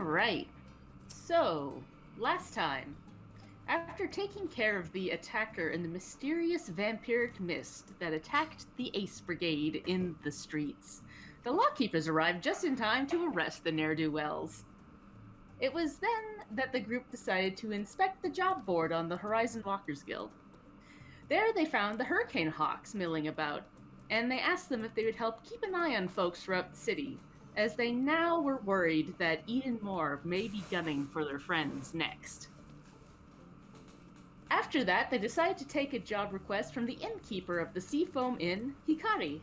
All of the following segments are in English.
Alright. So, last time, after taking care of the attacker and the mysterious vampiric mist that attacked the Ace Brigade in the streets, the Lockkeepers arrived just in time to arrest the ne'er-do-wells. It was then that the group decided to inspect the job board on the Horizon Walkers Guild. There they found the Hurricane Hawks milling about, and they asked them if they would help keep an eye on folks throughout the city, as they now were worried that Eden Moore may be gunning for their friends next. After that, they decided to take a job request from the innkeeper of the Seafoam Inn, Hikari.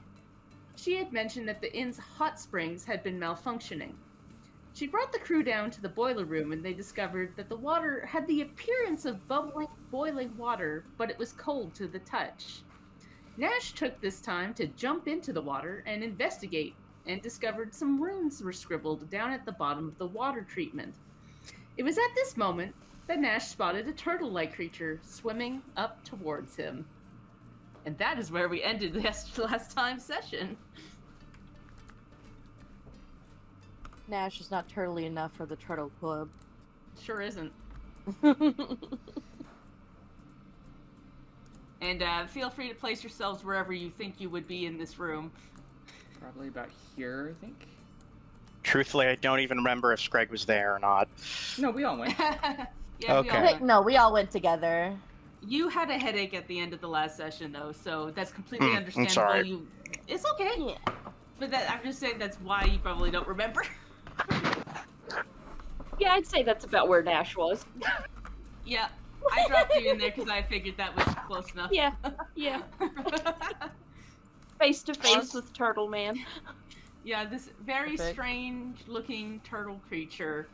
She had mentioned that the inn's hot springs had been malfunctioning. She brought the crew down to the boiler room, and they discovered that the water had the appearance of bubbling, boiling water, but it was cold to the touch. Nash took this time to jump into the water and investigate, and discovered some runes were scribbled down at the bottom of the water treatment. It was at this moment that Nash spotted a turtle-like creature swimming up towards him. And that is where we ended last time's session. Nash is not turtly enough for the Turtle Club. Sure isn't. And feel free to place yourselves wherever you think you would be in this room. Probably about here, I think. Truthfully, I don't even remember if Screg was there or not. No, we all went. Yeah, Okay. No, we all went together. You had a headache at the end of the last session, though, so that's completely I'm understandable. sorry. It's okay. Yeah. But I'm just saying that's why you probably don't remember. Yeah, I'd say that's about where Nash was. Yeah, I dropped you in there because I figured that was close enough. Yeah, yeah. Face to face with Turtle Man. Yeah, this very strange-looking turtle creature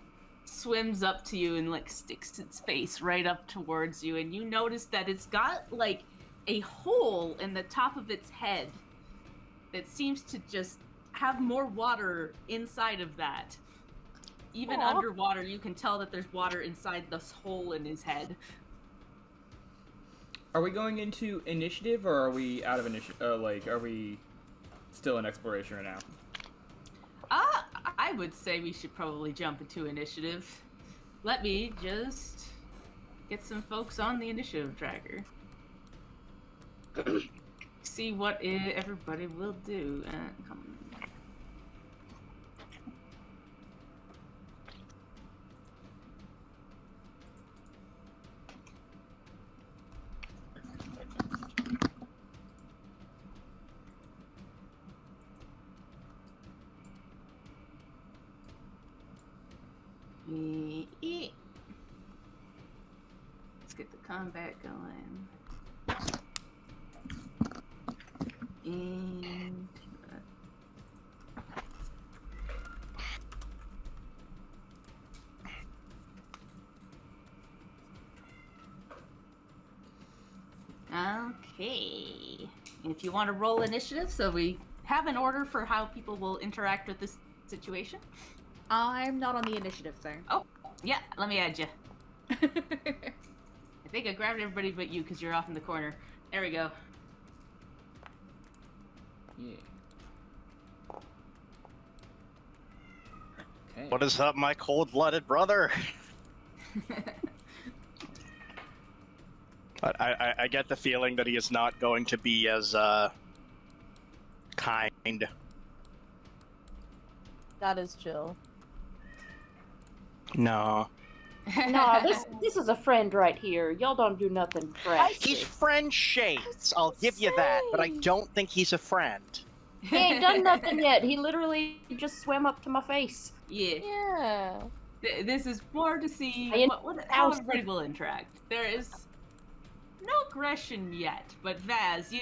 swims up to you and like sticks its face right up towards you, and you notice that it's got like a hole in the top of its head that seems to just have more water inside of that. Even underwater, you can tell that there's water inside this hole in his head. Are we going into initiative, or are we out of initiative? Are we still in exploration right now? I would say we should probably jump into initiative. Let me just get some folks on the initiative tracker. See what everybody will do. Come on. Let's get the combat going. And okay. If you want to roll initiative, so we have an order for how people will interact with this situation. I'm not on the initiative thing. Oh, yeah, let me add you. I think I grabbed everybody but you because you're off in the corner. There we go. Yeah. Okay. What is up, my cold-blooded brother? But I get the feeling that he is not going to be as kind. That is chill. No. No, this is a friend right here. Y'all don't do nothing fresh. He's friend shades. I'll give you that, but I don't think he's a friend. He ain't done nothing yet. He literally just swam up to my face. Yeah. Yeah. This is more to see how everybody will interact. There is no aggression yet, but Vaz,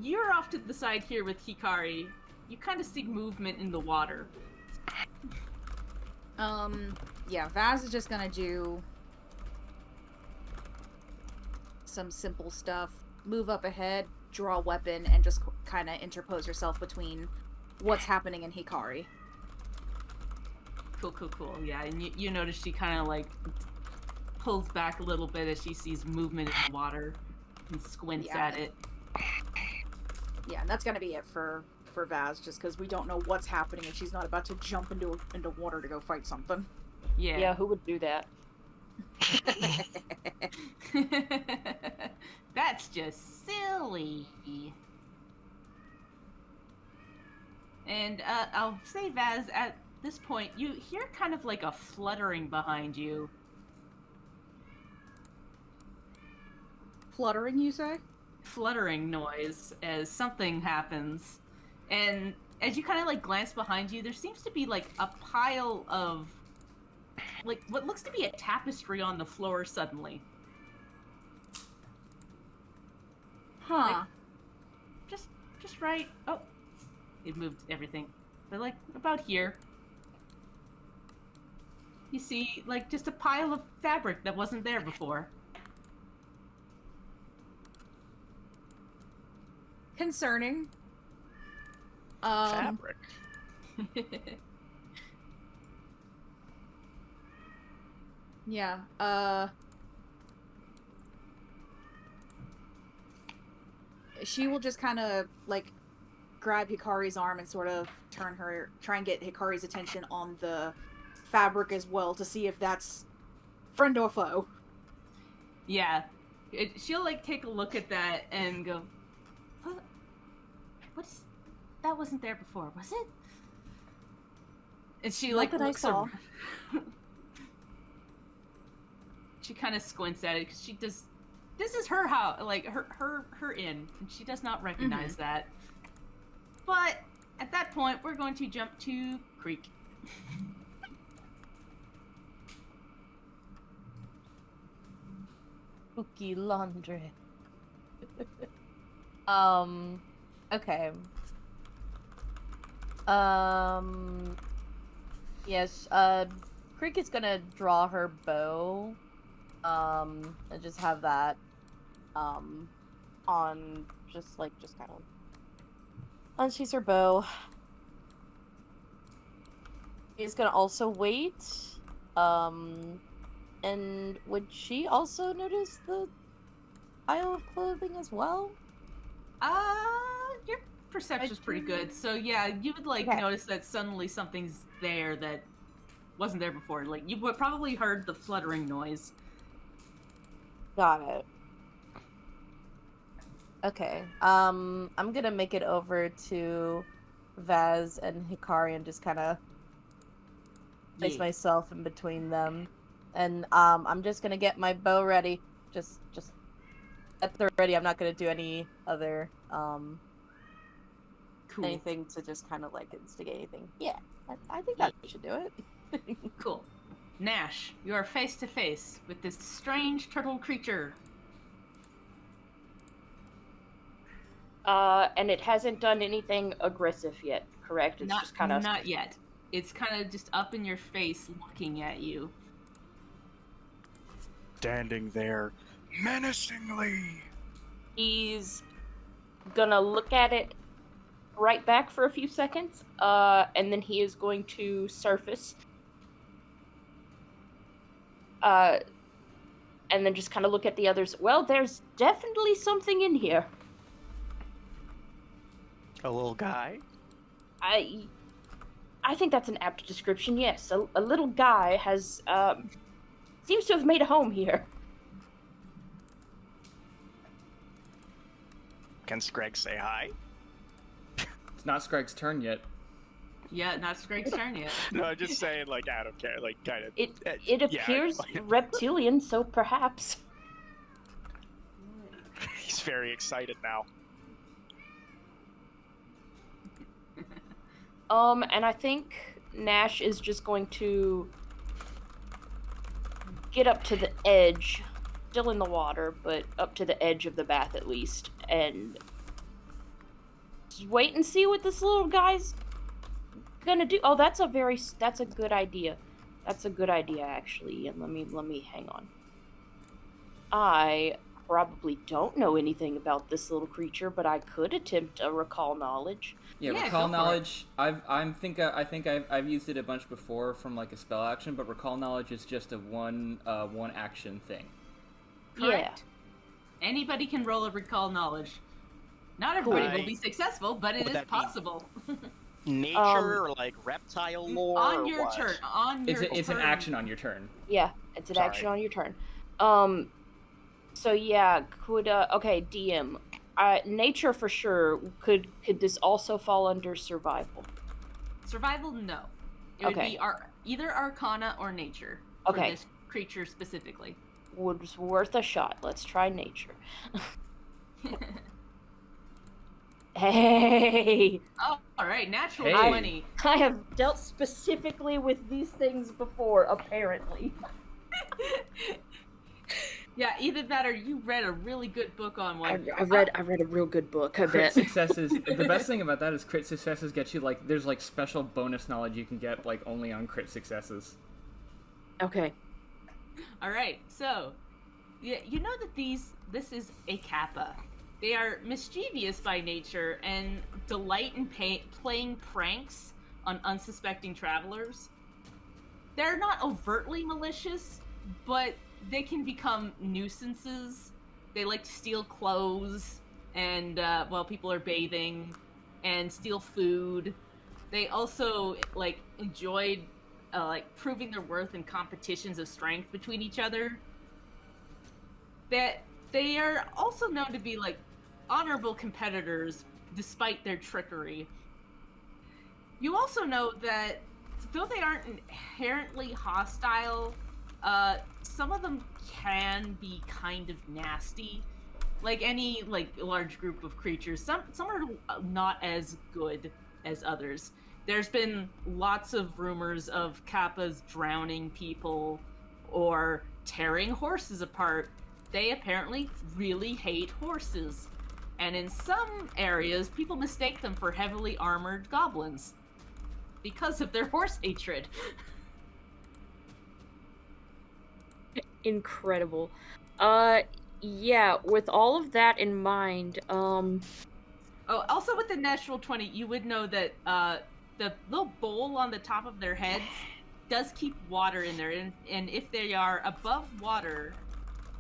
you're off to the side here with Hikari. You kind of see movement in the water. Yeah, Vaz is just gonna do some simple stuff. Move up ahead, draw a weapon, and just kind of interpose herself between what's happening in Hikari. Cool. Yeah, and you notice she kind of like pulls back a little bit as she sees movement in the water and squints at it. Yeah, and that's gonna be it for for Vaz, just because we don't know what's happening and she's not about to jump into water to go fight something. Yeah. Yeah, who would do that? That's just silly. And I'll say, Vaz, at this point, you hear kind of like a fluttering behind you. Fluttering, you say? Fluttering noise as something happens. And as you kind of like glance behind you, there seems to be like a pile of like what looks to be a tapestry on the floor suddenly. Huh. Just right. Oh, it moved everything. But like about here. You see like just a pile of fabric that wasn't there before. Concerning. Fabric. Yeah. She will just kind of like grab Hikari's arm and sort of try and get Hikari's attention on the fabric as well to see if that's friend or foe. Yeah. She'll like take a look at that and go, what's that wasn't there before, was it? And she Not like that I looks saw. around. She kind of squints at it because she does. This is her house, like her inn, and she does not recognize that. But at that point, we're going to jump to Creek. Spooky laundry. Okay. Yes, Creek is gonna draw her bow, and just have that, on, just kind of, unsheaths her bow. She's gonna also wait, and would she also notice the pile of clothing as well? Your perception's pretty good. So yeah, you would like Okay. notice that suddenly something's there that wasn't there before. Like you would probably heard the fluttering noise. Got it. Okay. I'm gonna make it over to Vaz and Hikari and just kind of place Yeah. myself in between them, and I'm just gonna get my bow ready. Just at the ready. I'm not gonna do any other Cool. anything to just kind of like instigate anything. Yeah, I think that should do it. Cool. Nash, you are face to face with this strange turtle creature. And it hasn't done anything aggressive yet, correct? It's just kind of Not yet. It's kind of just up in your face, looking at you. Standing there menacingly. He's gonna look at it right back for a few seconds, and then he is going to surface, and then just kind of look at the others. Well, there's definitely something in here. A little guy? I think that's an apt description. Yes, a little guy has seems to have made a home here. Can Screg say hi? It's not Scragg's turn yet. Yeah, not Scragg's turn yet. No, I'm just saying, like, I don't care. Like, kind of. It yeah, appears reptilian, so perhaps. He's very excited now. And I think Nash is just going to get up to the edge, still in the water, but up to the edge of the bath at least, and just wait and see what this little guy's gonna do. Oh, that's a good idea. That's a good idea, actually. And let me hang on. I probably don't know anything about this little creature, but I could attempt a recall knowledge. Yeah, Yeah, recall go for it. knowledge. I think I've used it a bunch before from like a spell action, but recall knowledge is just a one action thing. Correct. Anybody can roll a recall knowledge. Not everybody Cool. will be successful, but it Would is that be- possible. Nature or like reptile lore? on or your what? turn. On your It's an turn. action on your turn. Yeah, it's an Sorry. action on your turn. So yeah, could okay, DM. Nature for sure. Could this also fall under survival? Survival, no. It would Okay. be either Arcana or Nature for Okay. this creature specifically. Was worth a shot. Let's try nature. Hey, Oh, all right, natural Hey. 20. I have dealt specifically with these things before, apparently. Yeah, either that or you read a really good book on one. I read a real good book. I Crit bet. successes. The best thing about that is crit successes get you like there's like special bonus knowledge you can get like only on crit successes. Okay. All right, so yeah, you know that this is a kappa. They are mischievous by nature and delight in playing pranks on unsuspecting travelers. They're not overtly malicious, but they can become nuisances. They like to steal clothes and while people are bathing, and steal food. They also like enjoyed like proving their worth in competitions of strength between each other. That they are also known to be like honorable competitors despite their trickery. You also know that though they aren't inherently hostile, some of them can be kind of nasty. Like any like large group of creatures, some are not as good as others. There's been lots of rumors of kappas drowning people or tearing horses apart. They apparently really hate horses. And in some areas, people mistake them for heavily armored goblins because of their horse hatred. Incredible. Yeah, with all of that in mind, Oh, also with the natural 20, you would know that the little bowl on the top of their heads does keep water in there. And if they are above water,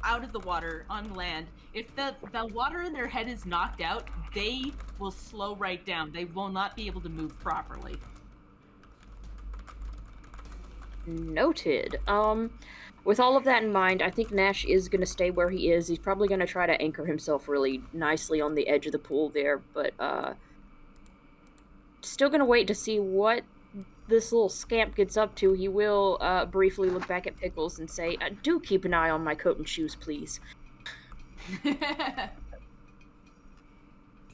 out of the water, on land, if the water in their head is knocked out, they will slow right down. They will not be able to move properly. noted. With all of that in mind, I think Nash is going to stay where he is. He's probably going to try to anchor himself really nicely on the edge of the pool there, but still going to wait to see what this little scamp gets up to. He will briefly look back at Pickles and say, do keep an eye on my coat and shoes, please.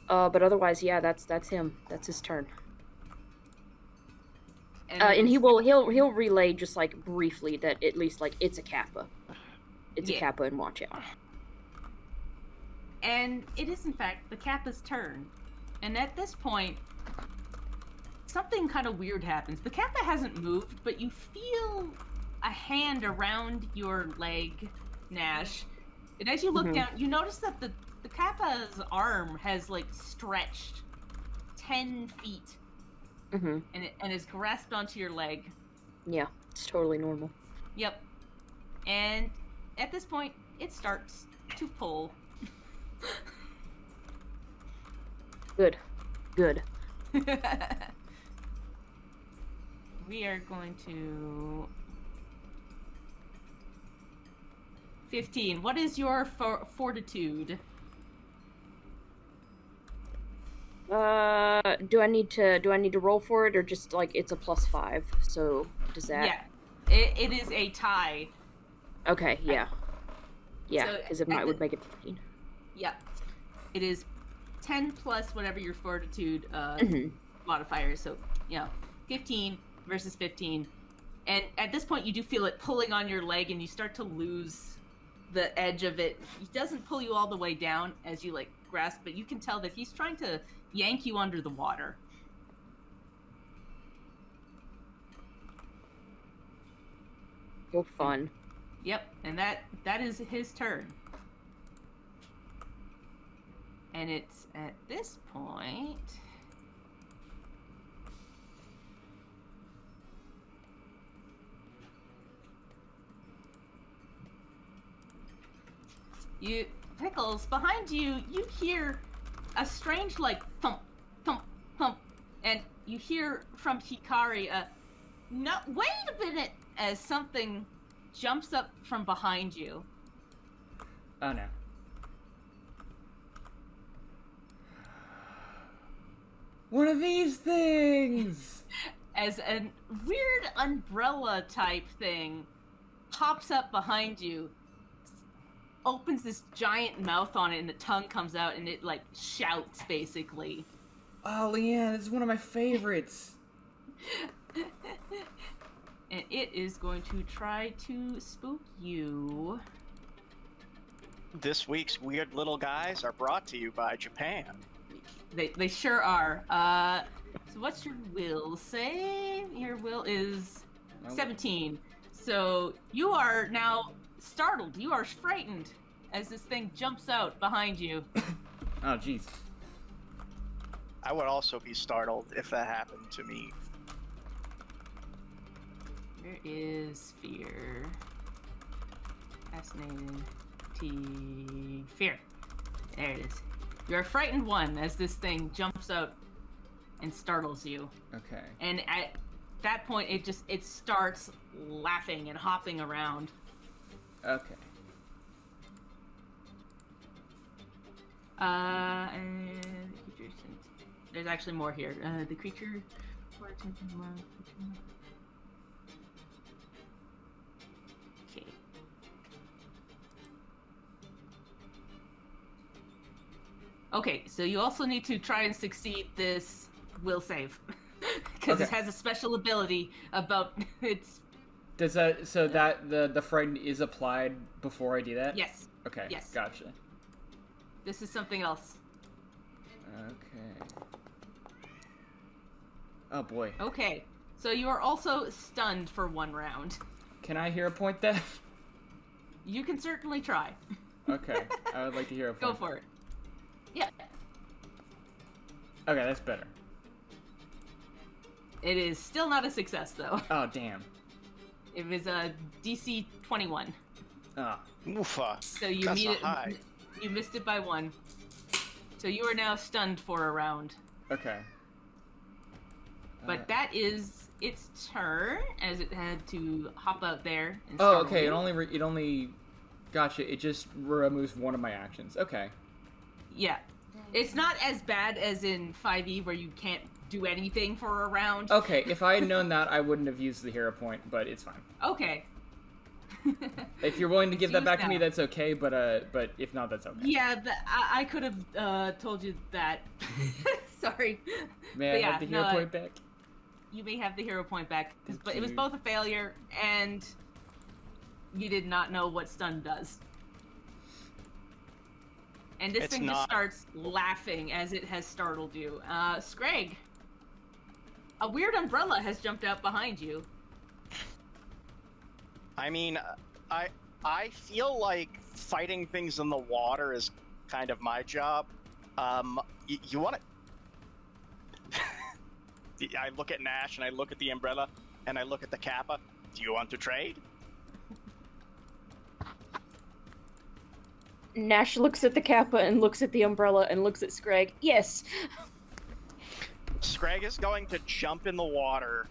But otherwise, yeah, that's him. That's his turn. And he'll relay just like briefly that at least like it's a kappa. It's a kappa and watch out. And it is in fact the kappa's turn. And at this point, something kind of weird happens. The kappa hasn't moved, but you feel a hand around your leg, Nash. And as you look down, you notice that the kappa's arm has like stretched 10 feet. And is grasped onto your leg. Yeah, it's totally normal. Yep. And at this point, it starts to pull. Good. We are going to 15. What is your fortitude? Do I need to roll for it, or just like it's a +5? So does that? Yeah, it is a tie. Okay, yeah, So because it would make it 15. Yep. It is 10 plus whatever your fortitude modifier. So 15 versus 15, and at this point you do feel it pulling on your leg, and you start to lose the edge of it. He doesn't pull you all the way down as you like grasp, but you can tell that he's trying to yank you under the water. Oh, fun. Yep, and that is his turn. And it's at this point Pickles, behind you, you hear a strange, like, thump, thump, thump, and you hear from Hikari, no, wait a minute, as something jumps up from behind you. Oh no. One of these things! As a weird umbrella type thing pops up behind you, opens this giant mouth on it, and the tongue comes out, and it, like, shouts, basically. Oh, Leanne, this is one of my favorites. And it is going to try to spook you. This week's Weird Little Guys are brought to you by Japan. They sure are. So what's your will say? Your will is 17. So you are now startled. You are frightened as this thing jumps out behind you. Oh, jeez. I would also be startled if that happened to me. Where is fear? Fascinating. Fear. There it is. You're a frightened one as this thing jumps out and startles you. Okay. And at that point, it starts laughing and hopping around. Okay. And the creature, there's actually more here. The creature. Okay. Okay, so you also need to try and succeed this will save. Because it has a special ability about its... Does that, so that, the frighten is applied before I do that? Yes. Okay, Yes. gotcha. This is something else. Okay. Oh boy. Okay, so you are also stunned for 1 round. Can I hero point that? You can certainly try. Okay, I would like to hero point. Go for it. Yeah. Okay, that's better. It is still not a success, though. Oh, damn. It was a DC 21. Oh. Oofa. So you That's meet a it. high. You missed it by 1. So you are now stunned for a round. Okay. But that is its turn, as it had to hop out there. And Oh, startle okay. you. It only. Gotcha. It just removes one of my actions. Okay. Yeah. It's not as bad as in 5e where you can't do anything for a round. Okay. If I had known that, I wouldn't have used the hero point, but it's fine. Okay. If you're willing to give that Seems back to me, now. that's okay. But if not, that's okay. Yeah, I could have told you that. Sorry. May But I yeah, have the hero no, point back? You may have the hero point back, Thank but it was you. both a failure and you did not know what stun does. And this It's thing just not- starts laughing as it has startled you. Scrag, a weird umbrella has jumped out behind you. I mean, I feel like fighting things in the water is kind of my job. You want to? I look at Nash and I look at the umbrella and I look at the Kappa. Do you want to trade? Nash looks at the Kappa and looks at the umbrella and looks at Scrag. Yes. Scrag is going to jump in the water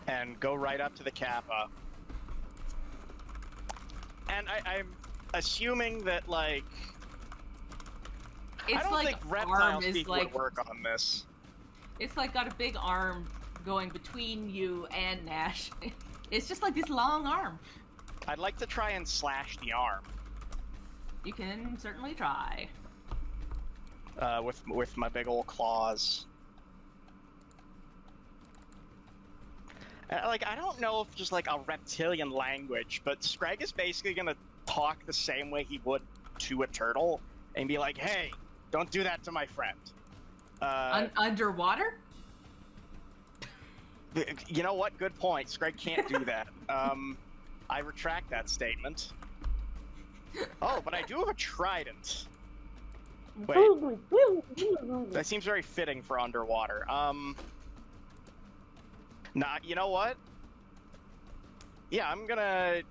and go right up to the Kappa. And I'm assuming that, like, It's I don't like think reptile arm is speak like would work on this. it's like got a big arm going between you and Nash. It's just like this long arm. I'd like to try and slash the arm You can certainly try. with my big old claws. Like, I don't know if just like a reptilian language, but Scrag is basically gonna talk the same way he would to a turtle and be like, "Hey, don't do that to my friend." Underwater? You know what? Good point. Scrag can't do that. I retract that statement. Oh, but I do have a trident. Wait, that seems very fitting for underwater. Nah, you know what? Yeah, I'm gonna...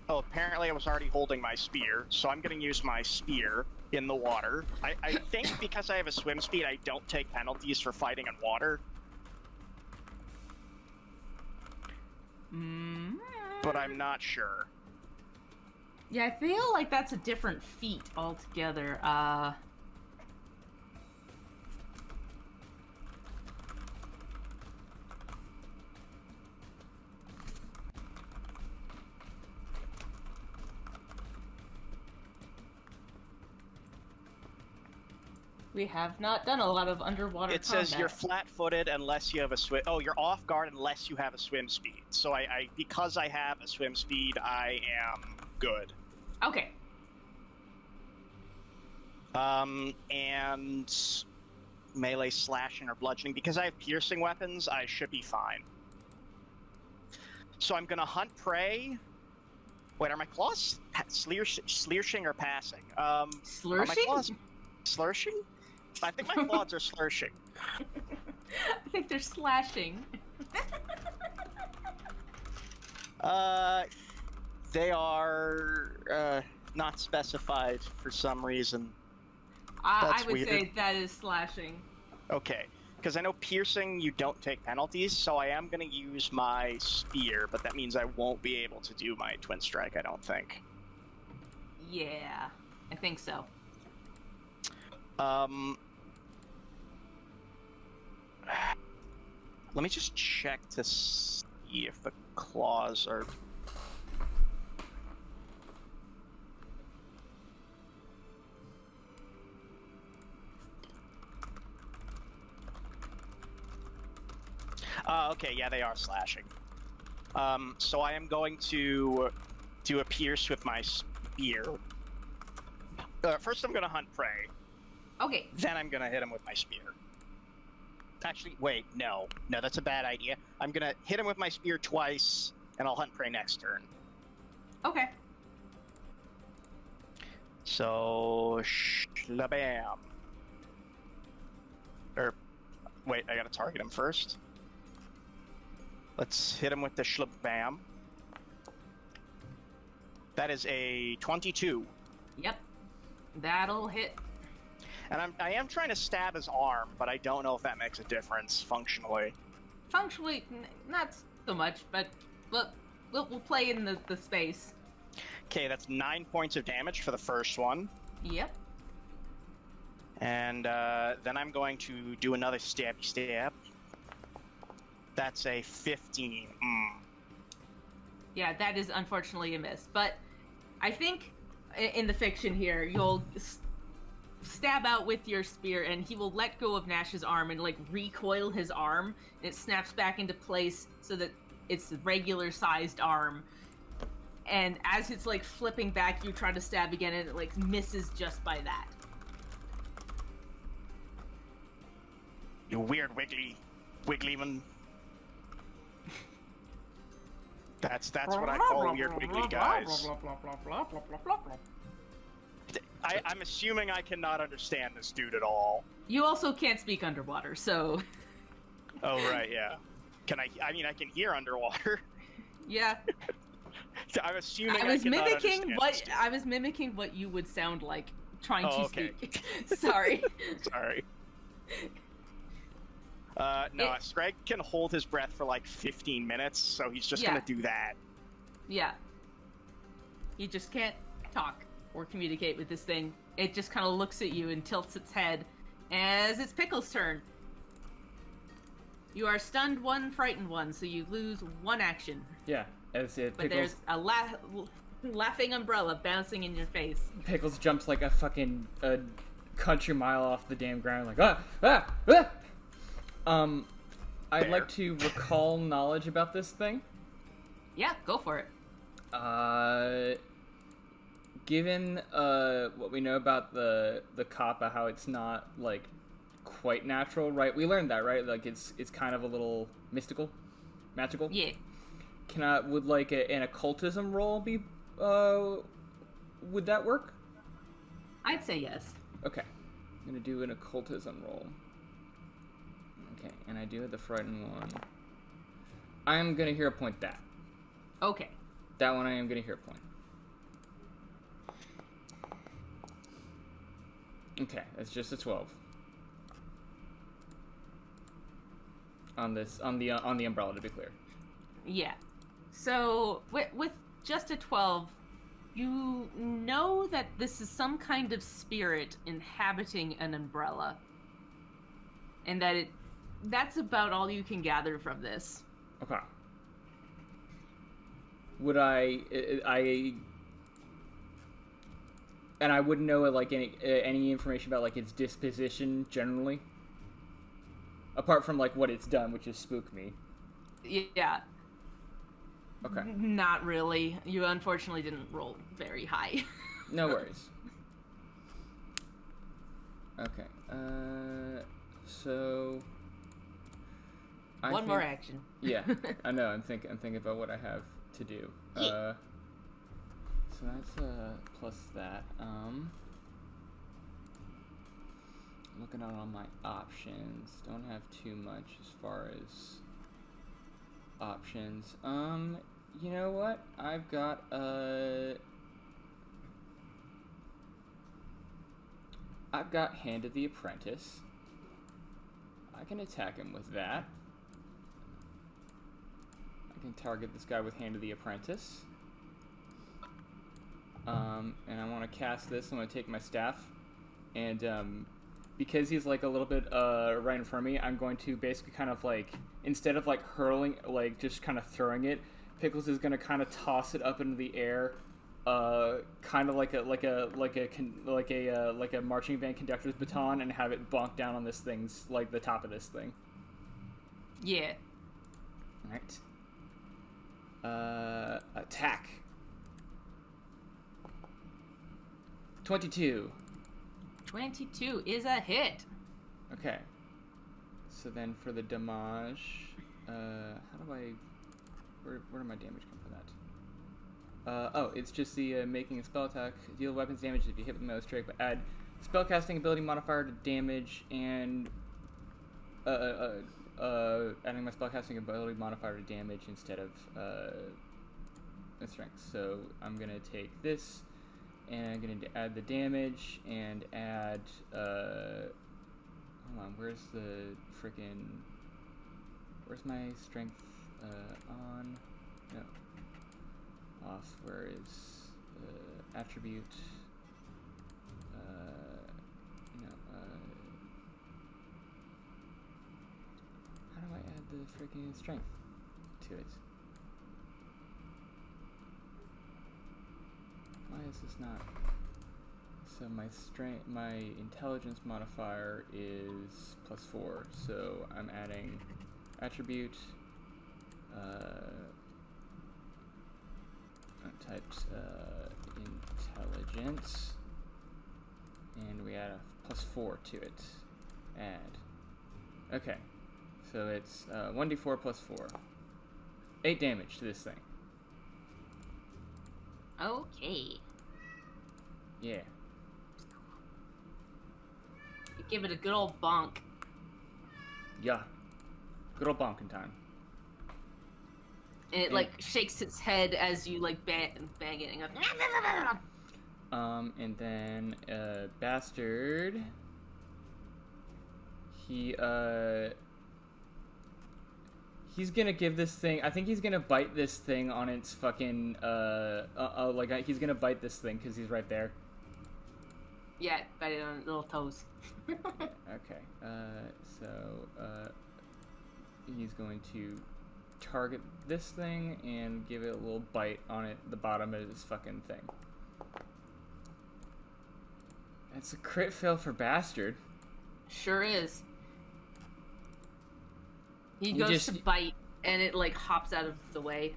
Oh, apparently I was already holding my spear, so I'm gonna use my spear in the water. I think because I have a swim speed, I don't take penalties for fighting in water. But I'm not sure. Yeah, I feel like that's a different feat altogether. We have not done a lot of underwater It combat. says you're flat-footed unless you have a swim. Oh, you're off guard unless you have a swim speed. So I because I have a swim speed, I am good. Okay. And melee, slashing, or bludgeoning. Because I have piercing weapons, I should be fine. So I'm gonna hunt prey. Wait, are my claws slurshing or passing? Are my Slurshing? claws slurshing? I think my claws are slurshing. I think they're slashing. They are not specified for some reason. I That's would weird. say that is slashing. Okay, because I know piercing you don't take penalties, so I am going to use my spear, but that means I won't be able to do my twin strike, I don't think. Yeah, I think so. Let me just check to see if the claws are... okay, yeah, they are slashing. So I am going to do a pierce with my spear. First I'm going to hunt prey. Okay. Then I'm gonna hit him with my spear. Actually, wait, no. No, that's a bad idea. I'm gonna hit him with my spear twice, and I'll hunt prey next turn. Okay. So, shlabam. Wait, I gotta target him first. Let's hit him with the shlabam. That is a 22. Yep. That'll hit. And I am trying to stab his arm, but I don't know if that makes a difference functionally. Functionally, not so much, but we'll play in the space. Okay, that's 9 points of damage for the first one. Yep. And then I'm going to do another stabby stab. That's a 15. Yeah, that is unfortunately a miss. But I think in the fiction here, you'll stab out with your spear, and he will let go of Nash's arm and like recoil his arm, and it snaps back into place so that it's a regular-sized arm. And as it's like flipping back, you try to stab again, and it like misses just by that. You weird wigglyman. That's what I call weird wiggly guys. I'm assuming I cannot understand this dude at all. You also can't speak underwater, so Oh right, yeah. Can I? I mean, I can hear underwater. yeah. I'm assuming I was cannot mimicking understand what this dude. I was mimicking what you would sound like trying to okay. speak. Sorry. Sorry. No, Scrag can hold his breath for like 15 minutes, so he's just gonna do that. Yeah. He just can't talk or communicate with this thing. It just kind of looks at you and tilts its head as it's Pickle's turn. You are stunned one, frightened one, so you lose one action. Yeah, as it But there's a laughing umbrella bouncing in your face. Pickles jumps like a fucking country mile off the damn ground, like I'd Fair. like to recall knowledge about this thing. Yeah, go for it. Given what we know about the kappa, how it's not like quite natural, right? We learned that, right? Like it's kind of a little mystical, magical. Yeah. Would like an occultism roll be would that work? I'd say yes. Okay, I'm gonna do an occultism roll. Okay, and I do have the frightened one. I am gonna hero point that. Okay. That one I am gonna hero point. Okay, that's just a 12. On the umbrella, to be clear. Yeah. So with just a 12, you know that this is some kind of spirit inhabiting an umbrella, and that's about all you can gather from this. Okay. Would I and I wouldn't know like any information about like its disposition generally, apart from like what it's done, which is spook me. Yeah. Okay. Not really. You unfortunately didn't roll very high. No worries. Okay. So. One more action. Yeah, I know. I'm thinking about what I have to do. Yeah. So that's plus that. Looking at all my options, don't have too much as far as options. You know what? I've got Hand of the Apprentice. I can attack him with that. I can target this guy with Hand of the Apprentice. And I want to cast this. I'm going to take my staff. And because he's like a little bit right in front of me, I'm going to basically kind of like, instead of like hurling, like just kind of throwing it, Pickles is going to kind of toss it up into the air, kind of like a marching band conductor's baton, and have it bonk down on this thing's, like, the top of this thing. Yeah. Alright. Attack. 22. 22 is a hit. Okay. So then for the damage, how do I... Where did my damage come from that? Oh, it's just the making a spell attack. Deal weapons damage if you hit with melee strike, but add spellcasting ability modifier to damage and adding my spellcasting ability modifier to damage instead of strength. So I'm gonna take this and I'm gonna add the damage and add hold on, where's my strength on? No. Off. Where is attribute? No. How do I add the freaking strength to it? Why is this not? So my intelligence modifier is +4. So I'm adding attribute. I typed intelligence, and we add a +4 to it. Add. Okay, so it's 1d4 +4. 8 damage to this thing. Okay. Yeah. You give it a good old bonk. Yeah. Good old bonking time. And it, like, shakes its head as you, like, bang it and goes... And then, Bastard... He's gonna give this thing... I think he's gonna bite this thing on its fucking, he's gonna bite this thing, because he's right there. Yeah, bite it on its little toes. Okay, he's going to target this thing and give it a little bite on the bottom of this fucking thing. That's a crit fail for Bastard. Sure is. He goes to bite, and it, like, hops out of the way.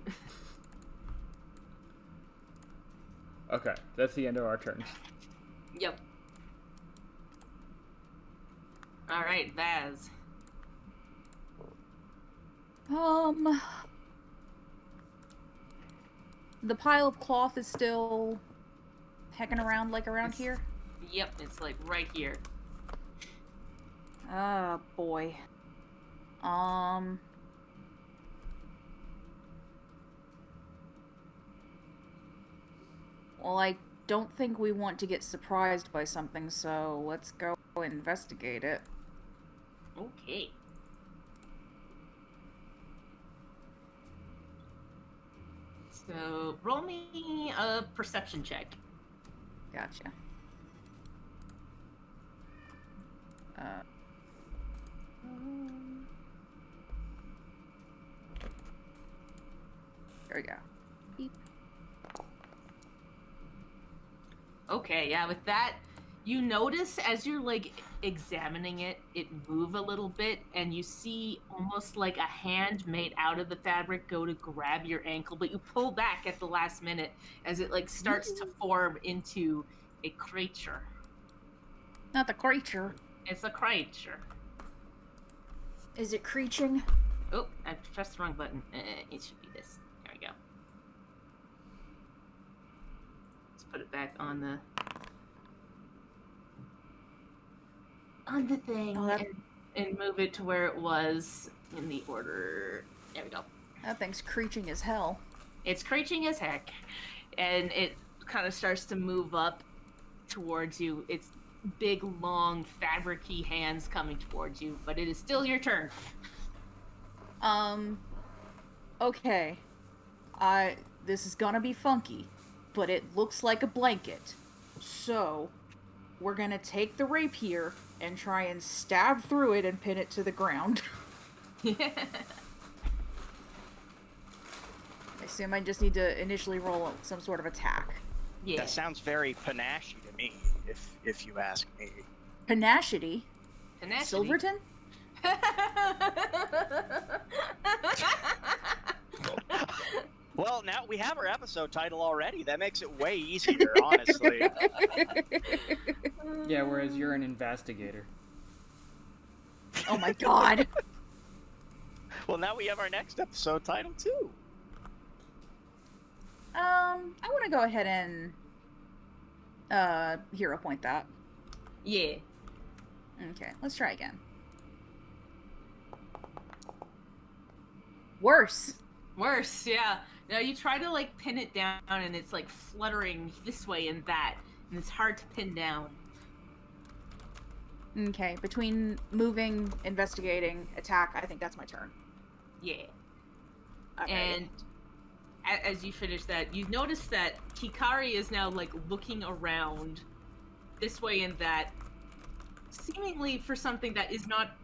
Okay, that's the end of our turn. Yep. Alright, Vaz. The pile of cloth is still hecking around, like, around here? Yep, it's, like, right here. Oh, boy. Well, I don't think we want to get surprised by something, so let's go investigate it. Okay. So roll me a perception check. Gotcha. There we go. Beep. Okay, yeah, with that, you notice as you're like examining it, it move a little bit, and you see almost like a hand made out of the fabric go to grab your ankle, but you pull back at the last minute as it like starts to form into a creature. Not the creature. It's a creature. Is it creaching? Oh, I pressed the wrong button. It should be this. There we go. Let's put it back on the thing and move it to where it was in the order. There we go. That thing's creaching as hell. It's creaching as heck, and it kind of starts to move up towards you. It's big, long, fabric-y hands coming towards you, but it is still your turn. Okay. This is gonna be funky, but it looks like a blanket. So, we're gonna take the rapier and try and stab through it and pin it to the ground. I assume I just need to initially roll some sort of attack. Yeah. That sounds very panache to me, if you ask me. Panacity? Tenacity. Silverton? Well, now we have our episode title already. That makes it way easier, honestly. Yeah, whereas you're an investigator. Oh my god. Well, now we have our next episode title, too. I want to go ahead and hero point that. Yeah. Okay, let's try again. Worse. Worse, yeah. Now you try to like pin it down and it's like fluttering this way and that, and it's hard to pin down. Okay, between moving, investigating, attack, I think that's my turn. Yeah. Okay. And as you finish that, you notice that Hikari is now like looking around this way and that, seemingly for something that is not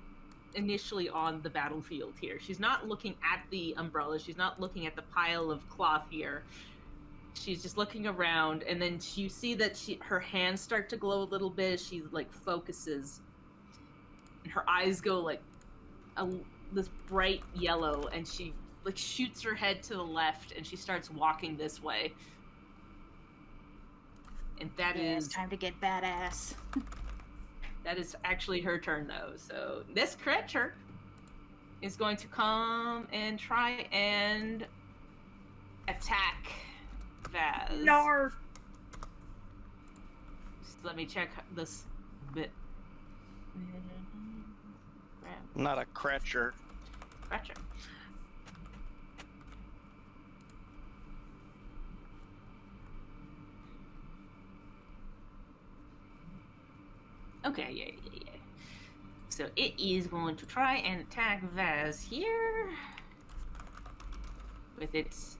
initially on the battlefield here. She's not looking at the umbrella. She's not looking at the pile of cloth here. She's just looking around, and then you see that her hands start to glow a little bit as she like focuses, and her eyes go like this bright yellow, and she like shoots her head to the left, and she starts walking this way. And that is It's time to get badass. That is actually her turn, though. So this creature is going to come and try and attack Vaz. No. Just let me check this bit. Not a creature. Creature. Okay, yeah. So it is going to try and attack Vaz here with its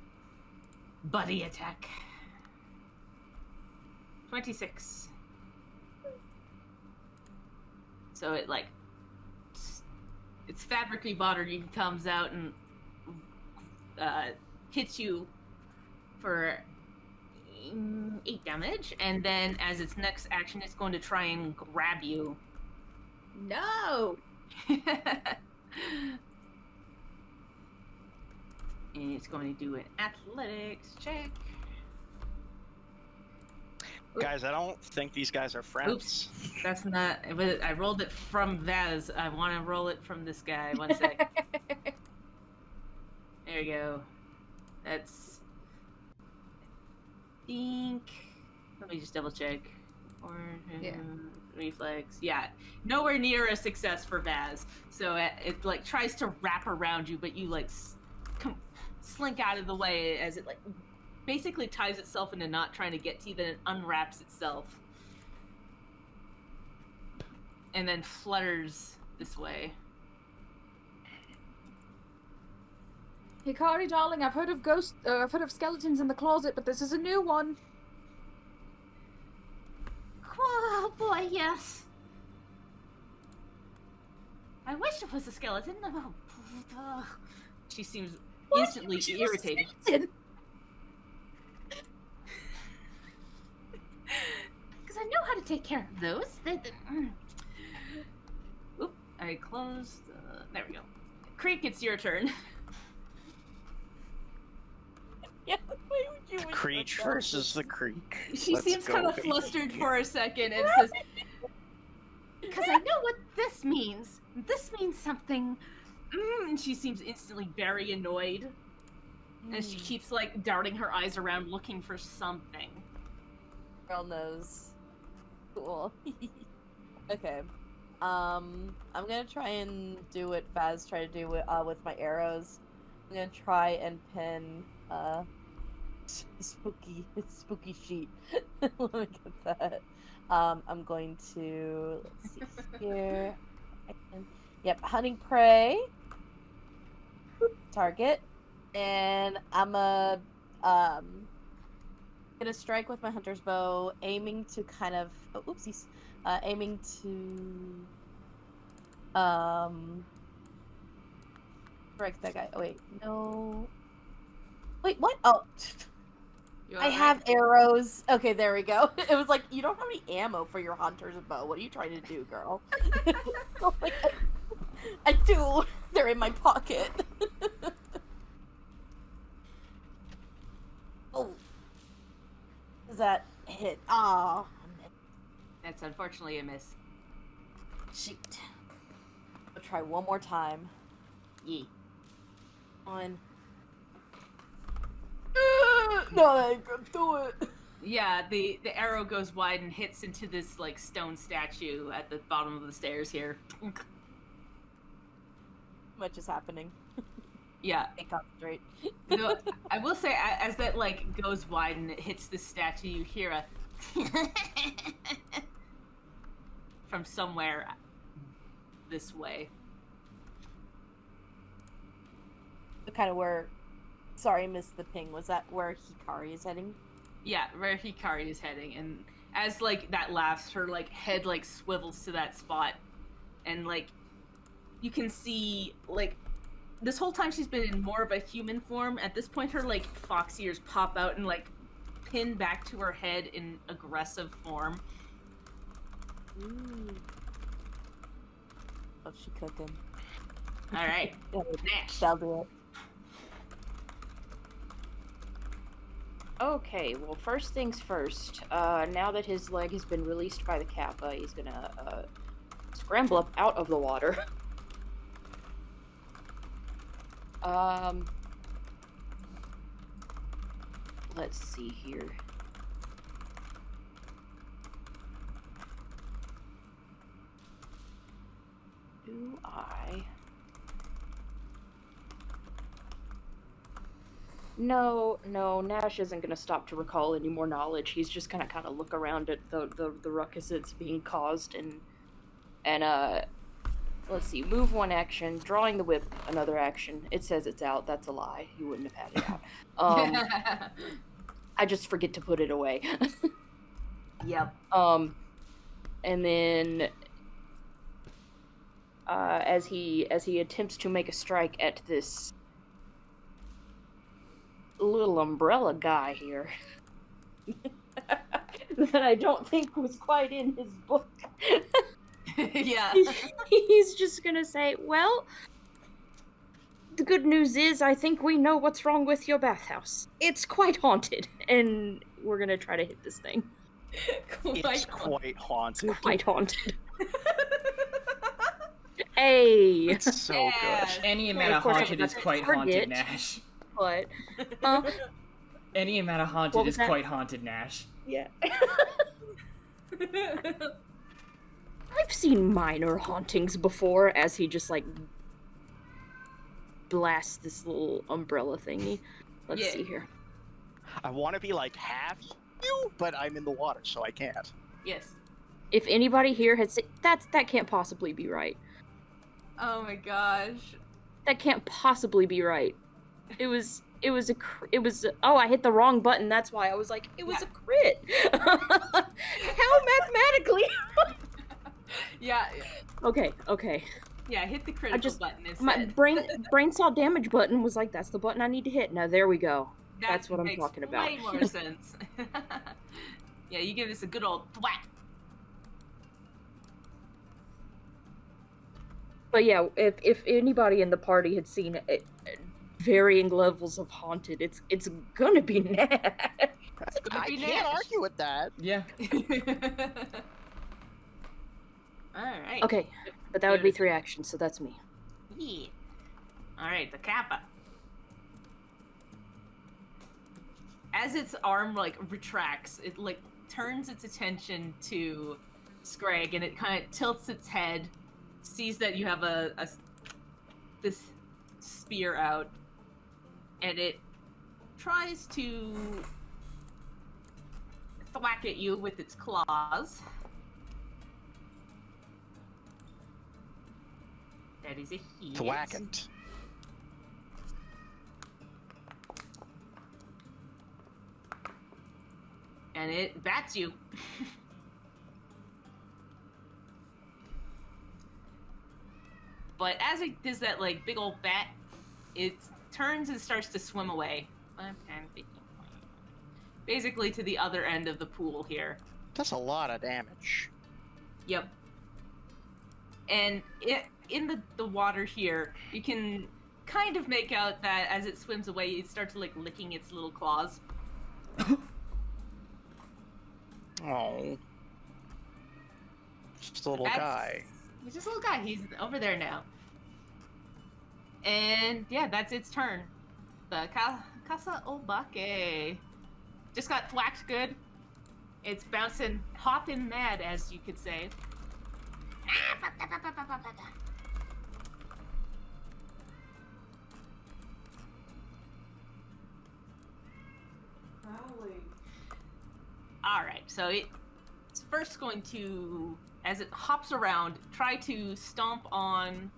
buddy attack. 26. So it like its fabric-y body comes out and hits you for 8 damage, and then as its next action, it's going to try and grab you. No. And it's going to do an athletics check. Guys, I don't think these guys are friends. Oops, that's not. I rolled it from Vaz. I want to roll it from this guy. One sec. There you go. That's. Think. Let me just double check. Or Yeah. Reflex. Yeah, nowhere near a success for Vaz. So it like tries to wrap around you, but you like slink out of the way as it like basically ties itself in a knot trying to get to you, then it unwraps itself. And then flutters this way. Hikari, darling, I've heard of skeletons in the closet, but this is a new one. Oh boy, yes. I wish it was a skeleton. She seems instantly irritated. Because I know how to take care of those. Oop, I closed. There we go. Creek, it's your turn. Yeah, why would you? Creech versus the creek. She Let's seems go, kind of baby. flustered for a second and says, because I know what this means. This means something. And she seems instantly very annoyed. And she keeps, like, darting her eyes around looking for something. Girl knows. Cool. Okay. I'm gonna try and do what Vaz tried to do with my arrows. I'm gonna try and pin spooky sheep. Let me get that. I'm going to, let's see here. Yep, hunting prey. Target. And I'm gonna strike with my hunter's bow, aiming to kind of oopsies. Aiming to strike that guy. Oh wait, no. Wait, what? Oh, I have arrows. Okay, there we go. It was like, you don't have any ammo for your hunter's bow. What are you trying to do, girl? Oh, like, I do. They're in my pocket. Oh. Does that hit? Oh. That's unfortunately a miss. Shoot. I'll try one more time. Yee. On. No, I ain't gonna do it. Yeah, the arrow goes wide and hits into this, like, stone statue at the bottom of the stairs here. Much is happening. Yeah. I concentrate. No, I will say, as that, like, goes wide and it hits the statue, you hear a from somewhere this way. Kind of where... Sorry, I missed the ping. Was that where Hikari is heading? Yeah, where Hikari is heading. And as, like, that laughs, her, like, head, like, swivels to that spot. And, like, you can see, like, this whole time she's been in more of a human form. At this point, her, like, fox ears pop out and, like, pin back to her head in aggressive form. Ooh. What's she cooking? All right, Nash. That'll do it. Okay, well, first things first. Now that his leg has been released by the Kappa, he's gonna scramble up out of the water. Let's see here. Do I? No, Nash isn't gonna stop to recall any more knowledge. He's just gonna kind of look around at the ruckus that's being caused and let's see, move one action, drawing the whip another action. It says it's out. That's a lie. You wouldn't have had it out. I just forget to put it away. Yep. And then as he attempts to make a strike at this little umbrella guy here that I don't think was quite in his book. Yeah. He's just gonna say, well, the good news is I think we know what's wrong with your bathhouse. It's quite haunted, and we're gonna try to hit this thing. It's quite haunted. Quite haunted. Hey! It's so good. Any amount of course, haunted I'm is not quite gonna haunted, target. Nash. But, Any amount of What haunted was is that? quite haunted, Nash. yeah. I've seen minor hauntings before, as he just, like, blasts this little umbrella thingy. Let's Yeah. see here. I want to be like half you, but I'm in the water, so I can't. Yes. If anybody here had said that can't possibly be right. Oh my gosh. That can't possibly be right. Oh, I hit the wrong button. That's why I was like, it was a crit. How mathematically? Yeah. Okay. Yeah, hit the critical button instead. My brain saw damage button was like, that's the button I need to hit. Now there we go. That's what I'm talking about. Way more sense. Yeah, you give this a good old thwack. But yeah, if anybody in the party had seen it, varying levels of haunted, it's gonna be Nash. I can't argue with that. Yeah. Alright. Okay, but that would be 3 actions, so that's me. Yeah. Alright, the Kappa. As its arm, like, retracts, it, like, turns its attention to Scrag, and it kind of tilts its head, sees that you have this spear out, and it tries to thwack at you with its claws. That is a hit. Thwackant. And it bats you. But as it does that, like, big old bat, it turns and starts to swim away. Basically to the other end of the pool here. That's a lot of damage. Yep. And in the water here, you can kind of make out that as it swims away, it starts, like, licking its little claws. Oh. Just a little guy. He's just a little guy. He's over there now. And yeah, that's its turn. The Casa Obake just got thwacked good. It's bouncing, hopping mad, as you could say. Alright, so it's first going to, as it hops around, try to stomp on,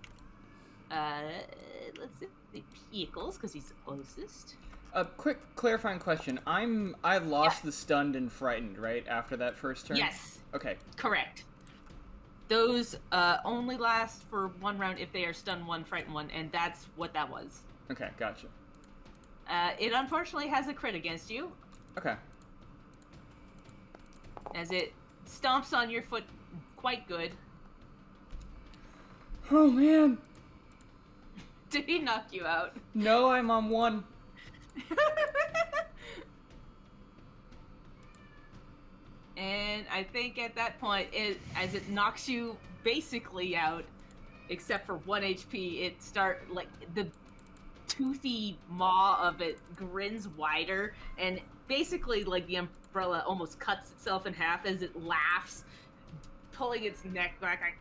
let's see, the Pickles, because he's the closest. A quick clarifying question. I lost the stunned and frightened, right, after that first turn? Yes. Okay. Correct. Those only last for 1 round if they are stunned 1, frightened 1, and that's what that was. Okay, gotcha. It unfortunately has a crit against you, Okay. as it stomps on your foot quite good. Oh, man. Did he knock you out? No, I'm on 1. And I think at that point, as it knocks you basically out, except for 1 HP, like, the toothy maw of it grins wider, and basically, like, the umbrella almost cuts itself in half as it laughs, pulling its neck back, like,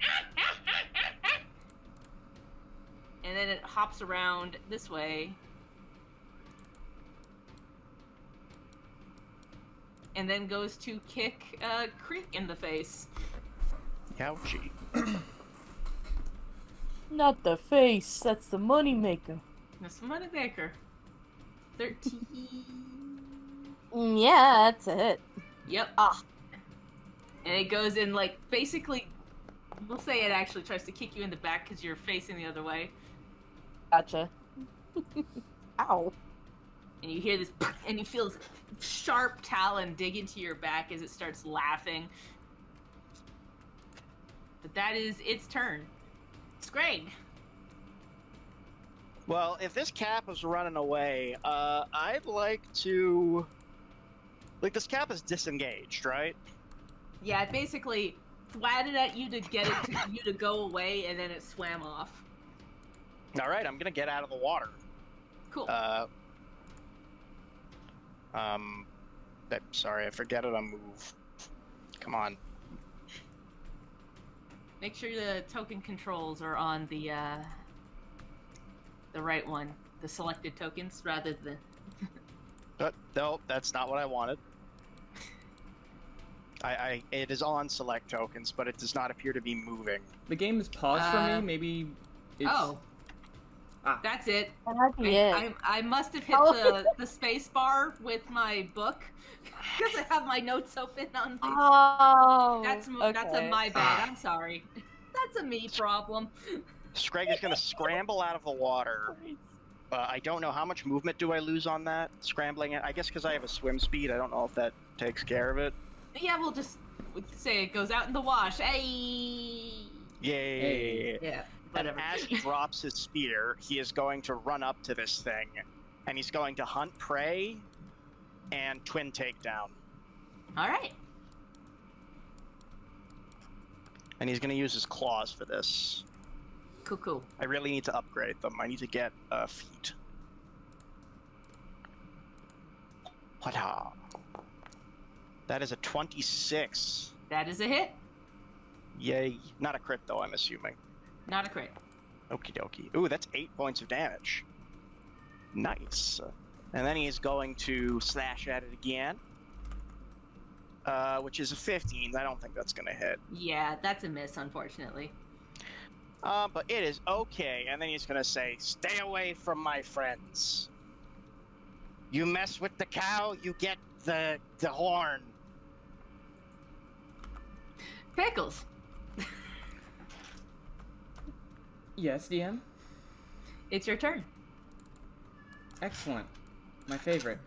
and then it hops around this way. And then goes to kick Creek in the face. Ouchie. Not the face, that's the money maker. That's the money maker. 13. Yeah, that's a hit. Yep. Ah. And it goes in, like, basically, we'll say it actually tries to kick you in the back because you're facing the other way. Gotcha. Ow. And you hear this, and you feel this sharp talon dig into your back as it starts laughing. But that is its turn. Scrag. Well, if this cap is running away, I'd like to... Like, this cap is disengaged, right? Yeah, it basically flatted at you to get it to you to go away, and then it swam off. Alright, I'm gonna get out of the water. Cool. Sorry, I forget how to move. Come on. Make sure the token controls are on the right one. The selected tokens, rather than... But no, that's not what I wanted. It is on select tokens, but it does not appear to be moving. The game is paused for me. Maybe it's... Oh. That's it. That might be it. I must have hit the space bar with my book because I have my notes open on my... Oh, That's a my bad. I'm sorry. That's a me problem. Scrag is going to scramble out of the water. I don't know how much movement do I lose on that scrambling it. I guess because I have a swim speed, I don't know if that takes care of it. Yeah, we'll just say it goes out in the wash. Hey. Yay! Yeah. And Whatever. as he drops his spear, he is going to run up to this thing, and he's going to hunt prey and twin takedown. All right. And he's going to use his claws for this. Cool. I really need to upgrade them. I need to get feet. Wada. That is a 26. That is a hit. Yay. Not a crit, though, I'm assuming. Not a crit. Okie dokie. Ooh, that's 8 points of damage. Nice. And then he's going to slash at it again. Which is a 15. I don't think that's going to hit. Yeah, that's a miss, unfortunately. But it is okay. And then he's going to say, "Stay away from my friends. You mess with the cow, you get the horn." Pickles. Yes, DM? It's your turn. Excellent. My favorite.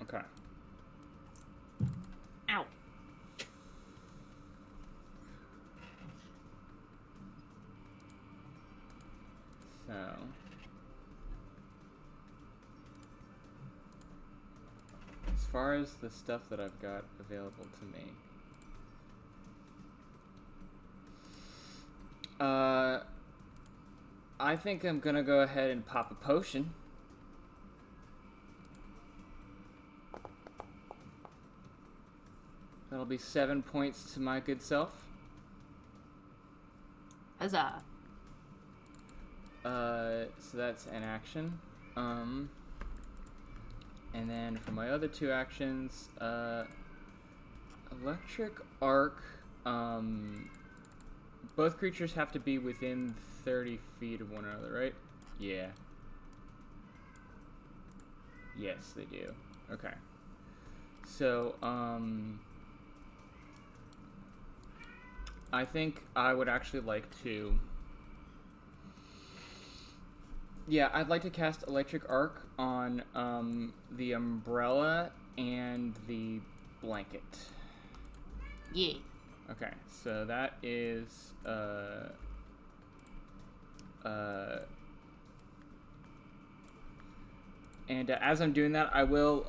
Okay. Ow. So... as far as the stuff that I've got available to me... I think I'm gonna go ahead and pop a potion. That'll be 7 points to my good self. Huzzah. So that's an action. And then for my other two actions, electric arc, both creatures have to be within 30 feet of one another, right? Yeah. Yes, they do. Okay. So, I think I would actually like to... yeah, I'd like to cast Electric Arc on, the umbrella and the blanket. Yeah. Okay, so that is, and as I'm doing that, I will,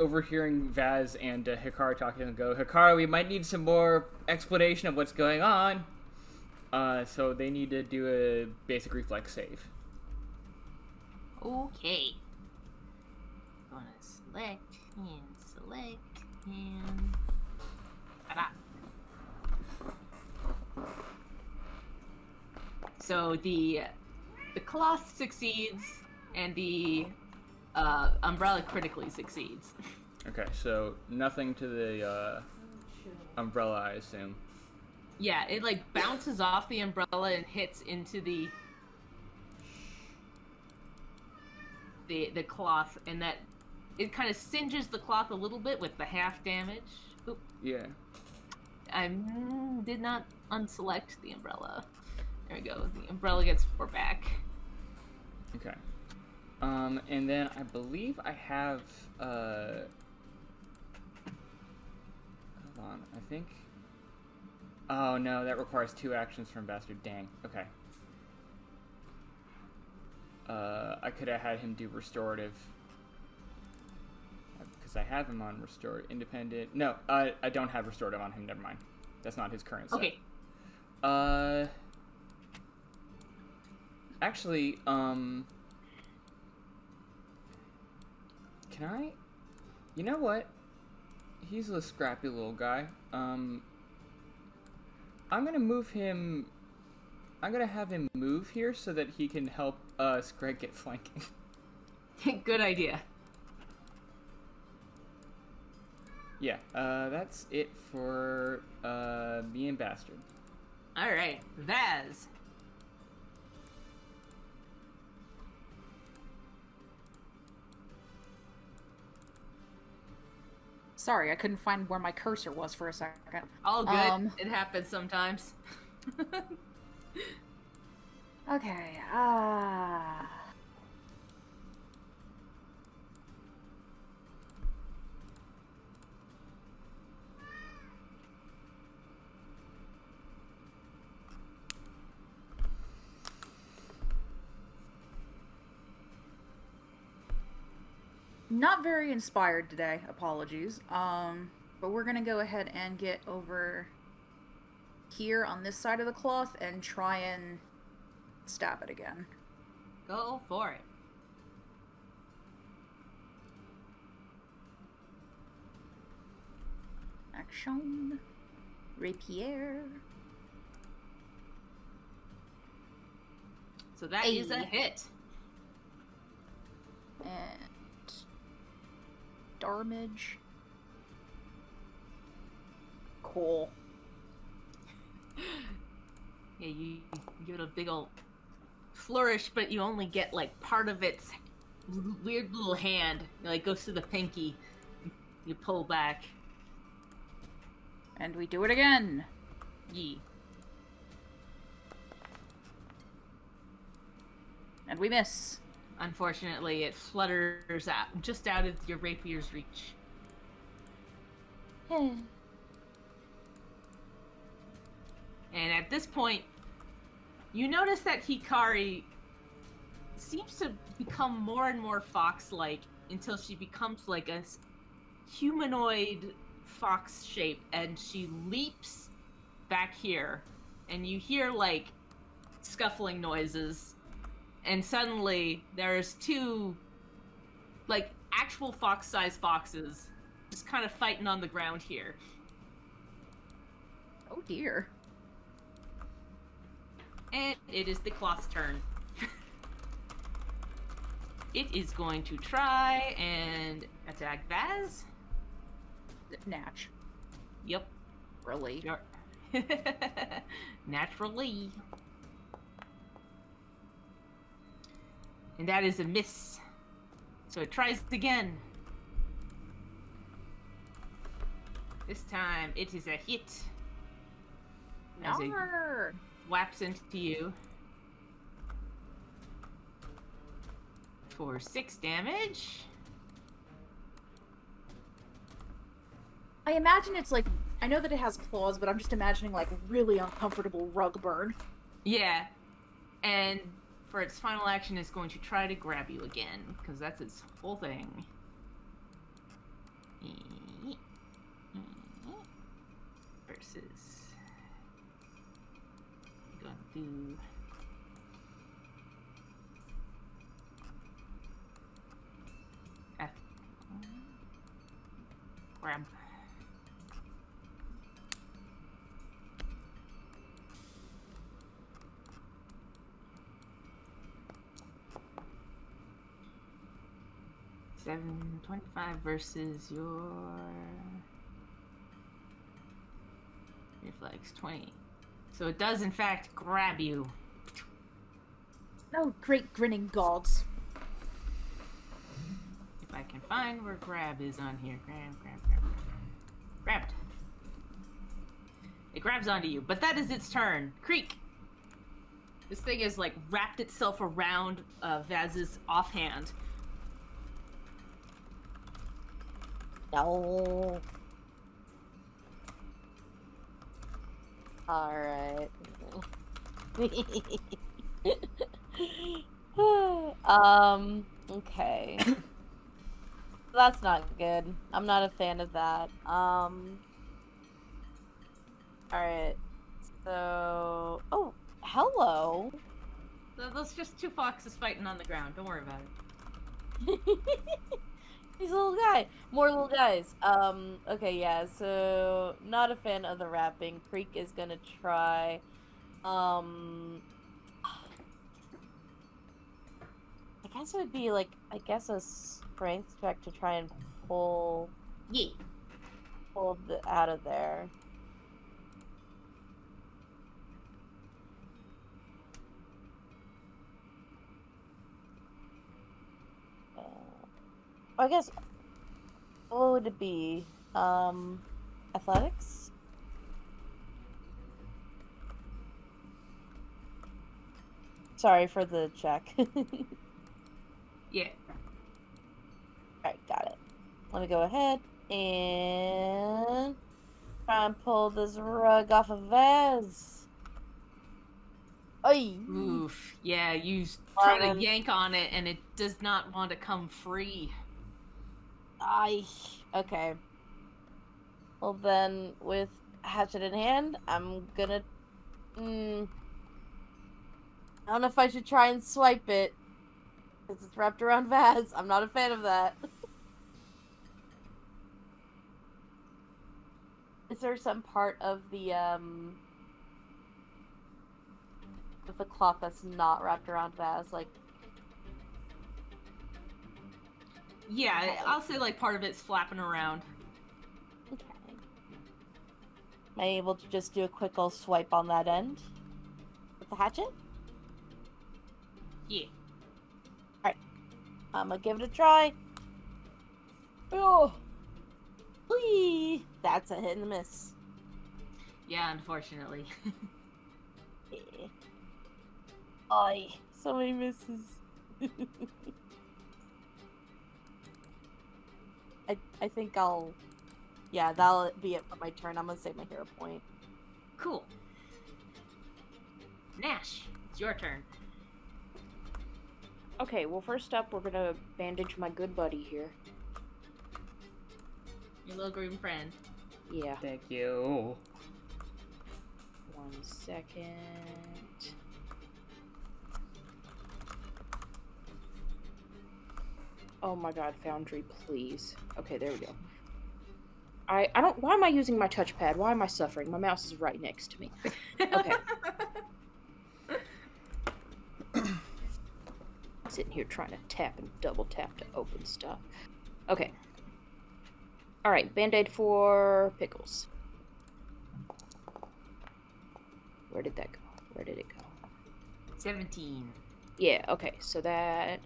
overhearing Vaz and Hikaru talking, and go, "Hikaru, we might need some more explanation of what's going on." So they need to do a basic reflex save. Okay. Gonna select and ta-da. So the cloth succeeds and the umbrella critically succeeds. Okay, so nothing to the umbrella, I assume. Yeah, it like bounces off the umbrella and hits into the cloth, and that it kind of singes the cloth a little bit with the half damage. Oop. Yeah. I did not unselect the umbrella. There we go. The umbrella gets 4 back. Okay. And then I believe I have, hold on, I think... oh no, that requires 2 actions from Bastard, dang, okay. I could have had him do restorative. Because I have him on independent... no, I don't have restorative on him, never mind. That's not his current set. Okay. Actually, can I... you know what? He's a scrappy little guy. I'm gonna move him I'm gonna have him move here so that he can help Greg get flanking. Good idea. Yeah, that's it for me and Bastard. Alright, Vaz. Sorry, I couldn't find where my cursor was for a second. All good. It happens sometimes. Okay, not very inspired today, apologies. But we're gonna go ahead and get over here on this side of the cloth and try and stab it again. Go for it. Action. Rapier. So that is a hit. And damage. Cool. Yeah, you give it a big old flourish, but you only get like part of its weird little hand. It, like, goes to the pinky. You pull back. And we do it again. Yee. And we miss. Unfortunately, it flutters out, just out of your rapier's reach. And at this point, you notice that Hikari seems to become more and more fox-like until she becomes like a humanoid fox shape, and she leaps back here, and you hear like scuffling noises, and suddenly there's two like actual fox-sized foxes just kind of fighting on the ground here. Oh dear. And it is the cloth's turn. It is going to try and attack Vaz. Natch. Yep. Really? Naturally. And that is a miss. So it tries again. This time it is a hit. As it whaps into you for 6 damage. I imagine it's like, I know that it has claws, but I'm just imagining like really uncomfortable rug burn. Yeah. And for its final action, it's going to try to grab you again, because that's its whole thing. Versus... I'm gonna do... F. Grab. $725 versus your reflex 20. So it does in fact grab you. Oh, great grinning gods. If I can find where grab is on here. Grab. Grabbed. It grabs onto you, but that is its turn. Creak! This thing has like wrapped itself around Vaz's offhand. No. Alright. Okay. That's not good. I'm not a fan of that. Alright. So... Oh, hello. So those just 2 foxes fighting on the ground. Don't worry about it. He's a little guy. More little guys. Okay, yeah, so not a fan of the wrapping. Creek is gonna try I guess it would be like, a strength check to try and pull out of there. I guess, what would it be? Athletics? Sorry for the check. Yeah. Alright, got it. Let me go ahead and try and pull this rug off of Vaz. Oy! Oof. Yeah, you try to 11. yank on it and it does not want to come free. Okay. Well then, with hatchet in hand, I'm gonna... I don't know if I should try and swipe it. Because it's wrapped around Vaz. I'm not a fan of that. Is there some part of the cloth that's not wrapped around Vaz? Like... Yeah, I'll say like part of it's flapping around. Okay. Am I able to just do a quick old swipe on that end? With the hatchet? Yeah. Alright. I'm gonna give it a try. Oh! Whee! That's a hit and a miss. Yeah, unfortunately. Yeah. Aye. So many misses. I think I'll... Yeah, that'll be it for my turn. I'm gonna save my hero point. Cool. Nash, it's your turn. Okay, well, first up, we're gonna bandage my good buddy here. Your little green friend. Yeah. Thank you. 1 second. Oh my god, Foundry, please. Okay, there we go. I don't... Why am I using my touchpad? Why am I suffering? My mouse is right next to me. Okay. Sitting here trying to tap and double tap to open stuff. Okay. Alright, Band-Aid for Pickles. Where did that go? Where did it go? 17. Yeah, okay, so that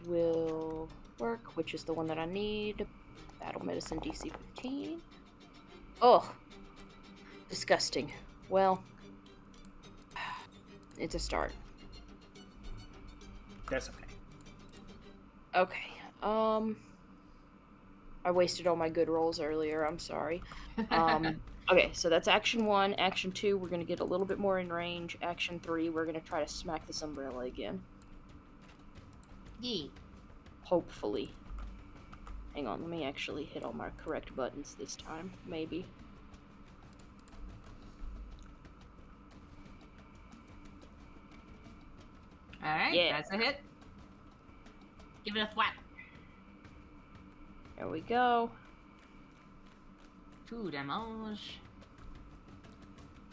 will work, which is the one that I need. Battle Medicine DC 15. Oh, disgusting. Well, it's a start. That's okay. Okay, I wasted all my good rolls earlier, I'm sorry. Okay, so that's action 1. Action 2, we're gonna get a little bit more in range. Action 3, we're gonna try to smack this umbrella again. Yeah. Hopefully. Hang on, let me actually hit all my correct buttons this time, maybe. Alright, Yeah. that's a hit. Give it a thwap. There we go. 2 damage.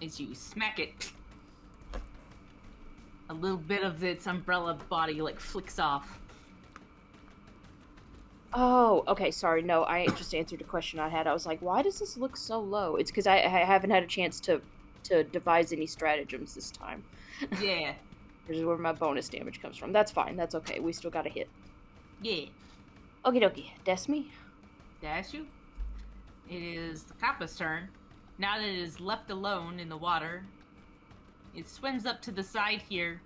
As you smack it, a little bit of its umbrella body like flicks off. Oh, okay, sorry. No, I just answered a question I had. I was like, why does this look so low? It's because I haven't had a chance to devise any stratagems this time. Yeah. This is where my bonus damage comes from. That's fine. That's okay. We still got a hit. Yeah. Okie dokie. Desmi? Dashu. It is the Kappa's turn. Now that it is left alone in the water, it swims up to the side here,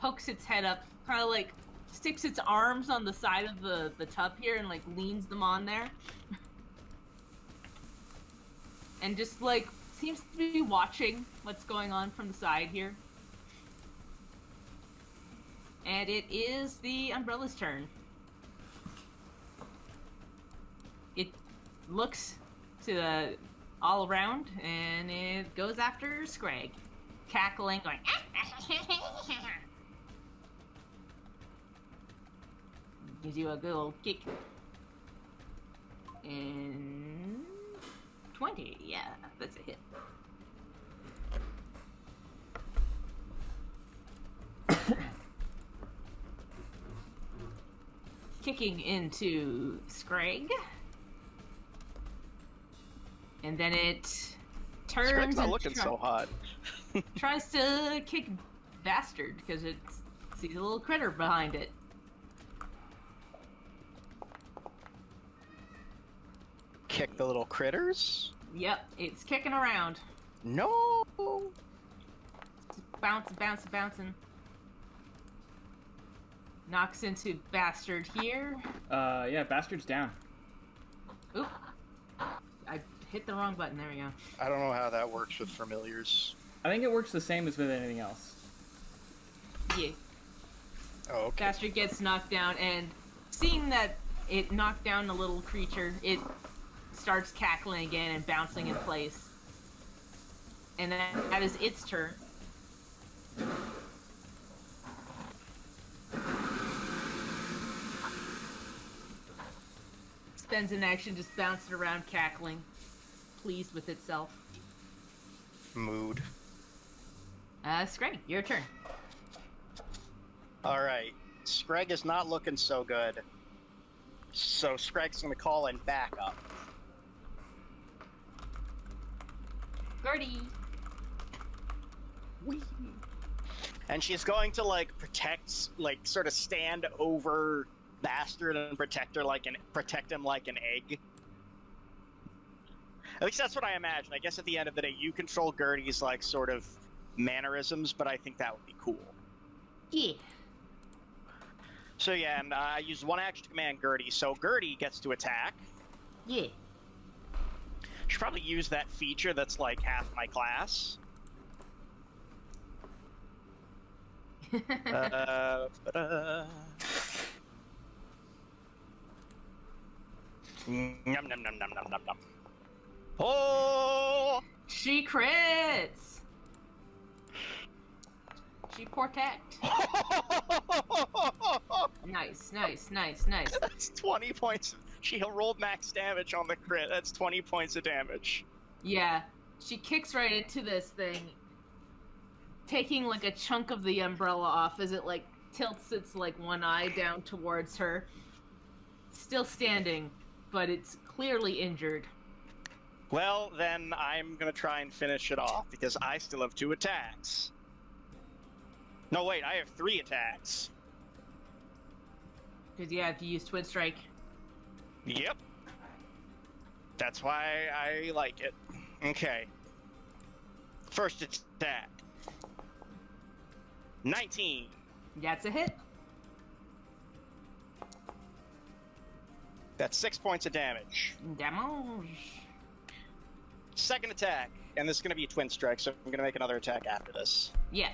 pokes its head up, kind of like sticks its arms on the side of the tub here and like leans them on there. And just like seems to be watching what's going on from the side here. And it is the umbrella's turn. It looks to all around and it goes after Scrag, cackling, going. Gives you a good old kick. And 20, yeah, that's a hit. kicking into Scrag. And then it turns Scrag's not and looking so hot. tries to kick Bastard because it sees a little critter behind it. Kick the little critters? Yep, it's kicking around. No! It's bouncing. Knocks into Bastard here. Yeah, Bastard's down. Oop. I hit the wrong button. There we go. I don't know how that works with familiars. I think it works the same as with anything else. Yeah. Oh, okay. Bastard gets knocked down, and seeing that it knocked down the little creature, it starts cackling again and bouncing in place. And then that is its turn. Spends an action just bouncing around, cackling, pleased with itself. Mood. Scrag, your turn. Alright. Scrag is not looking so good. So Scrag's gonna call in backup. Gertie. Whee! And she's going to, like, protect, like, sort of stand over Bastard and protect him like an egg. At least that's what I imagine. I guess at the end of the day, you control Gertie's, like, sort of mannerisms, but I think that would be cool. Yeah. So yeah, and I use one action to command Gertie, so Gertie gets to attack. Yeah. Should probably use that feature that's like half my class. Num num num num num num num. Oh! She crits! She protect. Nice. That's 20 points. She rolled max damage on the crit. That's 20 points of damage. Yeah. She kicks right into this thing, taking like a chunk of the umbrella off as it like tilts its like one eye down towards her. Still standing, but it's clearly injured. Well, then I'm gonna try and finish it off because I still have 2 attacks. No, wait, I have 3 attacks. Because yeah, if you use Twin Strike. Yep. That's why I like it. Okay. First attack. 19. That's a hit. That's 6 points of damage. Damage. Second attack. And this is going to be a twin strike, so I'm going to make another attack after this. Yeah.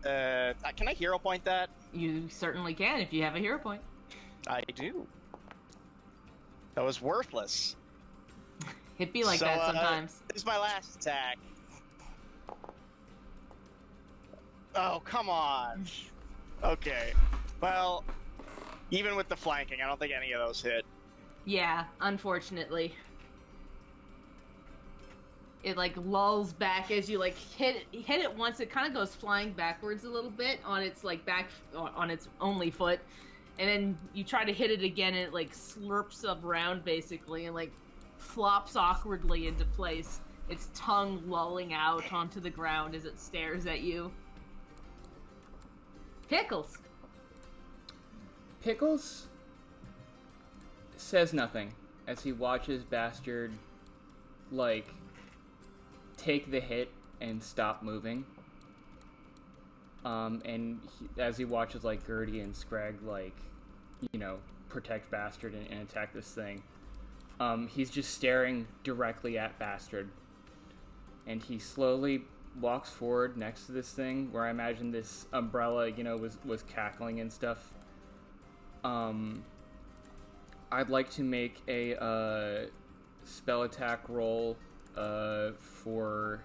Can I hero point that? You certainly can if you have a hero point. I do. That was worthless. It'd be like that sometimes. This is my last attack. Oh, come on. Okay. Well, even with the flanking, I don't think any of those hit. Yeah, unfortunately. It like lulls back as you like hit it once. It kind of goes flying backwards a little bit on its like back on its only foot, and then you try to hit it again, and it like slurps around basically and like flops awkwardly into place. Its tongue lolling out onto the ground as it stares at you. Pickles. Pickles says nothing as he watches Bastard like take the hit and stop moving. As he watches like Gertie and Scrag like, you know, protect Bastard and attack this thing, he's just staring directly at Bastard, and he slowly walks forward next to this thing where I imagine this umbrella, you know, was cackling and stuff. I'd like to make a spell attack roll for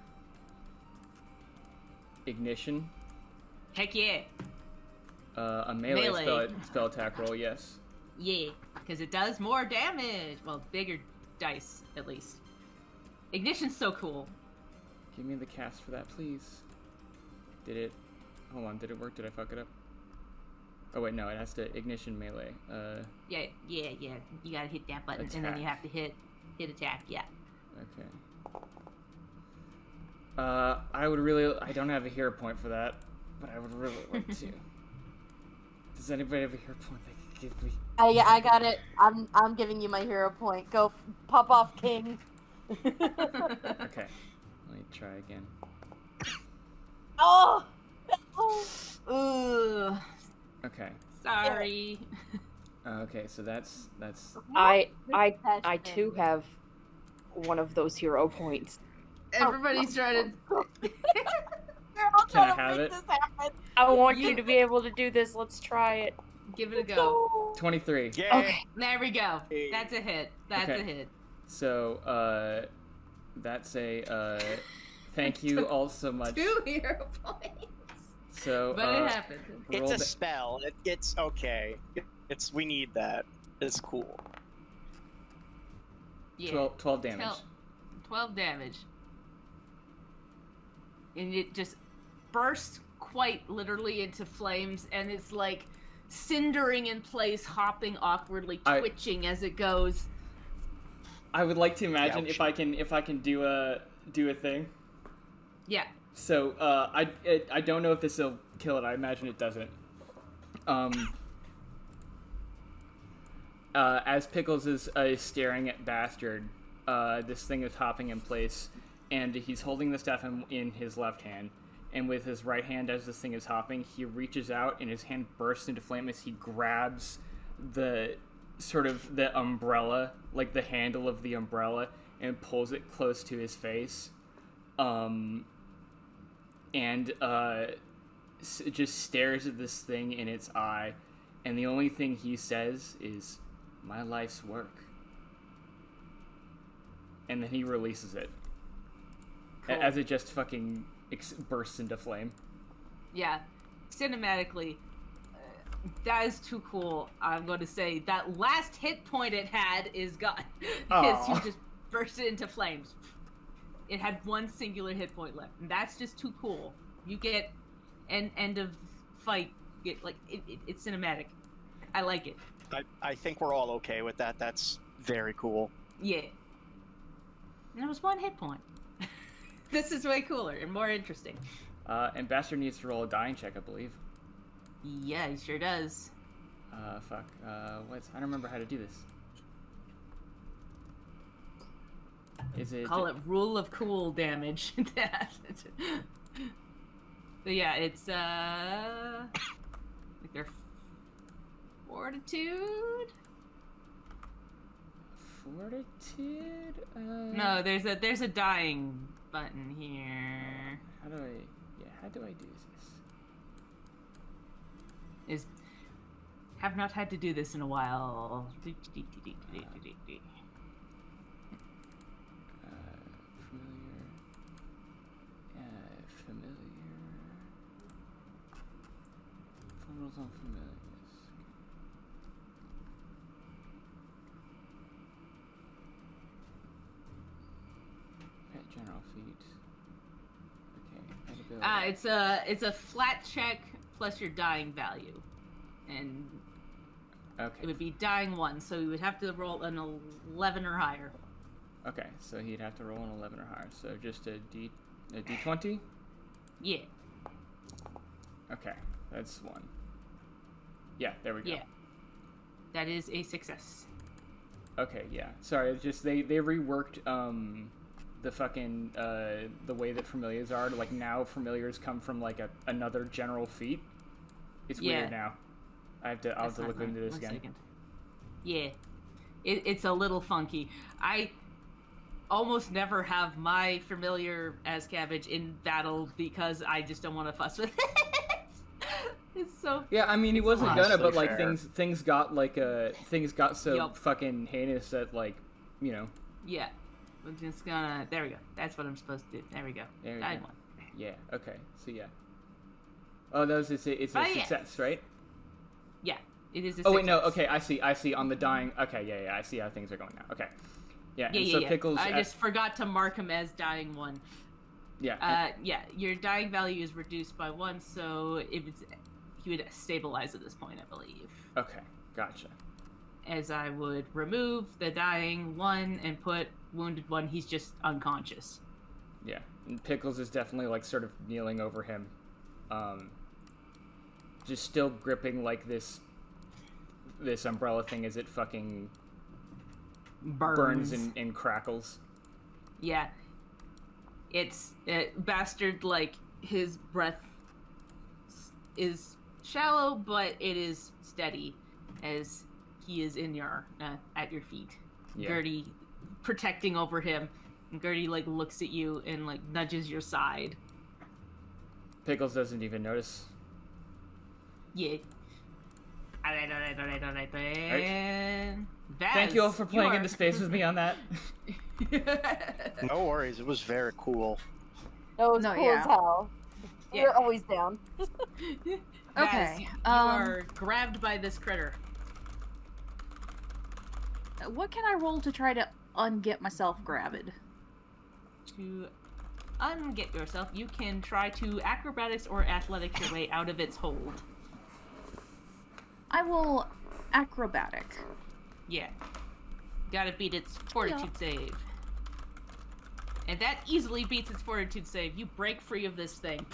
ignition. Heck yeah. A melee. Spell attack roll, yes. Yeah, because it does more damage. Well, bigger dice, at least. Ignition's so cool. Give me the cast for that, please. Did it... Hold on, did it work? Did I fuck it up? Oh wait, no, it has to ignition melee. Yeah. You gotta hit that button, and then you have to hit attack. Yeah. Okay. I don't have a hero point for that, but I would really like to. Does anybody have a hero point they could give me? Yeah, I got it. I'm giving you my hero point. Go pop off, King. Okay. Let me try again. Oh. Ugh. Okay. Sorry. Okay, so that's. I too have one of those hero points. Everybody's trying to. Can I have it? I want you to be able to do this. Let's try it. Give it a go. 23. Yeah. Okay. There we go. That's a hit. That's a hit. So, that's a, thank you all so much. 2 hero points. So, But it happened. It's a spell. It's okay. We need that. It's cool. Yeah. 12 damage. 12 damage. And it just burst quite literally into flames, and it's like cindering in place, hopping awkwardly, twitching as it goes. I would like to imagine Ouch. if I can do a thing. Yeah. So I don't know if this will kill it. I imagine it doesn't. As Pickles is staring at Bastard, this thing is hopping in place, and he's holding the staff in his left hand, and with his right hand, as this thing is hopping, he reaches out, and his hand bursts into flame as he grabs the umbrella, like the handle of the umbrella, and pulls it close to his face, and just stares at this thing in its eye, and the only thing he says is, "My life's work." And then he releases it. Cool. As it just fucking bursts into flame. Yeah. Cinematically, that is too cool. I'm going to say that last hit point it had is gone. Because you just burst it into flames. It had one singular hit point left. And that's just too cool. You get end of fight. It's cinematic. I like it. I think we're all okay with that. That's very cool. Yeah. And it was one hit point. This is way cooler and more interesting. And Bastard needs to roll a dying check, I believe. Yeah, he sure does. Fuck. I don't remember how to do this. Is it... Call it rule of cool damage. But yeah, it's like their fortitude? Fortitude? No, there's a dying button here. How do I do this? Have not had to do this in a while. Familiar. Rules on familiars. Pet general feat. Okay. It's a flat check plus your dying value, and Okay. it would be dying 1, so you would have to roll an 11 or higher. Okay, so he'd have to roll an 11 or higher. So just a d20. Yeah. Okay, that's 1. Yeah, there we go. Yeah. That is a success. Okay, yeah. Sorry, it's just they reworked the fucking the way that familiars are. Like now familiars come from like another general feat. It's weird now. I'll have to look into this again. Second. Yeah. It's a little funky. I almost never have my familiar as cabbage in battle because I just don't want to fuss with it. It's so. Yeah, I mean, he wasn't gonna, but like fair. things got like things got so Yup. fucking heinous that like, you know. Yeah. I'm just gonna. There we go. That's what I'm supposed to do. There we go. There we Dying go. 1. Yeah. Okay. So yeah. Oh, it's a success, right? Yeah. It is a Oh wait, no. success. Okay, I see. On the dying. Okay, yeah. I see how things are going now. Okay. Yeah. And so Yeah. Pickles. I just forgot to mark him as dying 1. Yeah. Yeah. Your dying value is reduced by 1, so if it's stabilize at this point, I believe. Okay, gotcha. As I would remove the dying one and put wounded one, he's just unconscious. Yeah, and Pickles is definitely like sort of kneeling over him, just still gripping like this umbrella thing as it fucking burns and crackles. Yeah. It's bastard, like, his breath is shallow, but it is steady as he is in your at your feet. Yeah. Gertie protecting over him, and Gertie like looks at you and like nudges your side. Pickles doesn't even notice. Yeah. Vaz, Thank you all for playing in the space with me on that. No worries, it was very cool. That was No, cool yeah. as hell. Yeah. We're always down. Vaz, Okay, you are grabbed by this critter. What can I roll to try to unget myself grabbed? To unget yourself, you can try to acrobatics or athletics your way out of its hold. I will acrobatic. Yeah. Gotta beat its fortitude save. And that easily beats its fortitude save. You break free of this thing.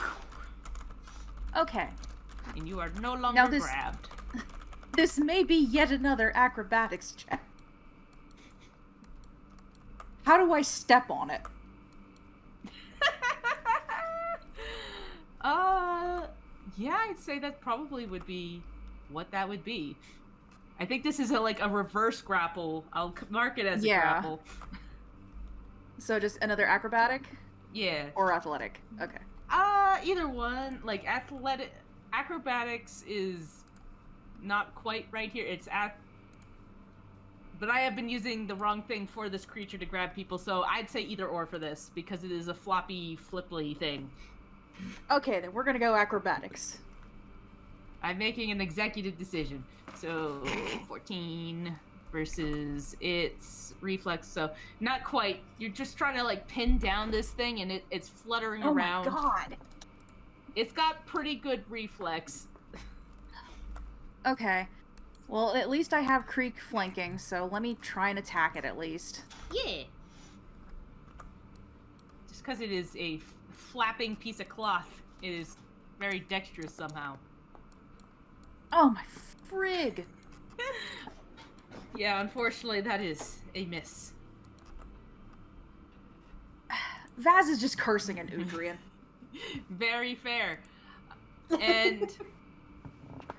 Okay. And you are no longer Now this- grabbed. This may be yet another acrobatics check. How do I step on it? Yeah, I'd say that probably would be what that would be. I think this is a reverse grapple. I'll mark it as a Yeah. grapple. So just another acrobatic Yeah. or athletic? Okay. Either one. Like, acrobatics is not quite right here. It's but I have been using the wrong thing for this creature to grab people, so I'd say either or for this, because it is a floppy, flipply thing. Okay, then we're gonna go acrobatics. I'm making an executive decision. So, 14 versus its reflex, so not quite. You're just trying to, pin down this thing, and it's fluttering around. Oh my god. It's got pretty good reflex. Okay. Well, at least I have Creek flanking, so let me try and attack it at least. Yeah. Just because it is a flapping piece of cloth, it is very dexterous somehow. Oh my frig! Yeah, unfortunately, that is a miss. Vaz is just cursing at Udrian. Very fair. And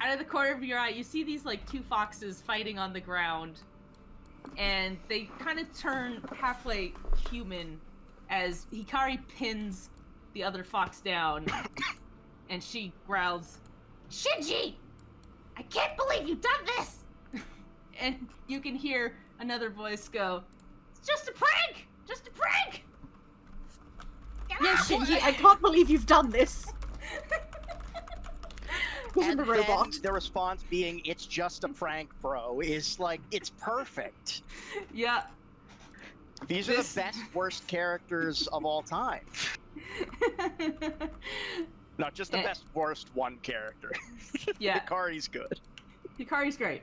out of the corner of your eye, you see these two foxes fighting on the ground, and they kind of turn halfway human as Hikari pins the other fox down, and she growls, "Shinji! I can't believe you've done this!" And you can hear another voice go, "It's just a prank! Just a prank!" Yes, Shinji, I can't believe you've done this! And the robot. then the response being, "It's just a prank, bro," is it's perfect. Yeah. These are the best, worst characters of all time. Not just the best, worst one character. Yeah. Hikari's good. Hikari's great.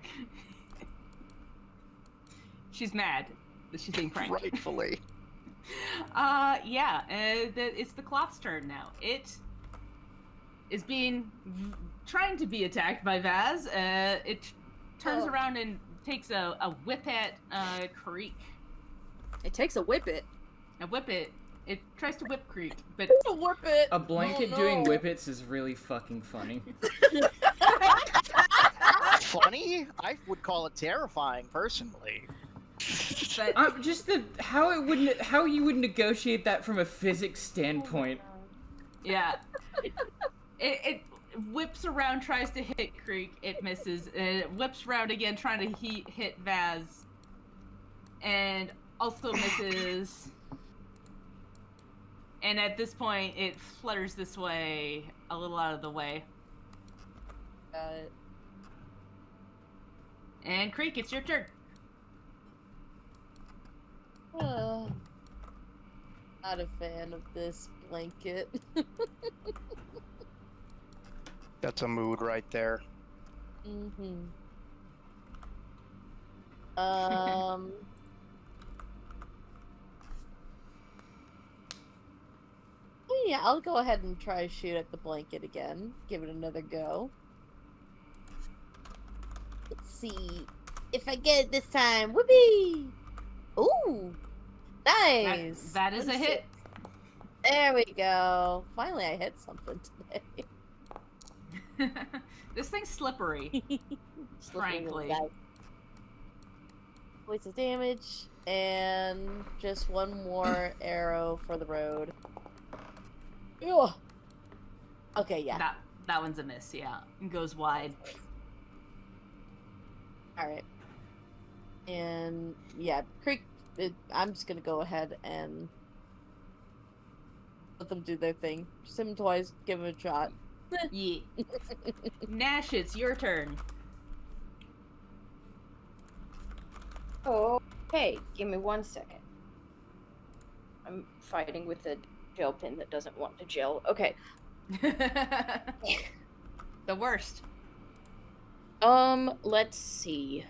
She's mad that she's being pranked. Rightfully. Yeah, it's the cloth's turn now. It is trying to be attacked by Vaz. It turns around and takes a whip at Creek. It takes a whippet. A whippet. It tries to whip Creek, but To whip it. A blanket doing whippets is really fucking funny. Funny? I would call it terrifying, personally. Just how you would negotiate that from a physics standpoint. yeah. It whips around, tries to hit Creek, it misses, and it whips around again, trying to hit Vaz, and also misses. And at this point, it flutters this way, a little out of the way. And Creek, it's your turn. Not a fan of this blanket. That's a mood right there. Mm-hmm. Yeah, I'll go ahead and try to shoot at the blanket again. Give it another go. Let's see if I get it this time. Whoopee! Ooh, nice. That is a hit. There we go. Finally, I hit something today. This thing's slippery. Frankly. Points of damage, and just one more arrow for the road. Ugh. Okay, yeah. That one's a miss, yeah. It goes wide. Alright. And, yeah, I'm just gonna go ahead and let them do their thing. Just hit them twice, give them a shot. Yeah. Nash, it's your turn. Okay, give me 1 second. I'm fighting with a gel pen that doesn't want to gel. Okay. The worst. Let's see.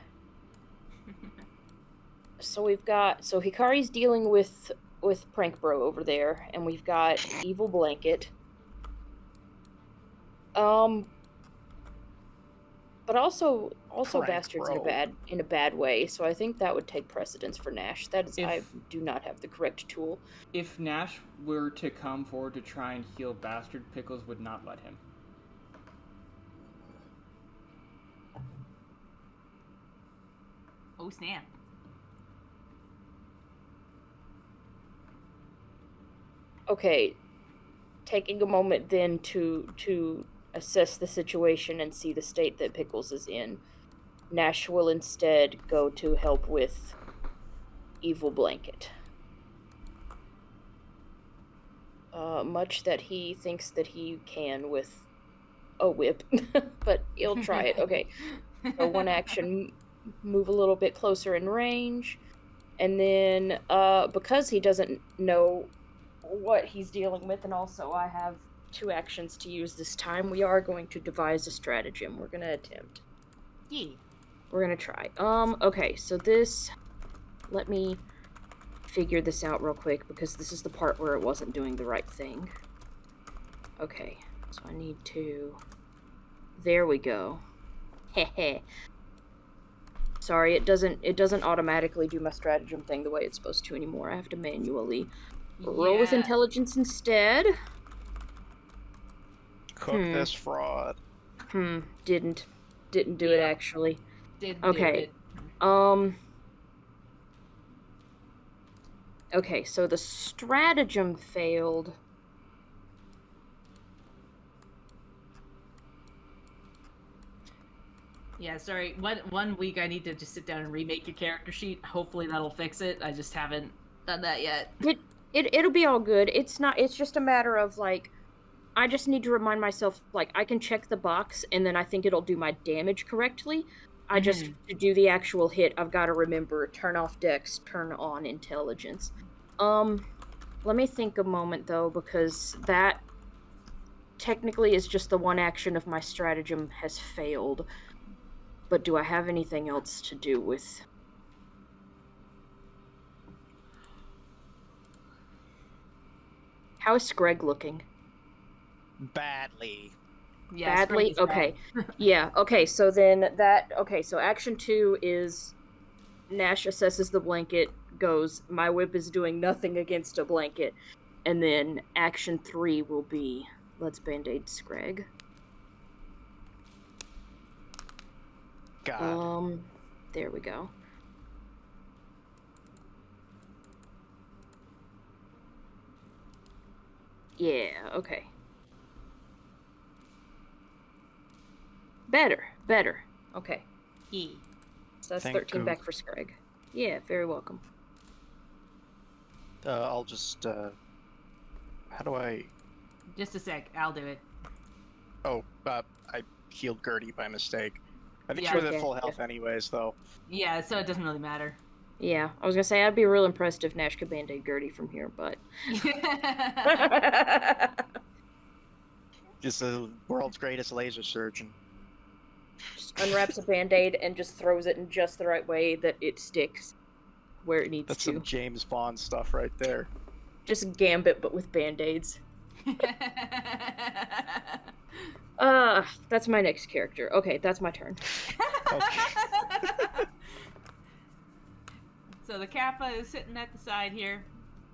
So Hikari's dealing with Prank Bro over there, and we've got Evil Blanket. But also Prank Bastards Bro. in a bad way, so I think that would take precedence for Nash. I do not have the correct tool. If Nash were to come forward to try and heal Bastard, Pickles would not let him. Oh, snap. Okay, taking a moment then to assess the situation and see the state that Pickles is in. Nash will instead go to help with Evil Blanket. Much that he thinks that he can with a whip, but he'll try it. Okay, so one action, move a little bit closer in range, and then because he doesn't know what he's dealing with, and also I have 2 actions to use this time, we are going to devise a stratagem. We're gonna attempt. Yeah. We're gonna try. Okay, so this, let me figure this out real quick, because this is the part where it wasn't doing the right thing. Okay, so I need to, there we go. Heh. Sorry, it doesn't automatically do my stratagem thing the way it's supposed to anymore. I have to manually roll with intelligence instead. Cook this fraud. Didn't do it actually. Did Okay. do it. Okay, so the stratagem failed. Yeah, sorry. One week I need to just sit down and remake your character sheet. Hopefully that'll fix it. I just haven't done that yet. It'll be all good. It's just a matter of, like, I just need to remind myself, like, I can check the box and then I think it'll do my damage correctly. I just, to do the actual hit, I've got to remember, turn off dex, turn on intelligence. Let me think a moment, though, because that technically is just the one action of my stratagem has failed. But do I have anything else to do with... How is Screg looking? Badly. Yeah, Badly? Screg is Okay. bad. Yeah, okay, so then that... Okay, so action 2 is Nash assesses the blanket, goes, my whip is doing nothing against a blanket. And then action 3 will be, let's band-aid Screg. God. There we go. Yeah, okay. Better. Okay. E. So that's Thank 13 you. back for Screg. Yeah, very welcome. I'll just, how do I... Just a sec. I'll do it. Oh, I healed Gertie by mistake. I think Yeah, she was okay. at full health anyways, though. Yeah, so it doesn't really matter. Yeah, I was gonna say, I'd be real impressed if Nash could band-aid Gertie from here, but... Just the world's greatest laser surgeon. Just unwraps a band-aid and just throws it in just the right way that it sticks where it needs That's to. some James Bond stuff right there. Just Gambit, but with band-aids. That's my next character. Okay, that's my turn. Okay. So the Kappa is sitting at the side here,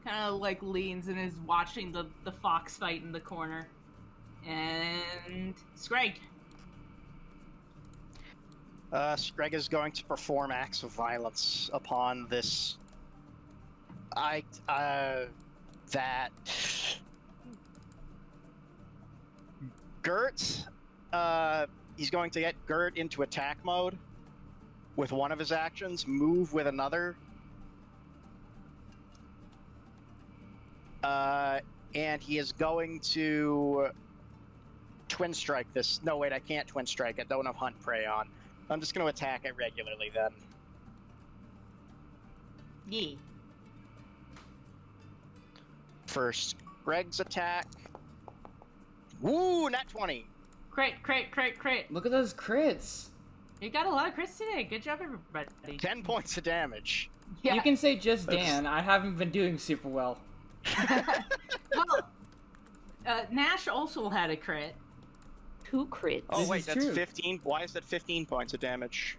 kind of like leans and is watching the fox fight in the corner. And Scrag. Screg is going to perform acts of violence upon this. Gert. He's going to get Gert into attack mode with one of his actions, move with another. And he is going to twin strike this. No, wait, I can't twin strike. I don't have hunt prey on. I'm just going to attack it regularly then. Yeah. First, Greg's attack. Woo, nat 20. Crit. Look at those crits. You got a lot of crits today. Good job, everybody. 10 points of damage. Yeah. You can say just Dan. I haven't been doing super well. Well, Nash also had a crit. 2 crits. Oh, This wait, is that's true. 15. Why is that 15 points of damage?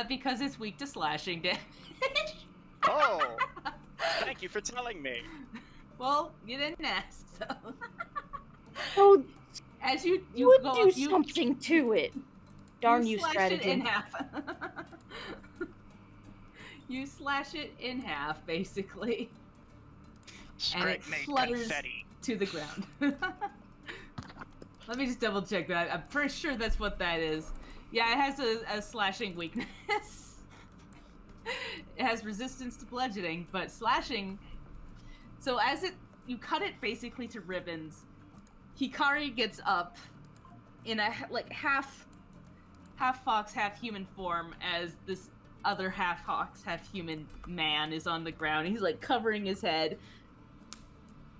Because it's weak to slashing damage. Oh, thank you for telling me. Well, you didn't ask, so. Oh, As you would go do up, you something to it. Darn you, slash strategy. it in half. You slash it in half, basically, and it Screg made flutters confetti. to the ground. Let me just double check that. I'm pretty sure that's what that is. Yeah, it has a slashing weakness. It has resistance to bludgeoning, but slashing. So as you cut it basically to ribbons, Hikari gets up in a half fox, half human form as this other half fox, half human man is on the ground. He's like covering his head,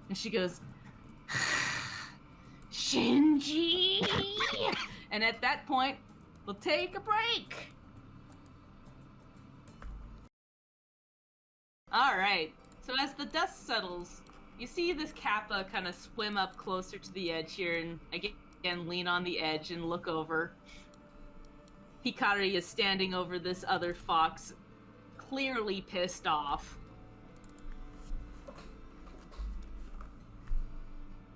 and she goes, "Shinji," and at that point, we'll take a break. All right. So as the dust settles, you see this Kappa kind of swim up closer to the edge here and again lean on the edge and look over. Hikari is standing over this other fox, clearly pissed off.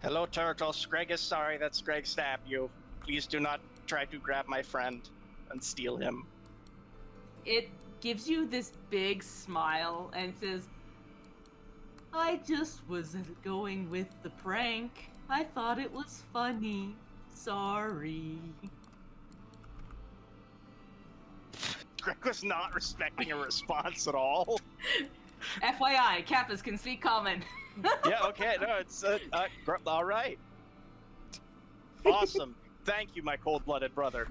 Hello, Turtle. Screg is sorry that Screg stabbed you. Please do not try to grab my friend and steal him. It gives you this big smile and says, "I just was going with the prank. I thought it was funny. Sorry." Greg was not respecting a response at all. FYI, Kappas can speak common. Yeah, okay, no, it's all right. Awesome. Thank you, my cold-blooded brother.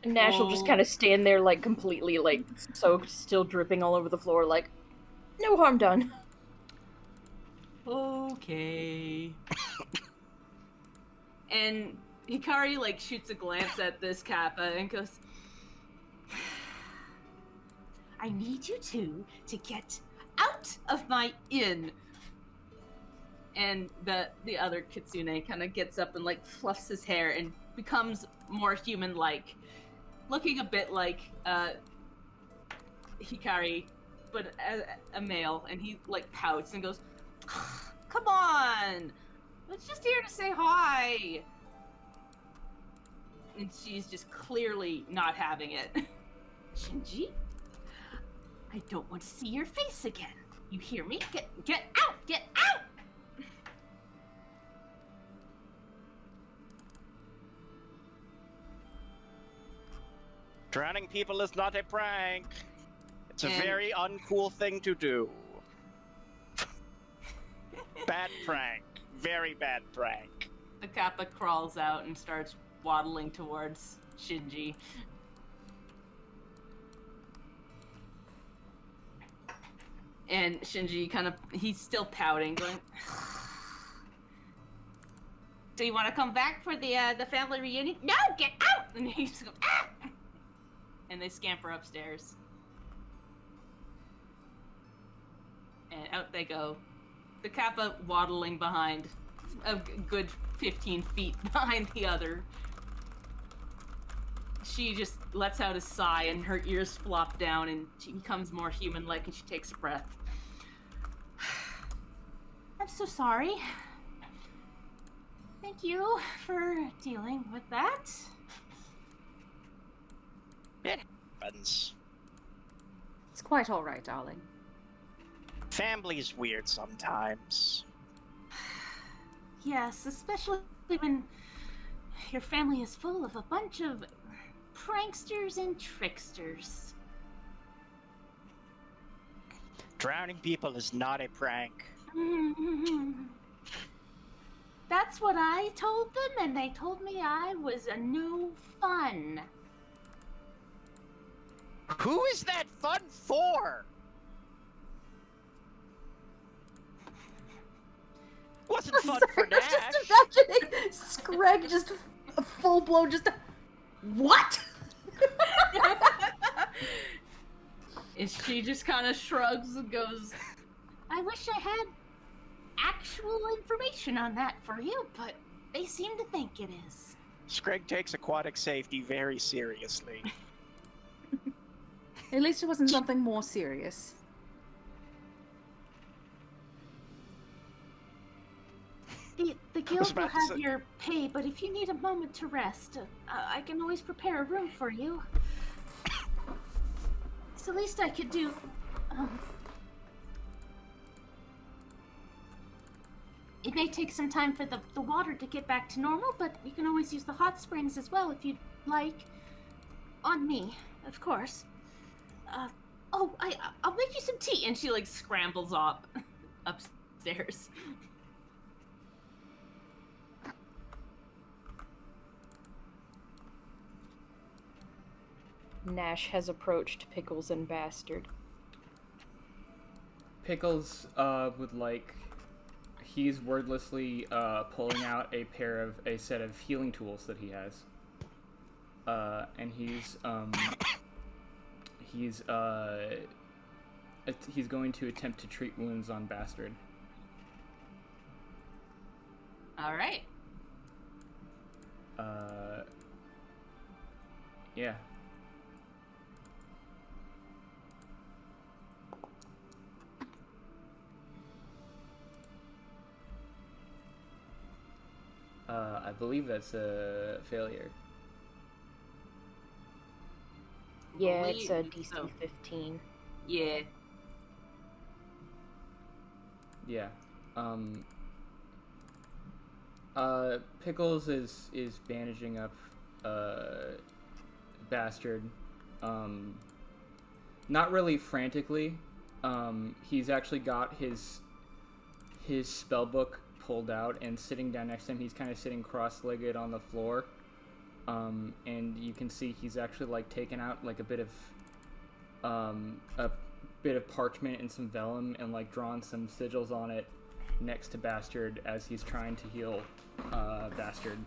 Nash will just kind of stand there, like, completely, like, soaked, still dripping all over the floor, like, no harm done. Okay. And Hikari, like, shoots a glance at this Kappa and goes, "I need you two to get out of my inn." And the other Kitsune kind of gets up and, like, fluffs his hair and becomes more human-like, looking a bit like Hikari, but a male, and he, like, pouts and goes, "Come on! I was just here to say hi!" And she's just clearly not having it. "Shinji, I don't want to see your face again. You hear me? Get out! Get out!" Drowning people is not a prank. It's a And- very uncool thing to do. Bad prank. Very bad prank. The Kappa crawls out and starts waddling towards Shinji. And Shinji he's still pouting, going, Do you want to come back for the family reunion? No, get out! And he just goes, ah! And they scamper upstairs. And out they go. The Kappa waddling behind, a good 15 feet behind the other. She just lets out a sigh and her ears flop down and she becomes more human-like and she takes a breath. I'm so sorry. Thank you for dealing with that. It happens. It's quite all right, darling. Family's weird sometimes. Yes, especially when your family is full of a bunch of pranksters and tricksters. Drowning people is not a prank. That's what I told them, and they told me I was a no fun. Who is that fun for? Wasn't fun for Nash. Just imagining Screg just a full blown just what? And she just kind of shrugs and goes, I wish I had actual information on that for you, but they seem to think it is. Screg takes aquatic safety very seriously. At least it wasn't something more serious. The guild will have your pay, but if you need a moment to rest, I can always prepare a room for you. It's the least I could do. It may take some time for the water to get back to normal, but you can always use the hot springs as well if you'd like. On me, of course. I'll make you some tea. And she, like, scrambles up upstairs. Nash has approached Pickles and Bastard. Pickles would like. He's wordlessly pulling out a set of healing tools that he has, and he's going to attempt to treat wounds on Bastard. All right. Yeah. I believe that's a failure. Yeah, it's a Believe DC so. 15. Yeah. Yeah. Pickles is bandaging up Bastard. Not really frantically. He's actually got his spellbook pulled out and sitting down next to him. He's kind of sitting cross-legged on the floor. And you can see he's actually like taken out like a bit of parchment and some vellum and like drawn some sigils on it next to Bastard as he's trying to heal Bastard.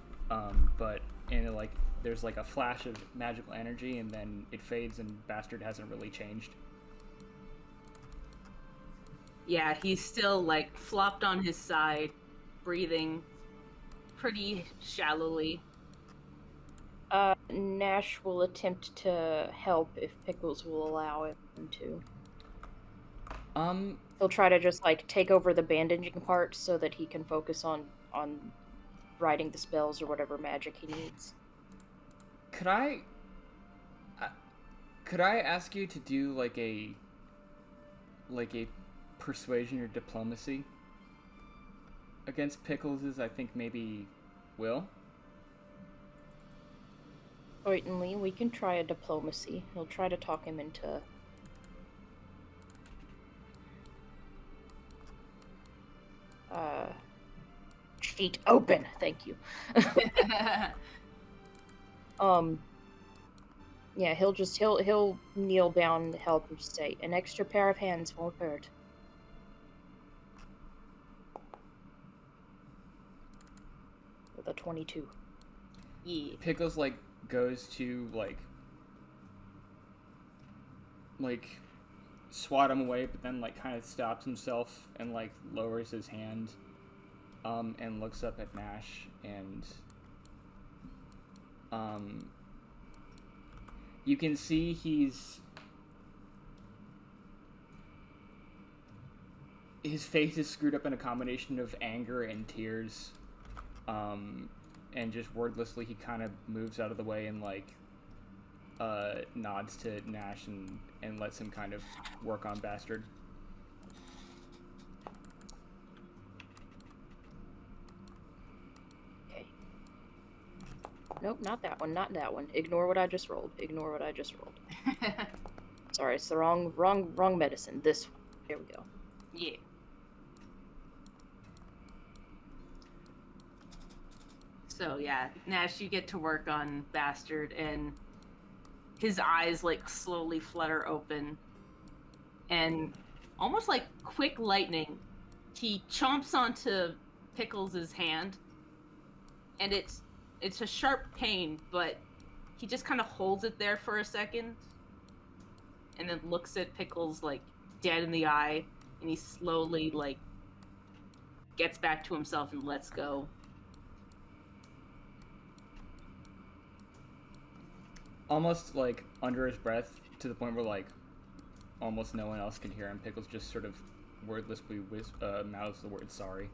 But like there's like a flash of magical energy and then it fades and Bastard hasn't really changed. Yeah, he's still, like, flopped on his side, breathing pretty shallowly. Nash will attempt to help if Pickles will allow him to. He'll try to just, like, take over the bandaging part so that he can focus on writing the spells or whatever magic he needs. Could I ask you to do like a persuasion or diplomacy against Pickles? I think maybe will. Certainly, we can try a diplomacy. He'll try to talk him into... sheet open, thank you. Yeah, he'll kneel down and help and say, an extra pair of hands won't hurt. with a 22. Yeah. Pickles like goes to like swat him away, but then like kind of stops himself and like lowers his hand, and looks up at Nash, and you can see his face is screwed up in a combination of anger and tears, and just wordlessly he kind of moves out of the way and like nods to Nash and lets him kind of work on Bastard. Okay. Nope, not that one, not that one. Ignore what I just rolled. Ignore what I just rolled. Sorry, it's the wrong medicine. This one. Here we go. Yeah. So yeah, Nash, you get to work on Bastard, and his eyes like slowly flutter open, and almost like quick lightning, he chomps onto Pickles' hand, and it's a sharp pain, but he just kind of holds it there for a second, and then looks at Pickles like dead in the eye, and he slowly like gets back to himself and lets go. Almost like under his breath, to the point where like almost no one else can hear him, Pickles just sort of wordlessly mouths the word sorry.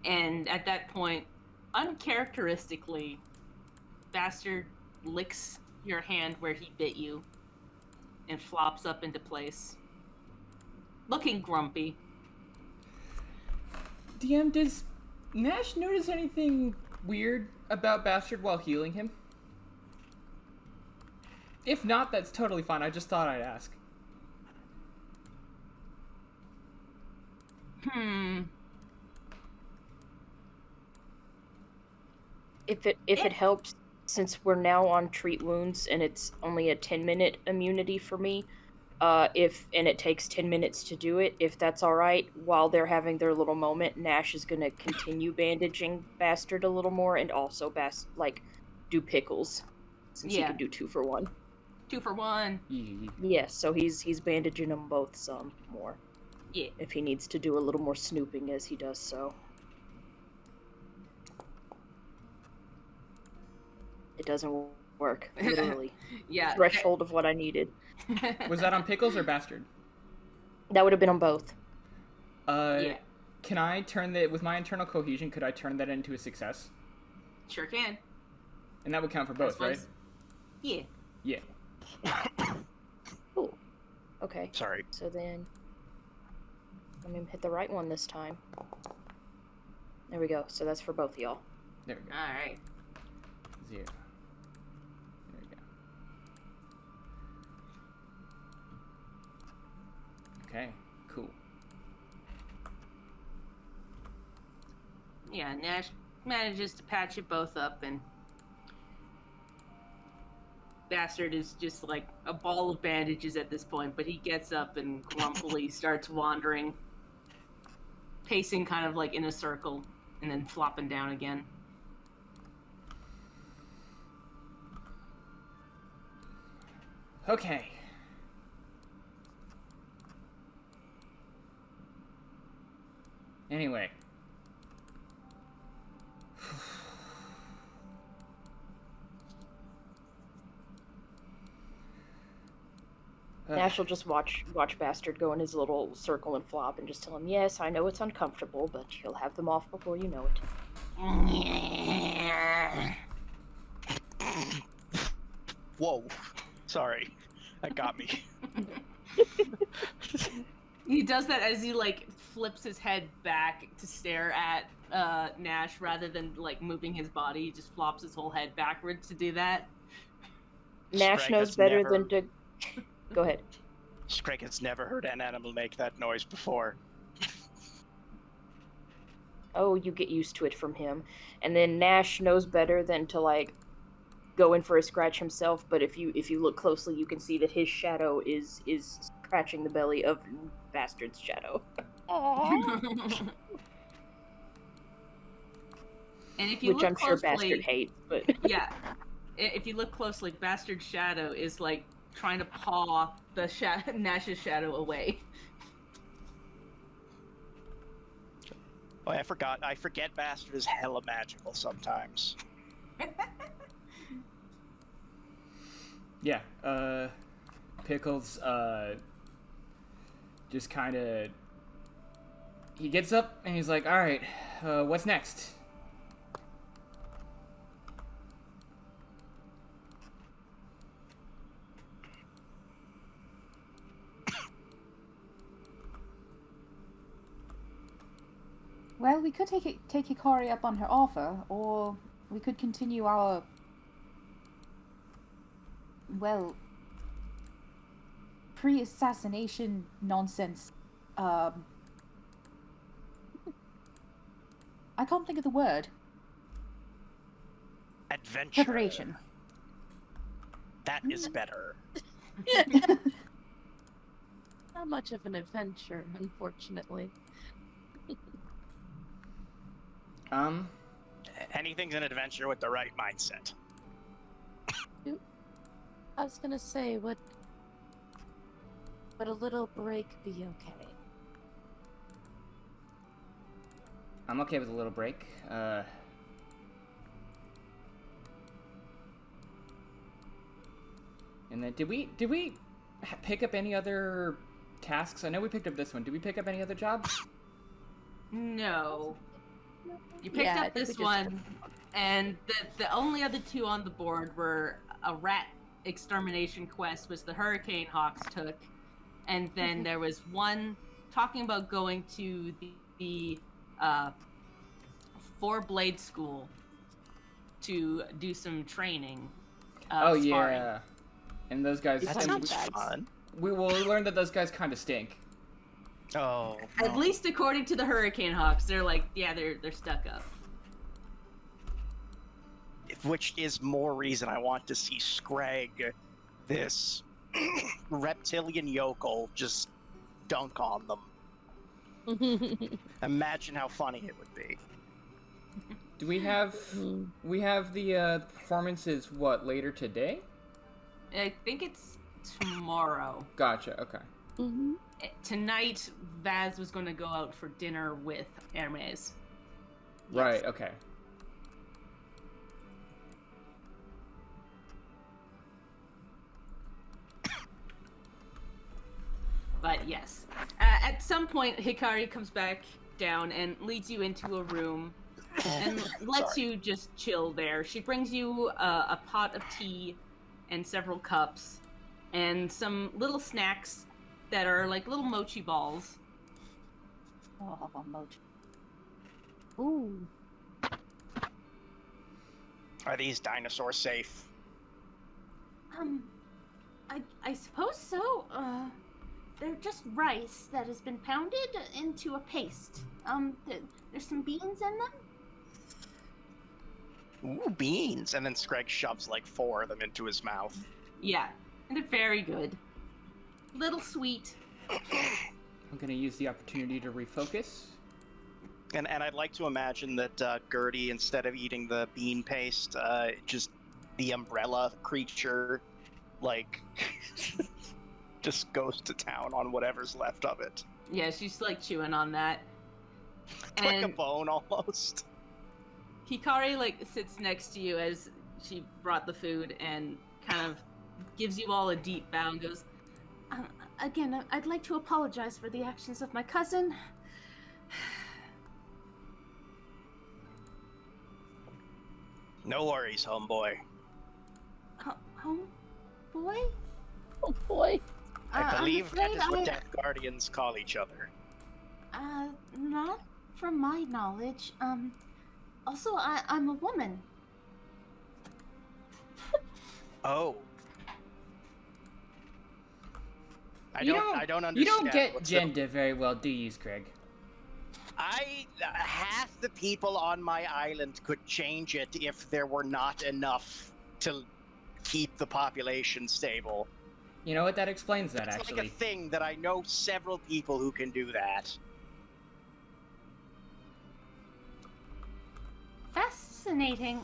And at that point, uncharacteristically, Bastard licks your hand where he bit you and flops up into place, looking grumpy. DM, does Nash notice anything weird about Bastard while healing him? If not, that's totally fine. I just thought I'd ask. If it helps, since we're now on treat wounds and it's only a 10-minute immunity for me, and it takes 10 minutes to do it, if that's all right, while they're having their little moment, Nash is gonna continue bandaging Bastard a little more, and also do Pickles, since he can do 2 for 1. 2 for 1. Yeah, so he's bandaging them both some more. Yeah. If he needs to do a little more snooping as he does so. It doesn't work, literally. Yeah. Threshold of what I needed. Was that on Pickles or Bastard? That would have been on both. Yeah. Can I turn that, with my internal cohesion, could I turn that into a success? Sure can. And that would count for both, right? Yeah. Yeah. Cool. Okay. Sorry. So then, let me hit the right one this time. There we go. So that's for both of y'all. There we go. All right. 0. There we go. Okay, cool. Yeah, Nash manages to patch you both up, and Bastard is just like a ball of bandages at this point, but he gets up and grumpily starts wandering, pacing kind of like in a circle, and then flopping down again. Okay. Anyway. Nash will just watch Bastard go in his little circle and flop and just tell him, yes, I know it's uncomfortable, but you'll have them off before you know it. Whoa. Sorry. That got me. He does that as he like flips his head back to stare at Nash rather than like moving his body. He just flops his whole head backwards to do that. Nash Scrag knows has better never- than to... Go ahead. Scrag has never heard an animal make that noise before. Oh, you get used to it from him. And then Nash knows better than to like go in for a scratch himself, but if you look closely, you can see that his shadow is scratching the belly of Bastard's shadow. And if you which look I'm sure closely, Bastard hates, but yeah, if you look closely, Bastard's shadow is like trying to paw the Nash's shadow away. Oh, I forgot. I forget Bastard is hella magical sometimes. Yeah, Pickles, just kind of... He gets up, and he's like, alright, what's next? Well, we could take Hikari up on her offer, or we could continue our, well, pre-assassination nonsense. I can't think of the word. Adventure. Preparation. That is better. Not much of an adventure, unfortunately. Anything's an adventure with the right mindset. I was gonna say, would a little break be okay? I'm okay with a little break. And then, did we pick up any other tasks? I know we picked up this one. Did we pick up any other jobs? No. You picked Yeah, I up think this we just- one, and the only other two on the board were a rat extermination quest, which the Hurricane Hawks took, and then there was one talking about going to the Four Blade School to do some training. Oh sparring. yeah, and those guys. That and sounds fun. we learned that those guys kind of stink. Oh. At no. least according to the Hurricane Hawks, they're like, yeah, they're stuck up. Which is more reason I want to see Scrag, this reptilian yokel, just dunk on them. Imagine how funny it would be. Do we have the performances later today? I think it's tomorrow. Gotcha. Okay. Mm-hmm. Tonight, Vaz was going to go out for dinner with Hermes. Right. Okay. But yes, at some point, Hikari comes back down and leads you into a room and lets you just chill there. She brings you a pot of tea and several cups and some little snacks that are like little mochi balls. Oh, mochi. Ooh. Are these dinosaurs safe? I suppose so. They're just rice that has been pounded into a paste. There's some beans in them. Ooh, beans! And then Scrag shoves like 4 of them into his mouth. Yeah, and they're very good. Little sweet. I'm gonna use the opportunity to refocus. And I'd like to imagine that Gertie, instead of eating the bean paste, just the umbrella creature, like, just goes to town on whatever's left of it. Yeah, she's like chewing on that. Like a And bone almost. Hikari like sits next to you as she brought the food and kind of gives you all a deep bow and goes, again, I'd like to apologize for the actions of my cousin. No worries, homeboy. Home boy? Oh boy. I believe that afraid is what Death Guardians call each other. Not from my knowledge. Also, I'm a woman. Oh. I You don't understand. You don't get what's gender very well, do you, Craig? half the people on my island could change it if there were not enough to keep the population stable. You know what? That explains that, It's actually. like a thing that I know several people who can do that. fascinating.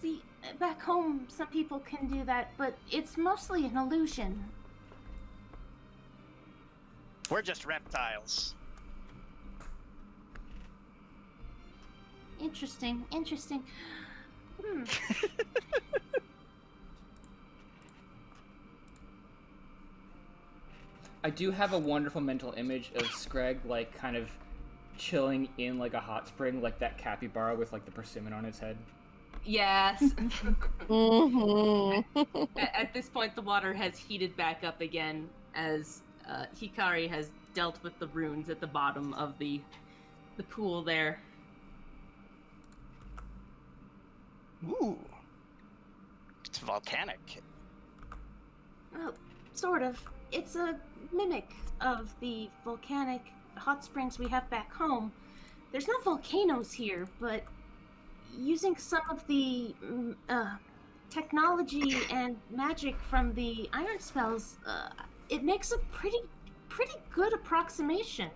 See, back home, some people can do that, but it's mostly an illusion. We're just reptiles. Interesting. I do have a wonderful mental image of Scrag, like, kind of chilling in, like, a hot spring, like that capybara with, like, the persimmon on its head. Yes. Mm-hmm. At this point, the water has heated back up again as Hikari has dealt with the runes at the bottom of the pool there. Ooh. It's volcanic. Well, sort of. It's a mimic of the volcanic hot springs we have back home. There's no volcanoes here, but using some of the technology and magic from the iron spells, it makes a pretty good approximation.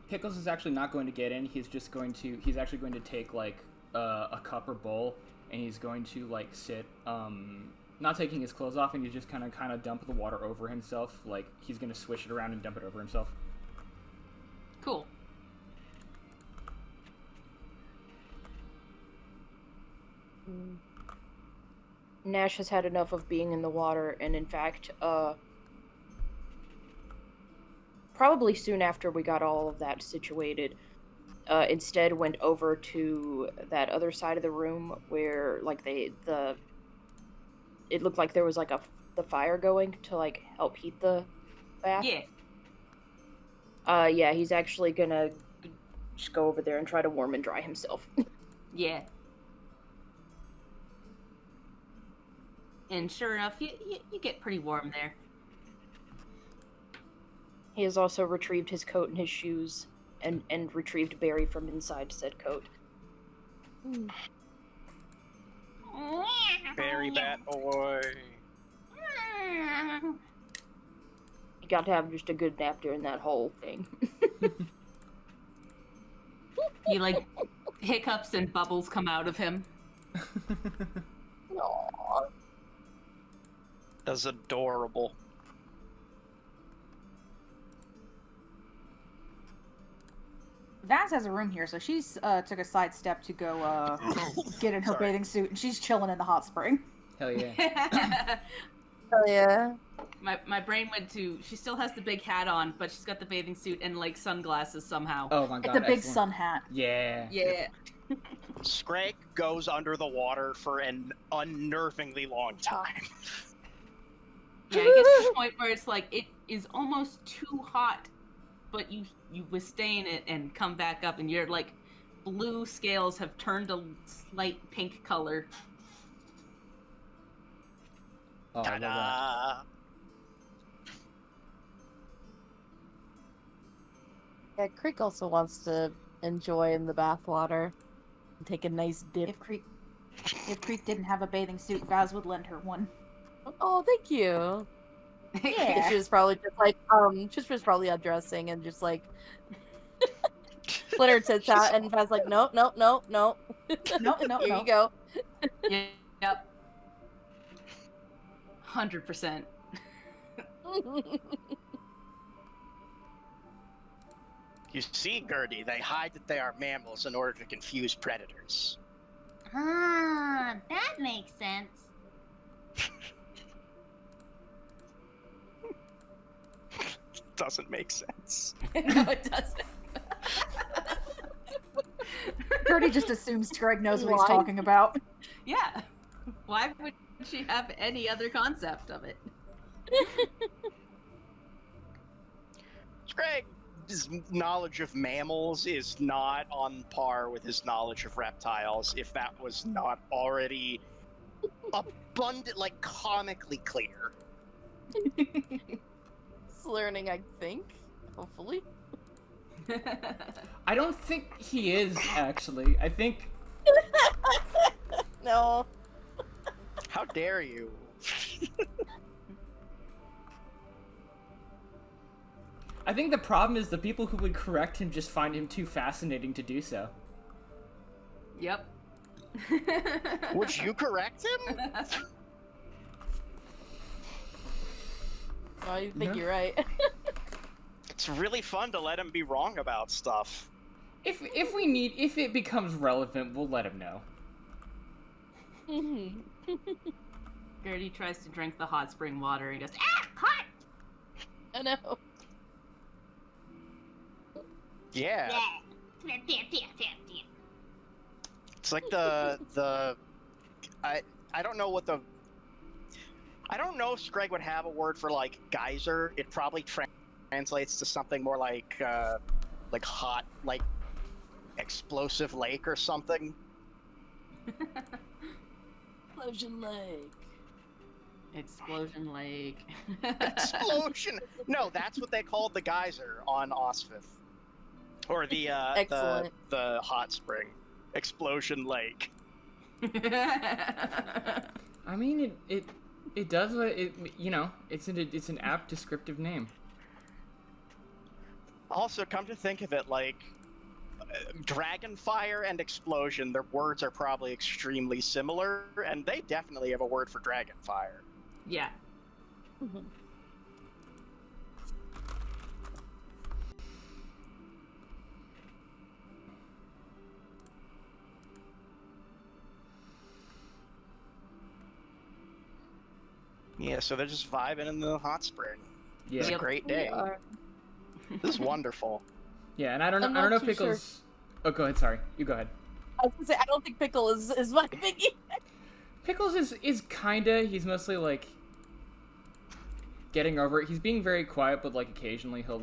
Pickles is actually not going to get in. He's actually going to take, like, a cup or bowl, and he's going to, like, sit, not taking his clothes off, and he's just kind of dump the water over himself. Like, he's going to swish it around and dump it over himself. Cool. Nash has had enough of being in the water, and in fact, probably soon after we got all of that situated, instead went over to that other side of the room where, like, it looked like there was, like, the fire going to, like, help heat the bath. Yeah. Yeah, he's actually gonna just go over there and try to warm and dry himself. Yeah. And sure enough, you get pretty warm there. He has also retrieved his coat and his shoes, and retrieved Barry from inside said coat. Very bad boy. He got to have just a good nap during that whole thing. He, like, hiccups and bubbles come out of him. Aww. That's adorable. Vaz has a room here, so she's took a side step to go get in her Sorry. bathing suit, and she's chilling in the hot spring. Hell yeah. Hell yeah. My brain went to, she still has the big hat on, but she's got the bathing suit and, like, sunglasses somehow. Oh my god, It's a big excellent. sun hat. Yeah. Yeah. Scrag goes under the water for an unnervingly long time. Yeah, it gets to the point where it's like, it is almost too hot, but you withstand it and come back up, and your, like, blue scales have turned a slight pink color. Oh, I love that. Ta-da! Yeah, Creek also wants to enjoy in the bathwater and take a nice dip. If Creek didn't have a bathing suit, Vaz would lend her one. Oh, thank you. Yeah. She was probably just like, she was probably undressing and just like, let her tits out, and Vaz like, nope. No, Here you go. Yeah, yep. 100%. You see, Gertie, they hide that they are mammals in order to confuse predators. Ah, that makes sense. Doesn't make sense. No, it doesn't. Gertie just assumes Greg knows what he's Why? talking about. Yeah. Why would she have any other concept of it? Scrag's knowledge of mammals is not on par with his knowledge of reptiles, if that was not already abundant, like comically clear. It's learning, I think. Hopefully. I don't think he is, actually. I think... No. How dare you? I think the problem is the people who would correct him just find him too fascinating to do so. Yep. Would you correct him? I think No. you're right. It's really fun to let him be wrong about stuff. If it becomes relevant, we'll let him know. Gertie tries to drink the hot spring water and goes, ah, hot! I know. Yeah. Yeah. It's like the I don't know what the I don't know if Screg would have a word for like geyser. It probably translates to something more like hot, like explosive lake or something. Explosion Lake. Explosion Lake. Explosion. No, that's what they called the geyser on Osfith, or the Excellent. the hot spring. Explosion Lake. I mean, it does what it, you know, it's an apt descriptive name. Also, come to think of it, like Dragonfire and Explosion, their words are probably extremely similar, and they definitely have a word for Dragonfire. Yeah. Yeah, so they're just vibing in the hot spring. Yeah. It's a Yep. great day. This is wonderful. Yeah, and I don't know. I'm I don't not know too if Pickles. Oh, go ahead. Sorry, you go ahead. I was gonna say, I don't think Pickle is my biggie. Pickles is kinda. He's mostly like getting over it. He's being very quiet, but like occasionally he'll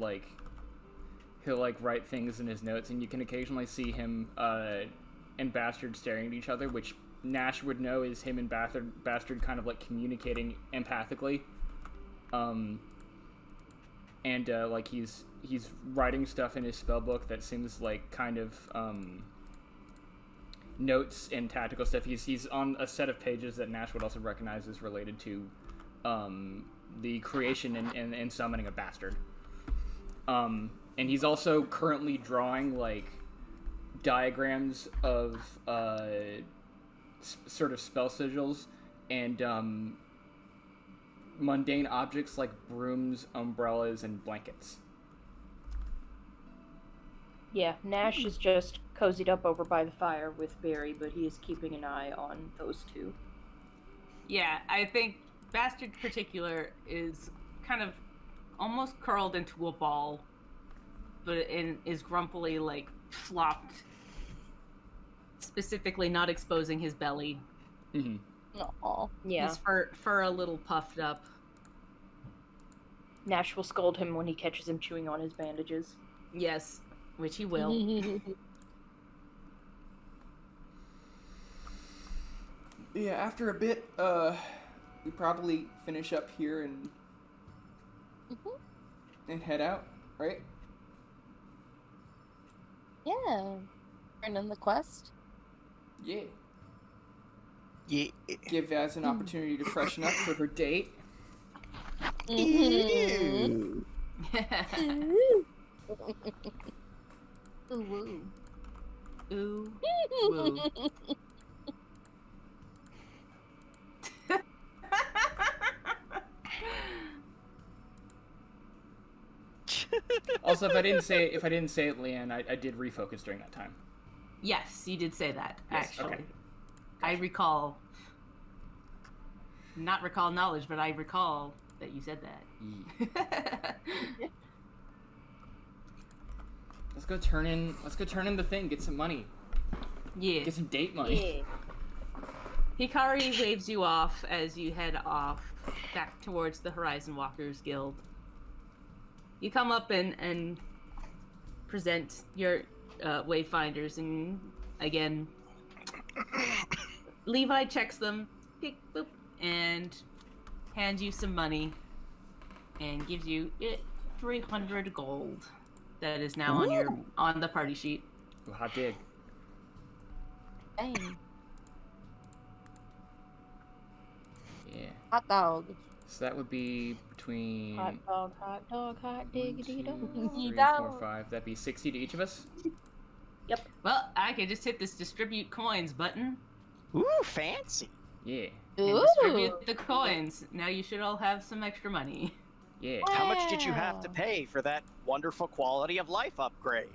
write things in his notes, and you can occasionally see him and Bastard staring at each other, which Nash would know is him and Bastard kind of like communicating empathically. Like he's writing stuff in his spell book that seems like kind of notes and tactical stuff. He's on a set of pages that Nash would also recognize as related to the creation and summoning of Bastard. And he's also currently drawing like diagrams of sort of spell sigils and mundane objects like brooms, umbrellas, and blankets. Yeah, Nash is just cozied up over by the fire with Barry, but he is keeping an eye on those two. Yeah, I think Bastard particular is kind of almost curled into a ball, but is grumpily like flopped, specifically not exposing his belly. Mm-hmm. Aw. Yeah, His fur a little puffed up. Nash will scold him when he catches him chewing on his bandages. Yes, which he will. Yeah, after a bit, we probably finish up here and head out, right? Yeah. Turn in the quest. Yeah. Yeah. Give Az an opportunity to freshen up for her date. Mm-hmm. Ooh. Ooh. Woo. Also, if I didn't say it, Leanne, I did refocus during that time. Yes, you did say that, Yes, actually. okay. I recall. Not recall knowledge, but I recall that you said that. Let's go turn in the thing, get some money. Yeah. Get some date money. Hikari waves you off as you head off back towards the Horizon Walkers Guild. You come up and present your wayfinders, and again, Levi checks them, pick, boop, and hands you some money and gives you 300 gold. That is now on the party sheet. Ooh, hot dig. Dang. Yeah. Hot dog. So that would be between Hot dog, hot diggity dog. 3, 4, 5. That'd be 60 to each of us. Well, I can just hit this distribute coins button Ooh, fancy. Yeah. and Ooh. distribute the coins. Now you should all have some extra money. Yeah. How much did you have to Wow. pay for that wonderful quality of life upgrade?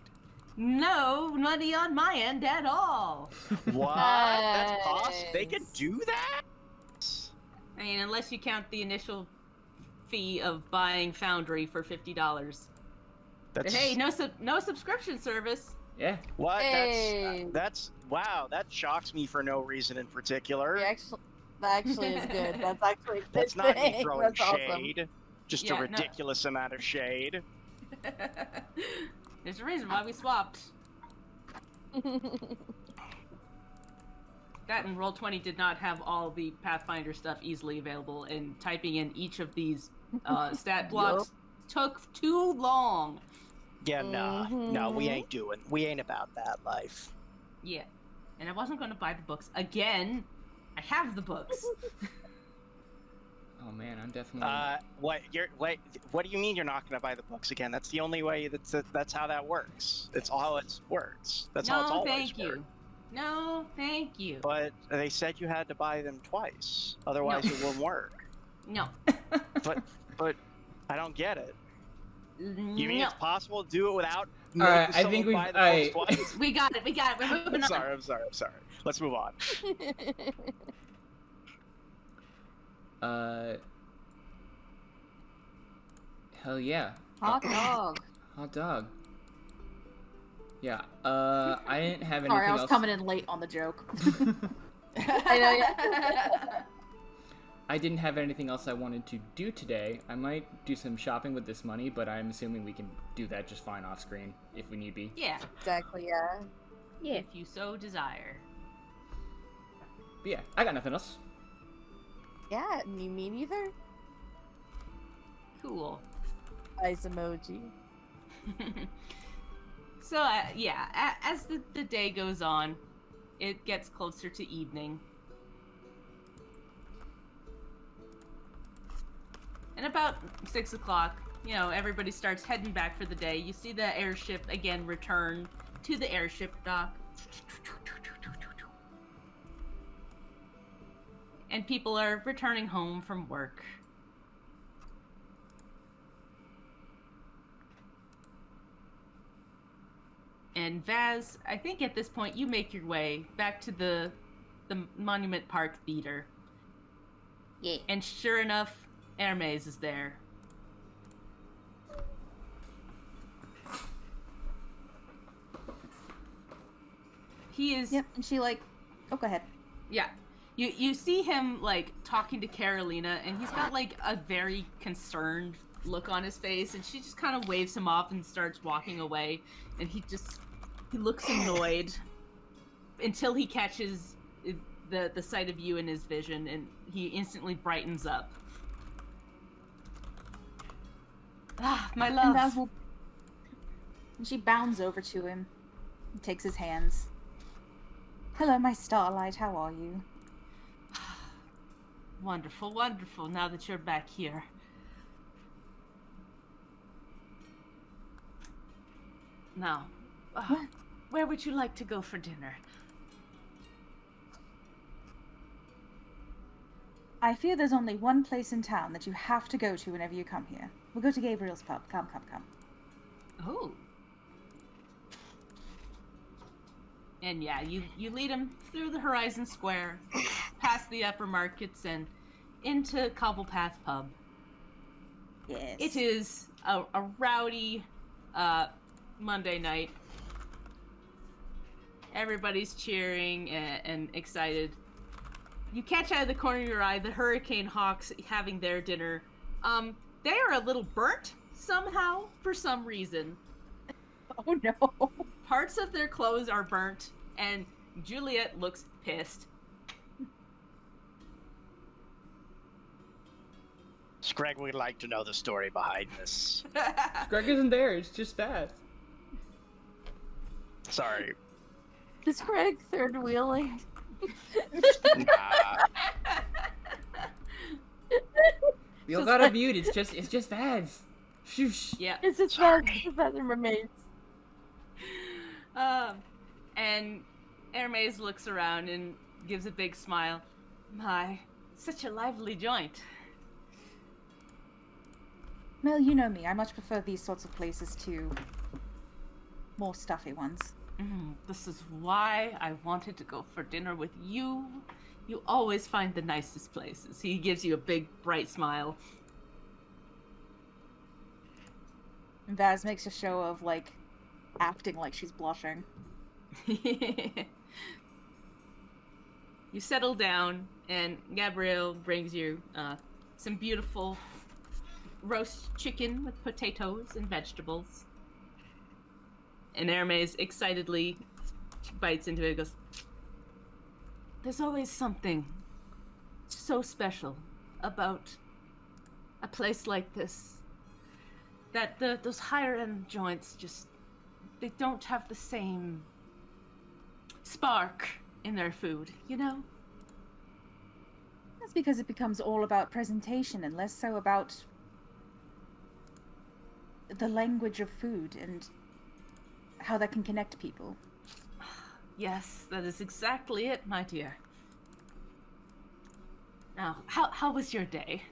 No money on my end at all. What? That's cost? They Nice. could do that? I mean, unless you count the initial fee of buying Foundry for $50. But That's hey, no subscription service. Yeah. what? Hey. That's wow. That shocks me for no reason in particular. That actually is good. That's actually a good That's not me thing. throwing That's awesome. shade. Just Yeah, a no. ridiculous amount of shade. There's a reason why we swapped. That and Roll20 did not have all the Pathfinder stuff easily available, and typing in each of these stat blocks took too long. Yeah, no, Mhm. we ain't about that life. Yeah. And I wasn't going to buy the books again. I have the books. Oh man, I'm definitely. What do you mean you're not going to buy the books again? That's the only way. That's how that works. It's how it works. That's how it's No, always thank worked. you. No, thank you. But they said you had to buy them twice, otherwise No. it wouldn't work. No. But I don't get it. You mean no. it's possible to do it without All right, making I someone think we've- buy the books twice? We got it. We're moving on. I'm sorry. Let's move on. Hell yeah. Hot dog. Hot dog. Yeah. I didn't have anything Sorry, I was else. coming in late on the joke. I know, yeah. I didn't have anything else I wanted to do today. I might do some shopping with this money, but I'm assuming we can do that just fine off screen if we need be. Yeah, Exactly, yeah. if you so desire. But yeah, I got nothing else. Yeah, me neither. Cool. Ice emoji. So, yeah, as the day goes on, it gets closer to evening. And about 6 o'clock, everybody starts heading back for the day. You see the airship again return to the airship dock. And people are returning home from work. And Vaz, I think at this point you make your way back to the Monument Park Theater. Yeah. And sure enough, Hermes is there. He is... Yep, and she oh, go ahead. Yeah. You see him, talking to Carolina, and he's got, a very concerned look on his face, and she just kind of waves him off and starts walking away, and he looks annoyed until he catches the sight of you in his vision, and he instantly brightens up. Ah, my And love. Vaz will... And she bounds over to him and takes his hands. Hello, my starlight, how are you? Wonderful, wonderful, now that you're back here. Now, where would you like to go for dinner? I fear there's only one place in town that you have to go to whenever you come here. We'll go to Gabriel's pub. Come. Oh. And yeah, you lead him through the Horizon Square, past the upper markets, and into Cobblepath Pub. Yes. It is a rowdy Monday night. Everybody's cheering and excited. You catch out of the corner of your eye the Hurricane Hawks having their dinner. They are a little burnt somehow for some reason. Oh no. Parts of their clothes are burnt, and Juliet looks pissed. Greg would like to know the story behind this. Greg isn't there. It's just that. Sorry. Is Greg third wheeling? Nah. We all Just got like- a mute. It's just Vaz. Shoosh. Yeah. It's just Professor remains. And Hermes looks around and gives a big smile. My, such a lively joint. Well, you know me. I much prefer these sorts of places to more stuffy ones. This is why I wanted to go for dinner with you. You always find the nicest places. He gives you a big, bright smile. And Vaz makes a show of, like, acting like she's blushing. You settle down, and Gabrielle brings you some beautiful roast chicken with potatoes and vegetables. And Hermes excitedly bites into it and goes, there's always something so special about a place like this. That those higher end joints just, they don't have the same spark in their food, you know? That's because it becomes all about presentation and less so about the language of food and how that can connect people. Yes, that is exactly it, my dear. Now, how was your day?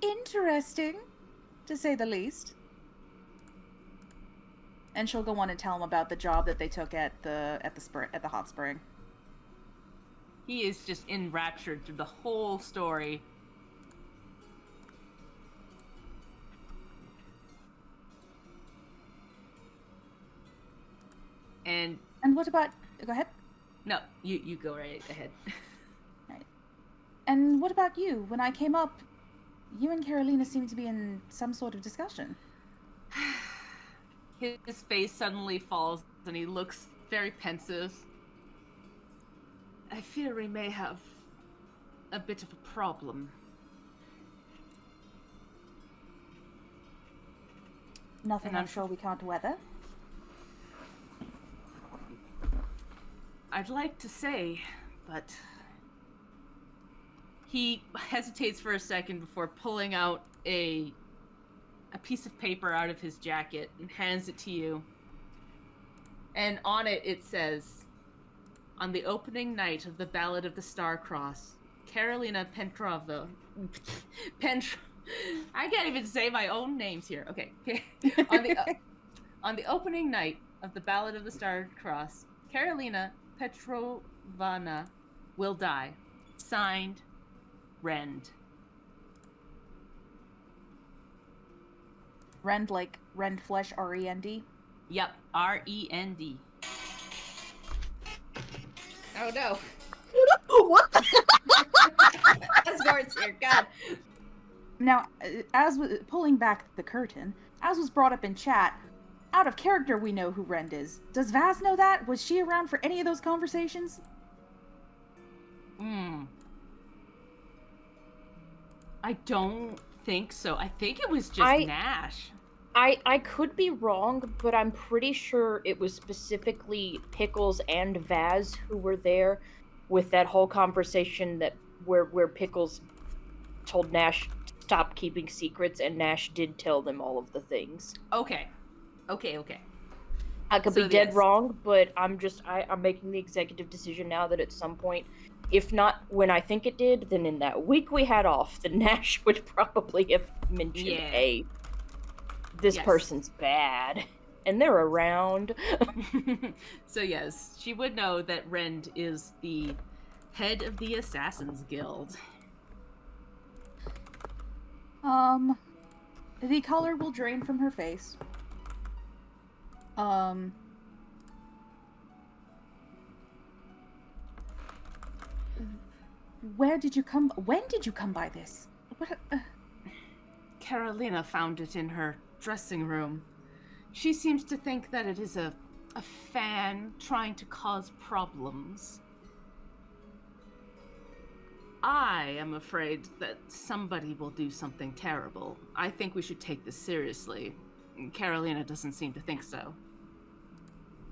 Interesting, to say the least. And she'll go on and tell him about the job that they took at the hot spring. He is just enraptured through the whole story. And what about... Go ahead. no, you go right ahead. Right. And what about you? When I came up, you and Carolina seemed to be in some sort of discussion. His face suddenly falls and he looks very pensive. I fear we may have a bit of a problem. Nothing And I'm sure we can't weather. I'd like to say, but he hesitates for a second before pulling out a piece of paper out of his jacket and hands it to you. And on it, it says, on the opening night of the Ballad of the Star-Crossed, Carolina Petrova... I can't even say my own names here. Okay. On the opening night of the Ballad of the Star-Crossed, Carolina Petrovna will die. Signed, Rend. Rend, like rend flesh, R-E-N-D? Yep, R-E-N-D. Oh no. What the? Asgard's here, God. Now, pulling back the curtain, as was brought up in chat, out of character we know who Rend is. Does Vaz know that? Was she around for any of those conversations? I don't think so. I think it was just Nash. I could be wrong, but I'm pretty sure it was specifically Pickles and Vaz who were there with that whole conversation that where Pickles told Nash to stop keeping secrets, and Nash did tell them all of the things. Okay. I could So be dead yes. wrong, but I'm making the executive decision now that at some point, if not when I think it did, then in that week we had off, then Nash would probably have mentioned, Yeah. hey, this Yes. person's bad, and they're around. So yes, she would know that Rend is the head of the Assassin's Guild. The color will drain from her face. When did you come by this? What? Carolina found it in her dressing room. She seems to think that it is a fan trying to cause problems. I am afraid that somebody will do something terrible. I think we should take this seriously. Carolina doesn't seem to think so.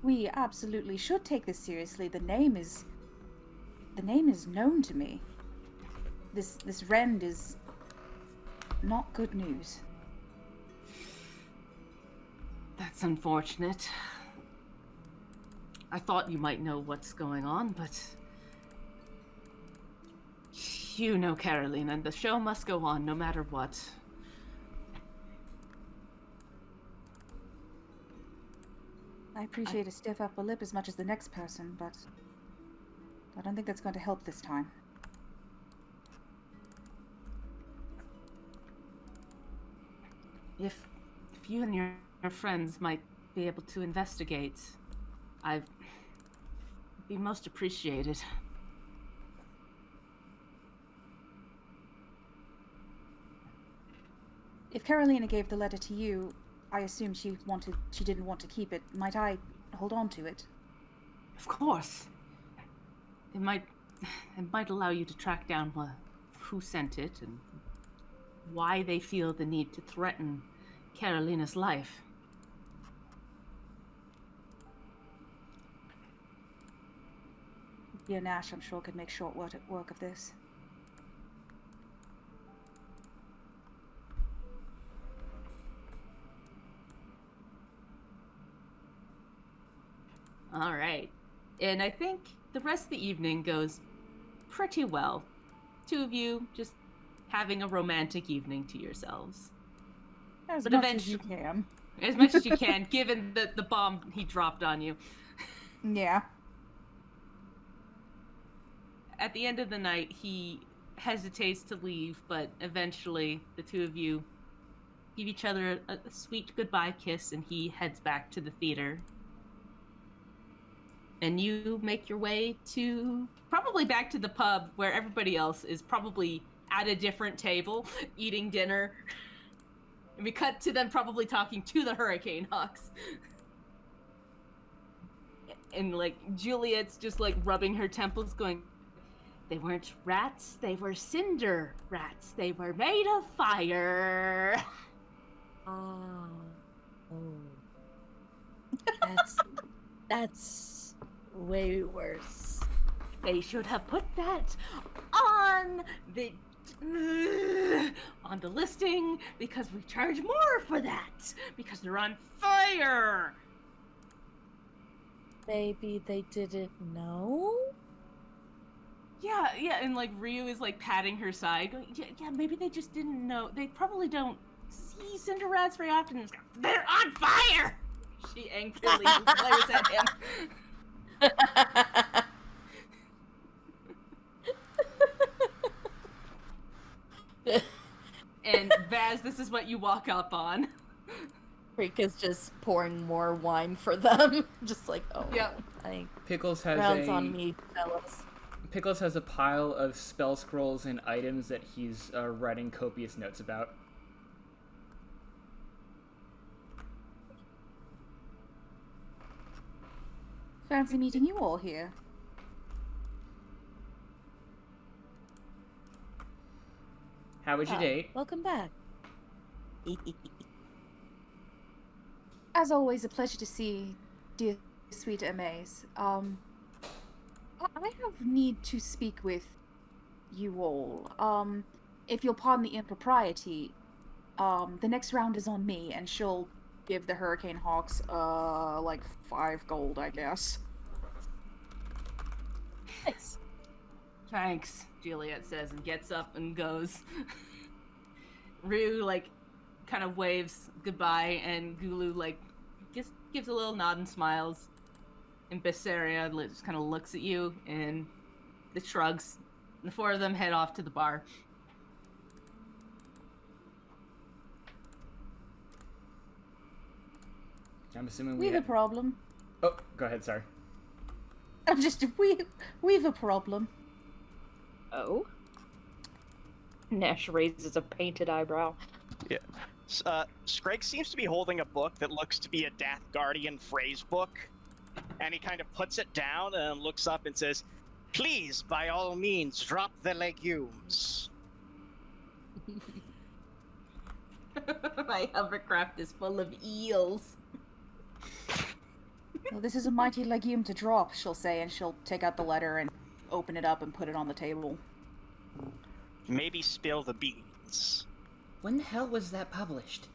We absolutely should take this seriously. The name is the name is known to me. This rend is not good news. That's unfortunate. I thought you might know what's going on, but you know, Caroline, and the show must go on no matter what. I appreciate a stiff upper lip as much as the next person, but I don't think that's going to help this time. If you and your friends might be able to investigate, I'd be most appreciated. If Carolina gave the letter to you, I assume she didn't want to keep it. Might I hold on to it? Of course. It might allow you to track down who sent it and why they feel the need to threaten Carolina's life. Dear Nash, I'm sure, could make short work of this. All right. And I think the rest of the evening goes pretty well. Two of you just having a romantic evening to yourselves. As But much as you eventually- can. As much as you can, given the bomb he dropped on you. Yeah. At the end of the night, he hesitates to leave, but eventually the two of you give each other a sweet goodbye kiss, and he heads back to the theater. And you make your way to probably back to the pub where everybody else is probably at a different table eating dinner. And we cut to them probably talking to the Hurricane Hawks. And like Juliet's just like rubbing her temples going, they weren't rats, they were cinder rats. They were made of fire. Oh. That's way worse. They should have put that on the listing because we charge more for that because they're on fire. Maybe they didn't know? Yeah, and like Ryu is like patting her side, going, yeah, maybe they just didn't know. They probably don't see cinder rats very often. They're on fire. She angrily glares at him. And Vaz, this is what you walk up on. Rika's just pouring more wine for them. Just like, oh, Yep. Pickles has rounds on me, fellas. Pickles has a pile of spell scrolls and items that he's writing copious notes about. Fancy meeting you all here. How was your date? Welcome back. As always, a pleasure to see dear sweet Amaze. I have need to speak with you all. If you'll pardon the impropriety, the next round is on me, and she'll give the Hurricane Hawks, like 5 gold, I guess. Nice. Thanks, Juliet says and gets up and goes. Ryu, like, kind of waves goodbye, and Gulu, like, just gives a little nod and smiles. And Besseria just kind of looks at you and the shrugs. The 4 of them head off to the bar. I'm assuming We've a problem. Oh, go ahead, sorry. We've a problem. Oh? Nash raises a painted eyebrow. Yeah. Scrag seems to be holding a book that looks to be a Dath Guardian phrase book. And he kind of puts it down and looks up and says, "Please, by all means, drop the legumes." My hovercraft is full of eels. Well, this is a mighty legume to drop, she'll say, and she'll take out the letter and open it up and put it on the table. Maybe spill the beans. When the hell was that published?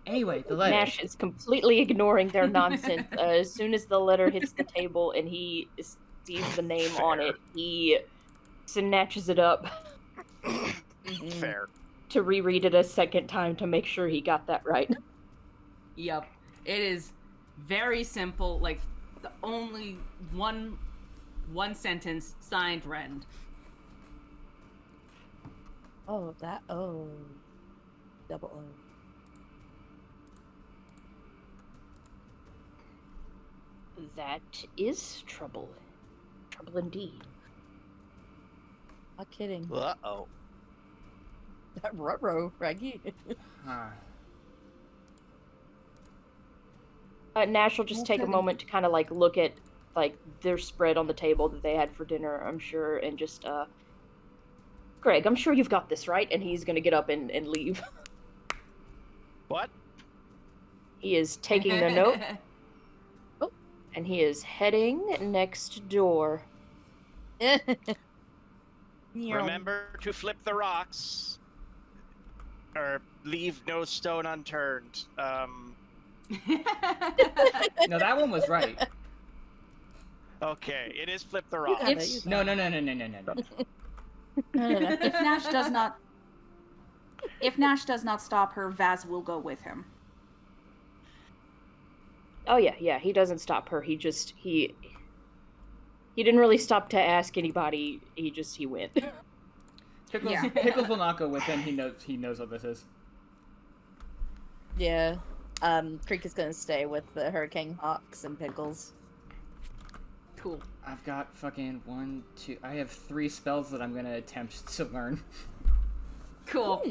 Anyway, the letter. Nash is completely ignoring their nonsense. As soon as the letter hits the table and he sees the name on it, he snatches it up Fair. to reread it a second time to make sure he got that right. Yep. It is very simple, like the only one sentence, signed Rend. Oh, double O. That is trouble. Trouble indeed. Not kidding. Uh-oh. Ruh-roh, Raggy. Huh. Nash will just take a moment to kind of like look at like their spread on the table that they had for dinner, I'm sure, and just Greg, I'm sure you've got this, right? And he's gonna get up and leave. What? He is taking the note. Oh, and he is heading next door. Remember to flip the rocks. Or leave no stone unturned. No, that one was right. Okay, it is flip the rocks. No. If Nash does not stop her, Vaz will go with him. Oh yeah, he doesn't stop her. He didn't really stop to ask anybody. He went. Pickles will not go with him. He knows what this is. Yeah. Creek is gonna stay with the Hurricane Hawks and Pickles. Cool. I've got fucking 1, 2. I have 3 spells that I'm gonna attempt to learn. Cool.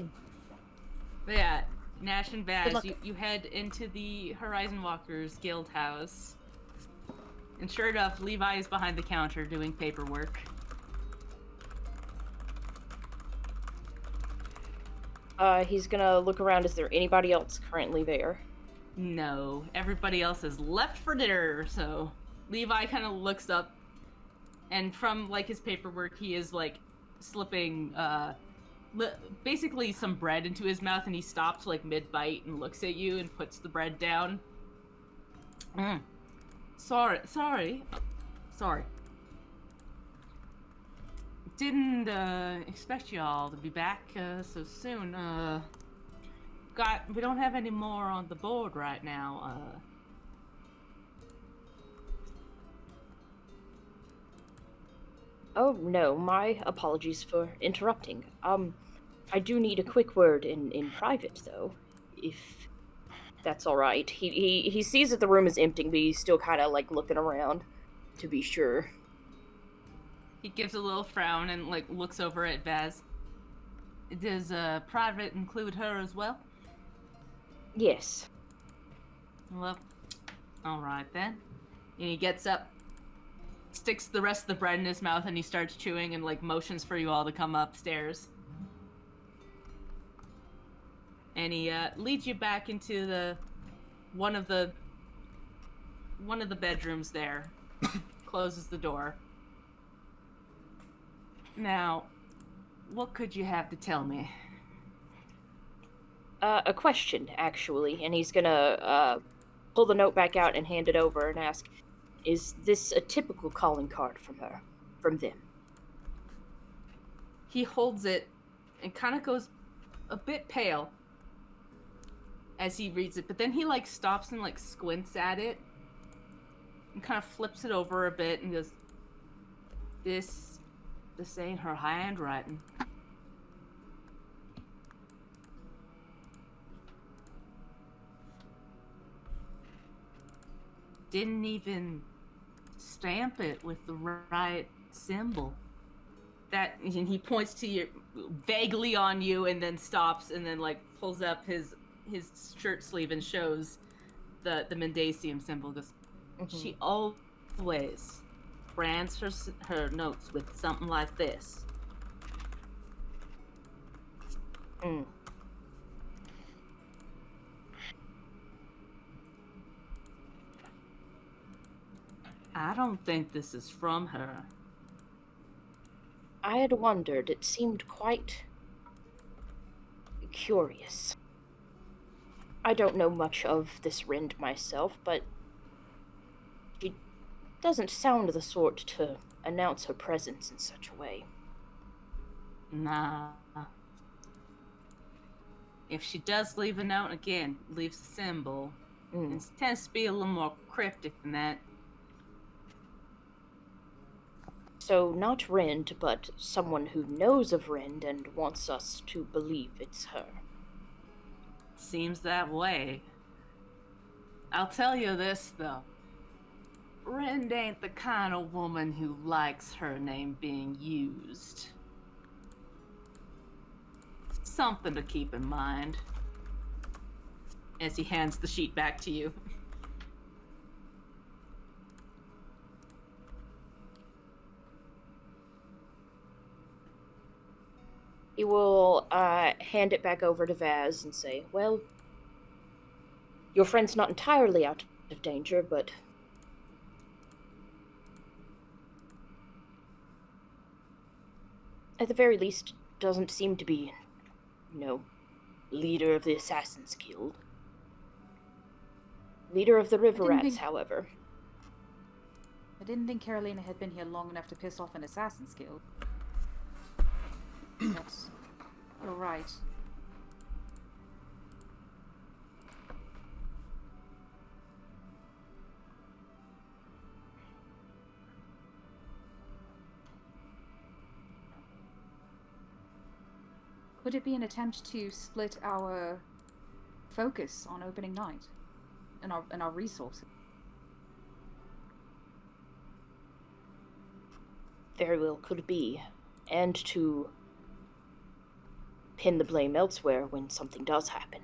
But yeah, Nash and Good Vaz, luck. you head into the Horizon Walkers Guild house. And sure enough, Levi is behind the counter doing paperwork. He's gonna look around. Is there anybody else currently there? No, everybody else has left for dinner, so Levi kind of looks up, and from like his paperwork, he is like slipping basically some bread into his mouth, and he stops like mid-bite and looks at you and puts the bread down. Sorry. Didn't expect y'all to be back so soon. We don't have any more on the board right now. Oh no, my apologies for interrupting. I do need a quick word in private though, if that's all right. He sees that the room is empty, but he's still kind of like looking around to be sure. He gives a little frown and like looks over at Vaz. Does private include her as well? Yes. Well, all right then. And he gets up, sticks the rest of the bread in his mouth, and he starts chewing and like motions for you all to come upstairs. And he leads you back into one of the bedrooms there. Closes the door. Now, what could you have to tell me? A question, actually, and he's gonna pull the note back out and hand it over and ask, is this a typical calling card from them? He holds it and kind of goes a bit pale as he reads it, but then he like stops and like squints at it and kind of flips it over a bit and goes, This ain't her handwriting. Didn't even stamp it with the right symbol. That, and he points to you vaguely on you and then stops and then like pulls up his shirt sleeve and shows the Mendasium symbol. Goes, She always brands her notes with something like this. I don't think this is from her. I had wondered. It seemed quite curious. I don't know much of this Rind myself, but she doesn't sound the sort to announce her presence in such a way. Nah. If she does leave a note, again, leaves a symbol, it tends to be a little more cryptic than that. So, not Rind, but someone who knows of Rind and wants us to believe it's her. Seems that way. I'll tell you this, though. Rind ain't the kind of woman who likes her name being used. Something to keep in mind. As he hands the sheet back to you. He will hand it back over to Vaz and say, well, your friend's not entirely out of danger, but at the very least, doesn't seem to be, leader of the Assassin's Guild. Leader of the River Rats, however. I didn't think Carolina had been here long enough to piss off an Assassin's Guild. That's... You're right. Could it be an attempt to split our focus on opening night and our resources? Very well could be. And to pin the blame elsewhere when something does happen.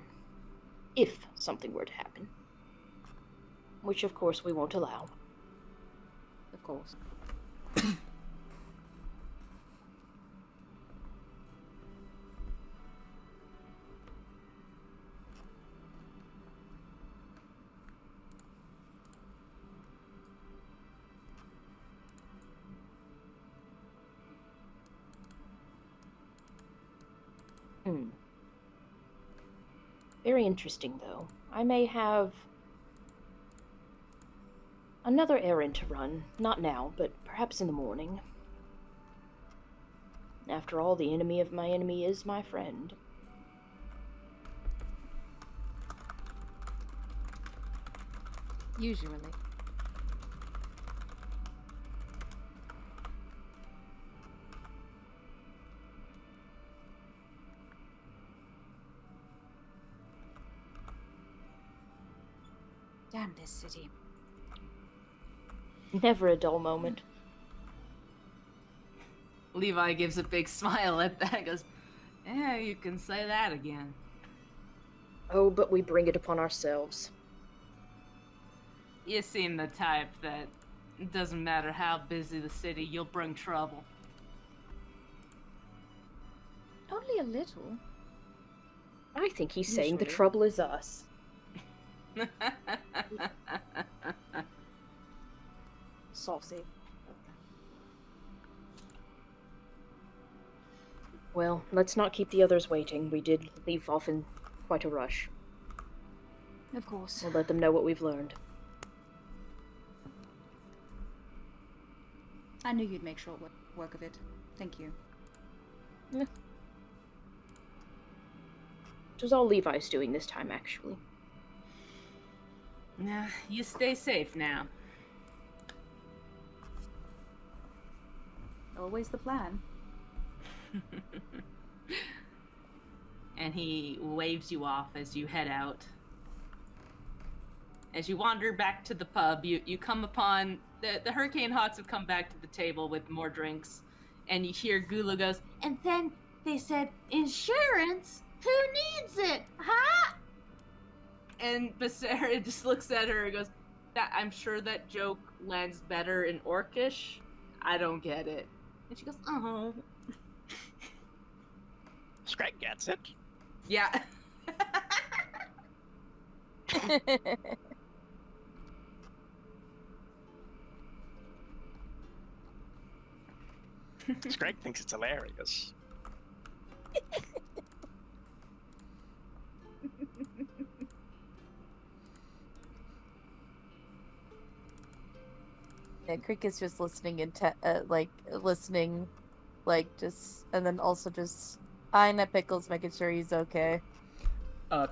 If something were to happen. Which, of course, we won't allow. Of course. Very interesting, though. I may have another errand to run. Not now, but perhaps in the morning. After all, the enemy of my enemy is my friend. Usually. Damn this city. Never a dull moment. Levi gives a big smile at that and goes, yeah, you can say that again. Oh, but we bring it upon ourselves. You seem the type that it doesn't matter how busy the city, you'll bring trouble. Only a little. I think he's saying the Usually. trouble is us. Saucy. Well, let's not keep the others waiting. We did leave off in quite a rush. Of course. We'll let them know what we've learned. I knew you'd make short work of it. Thank you. Yeah. It was all Levi's doing this time, actually. Nah, you stay safe now. Always the plan. And he waves you off as you head out. As you wander back to the pub, you come upon... The Hurricane Hawks have come back to the table with more drinks. And you hear Gula goes, And then they said, insurance? Who needs it, huh? and Becerra just looks at her and goes, I'm sure that joke lands better in Orcish. I don't get it. And she goes, oh. Scrag gets it. Yeah. Greg thinks it's hilarious. Yeah, Crick is just listening listening, just, and then also just eyeing at Pickles, making sure he's okay.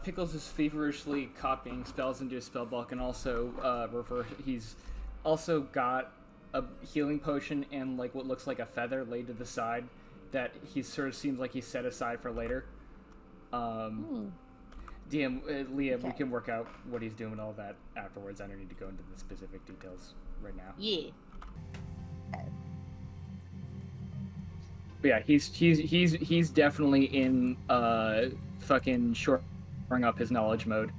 Pickles is feverishly copying spells into his spell book, and also he's also got a healing potion and like what looks like a feather laid to the side that he sort of seems like he's set aside for later. DM, Leah, Okay. we can work out what he's doing and all that afterwards. I don't need to go into the specific details right now. Yeah. But yeah, he's definitely in fucking shoring up his knowledge mode.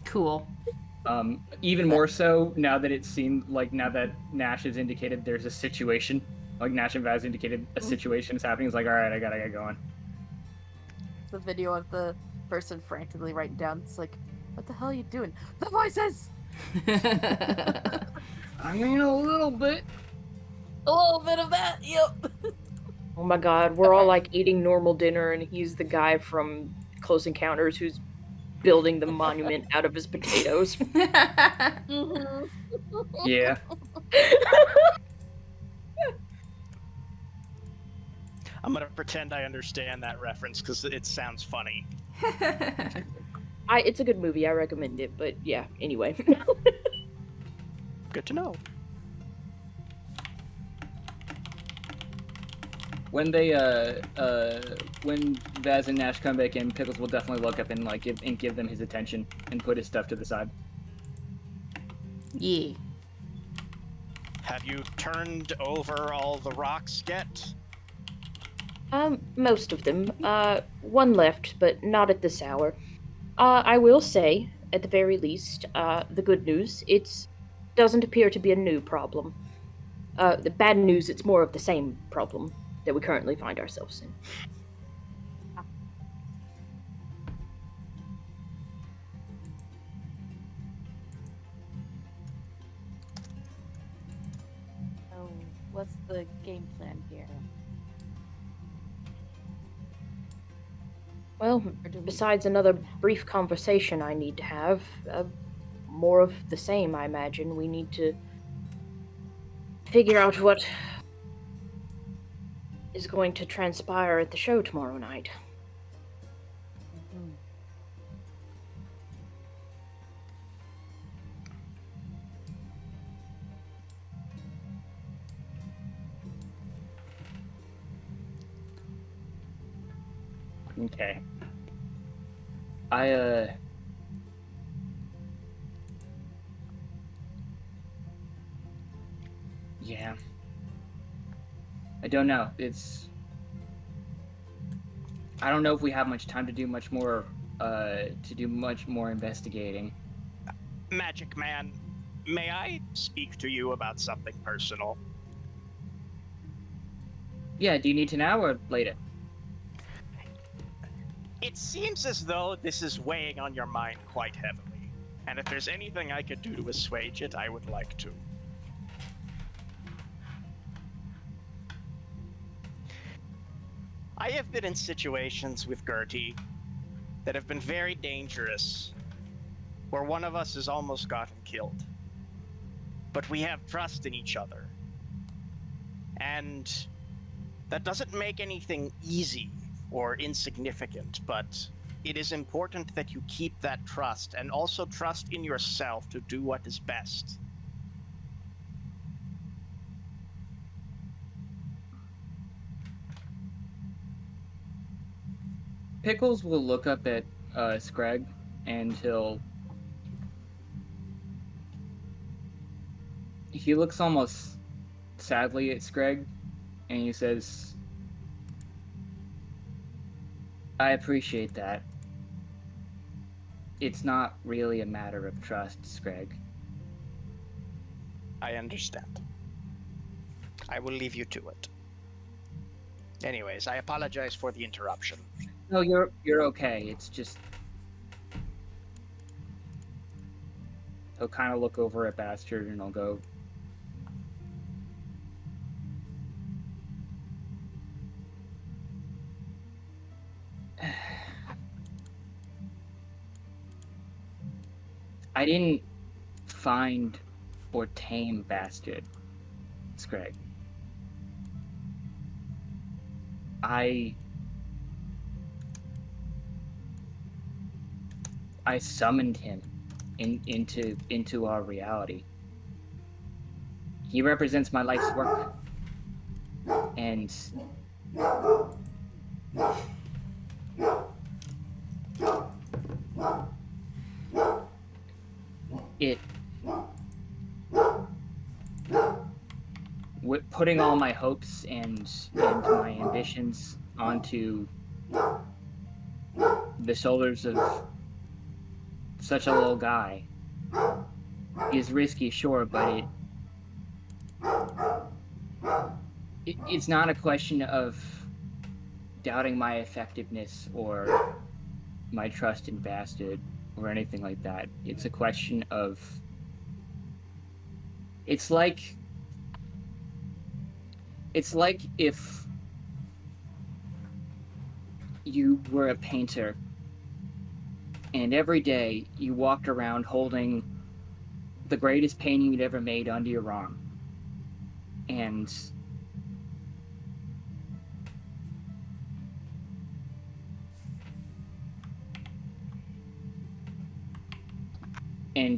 Cool. Even more so now that Nash has indicated there's a situation, like Nash and Vaz indicated a situation is happening. It's like, all right, I gotta get going. It's a video of the person frantically writing down. It's like, what the hell are you doing? The voices! I mean, a little bit. A little bit of that, yep. Oh my god, we're all like eating normal dinner, and he's the guy from Close Encounters who's building the monument out of his potatoes. Mm-hmm. Yeah. I'm gonna pretend I understand that reference because it sounds funny. It's a good movie, I recommend it, but yeah, anyway. Good to know. When when Vaz and Nash come back in, Pickles will definitely look up and give them his attention and put his stuff to the side. Yeah. Have you turned over all the rocks yet? Most of them. One left, but not at this hour. I will say, at the very least, the good news, it doesn't appear to be a new problem. The bad news, it's more of the same problem that we currently find ourselves in. Oh, what's the game plan here? Well, besides another brief conversation I need to have, more of the same, I imagine. We need to figure out what is going to transpire at the show tomorrow night. Okay. Yeah. I don't know. I don't know if we have much time to do much more investigating. Magic Man, may I speak to you about something personal? Yeah, do you need to now or later? It seems as though this is weighing on your mind quite heavily, and if there's anything I could do to assuage it, I would like to. I have been in situations with Gertie that have been very dangerous, where one of us has almost gotten killed. But we have trust in each other. And that doesn't make anything easy or insignificant, but it is important that you keep that trust and also trust in yourself to do what is best. Pickles will look up at Scrag and he looks almost sadly at Scrag and he says, I appreciate that. It's not really a matter of trust, Scrag. I understand. I will leave you to it. Anyways, I apologize for the interruption. No, you're okay. It's just he'll kind of look over at Bastard and he'll go, I didn't find or tame Bastard, Scrag. I summoned him into our reality. He represents my life's work. And putting all my hopes and my ambitions onto the shoulders of such a little guy is risky, sure, but it's not a question of doubting my effectiveness or my trust in Bastard or anything like that. It's a question of... It's like if you were a painter and every day you walked around holding the greatest painting you'd ever made under your arm. And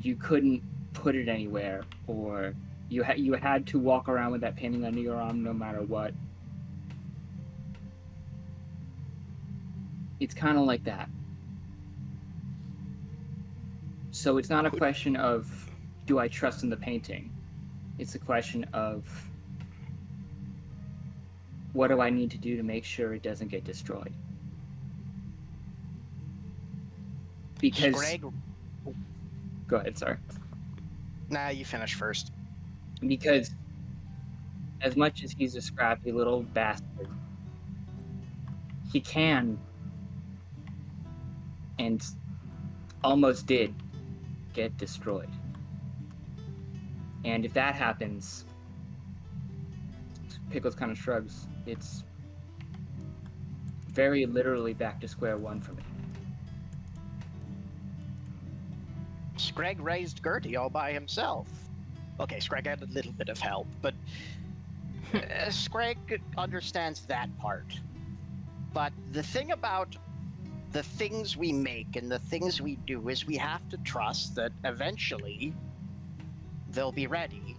you couldn't put it anywhere, or you had to walk around with that painting under your arm no matter what. It's kind of like that. So it's not a question of, do I trust in the painting? It's a question of, what do I need to do to make sure it doesn't get destroyed? Because... Greg... Go ahead, sorry. Nah, you finish first. Because as much as he's a scrappy little bastard, he can, and almost did, get destroyed. And if that happens, Pickles kind of shrugs, it's very literally back to square one for me. Scrag raised Gertie all by himself. Okay, Scrag had a little bit of help, but Scrag understands that part. But the thing about the things we make and the things we do is we have to trust that eventually they'll be ready,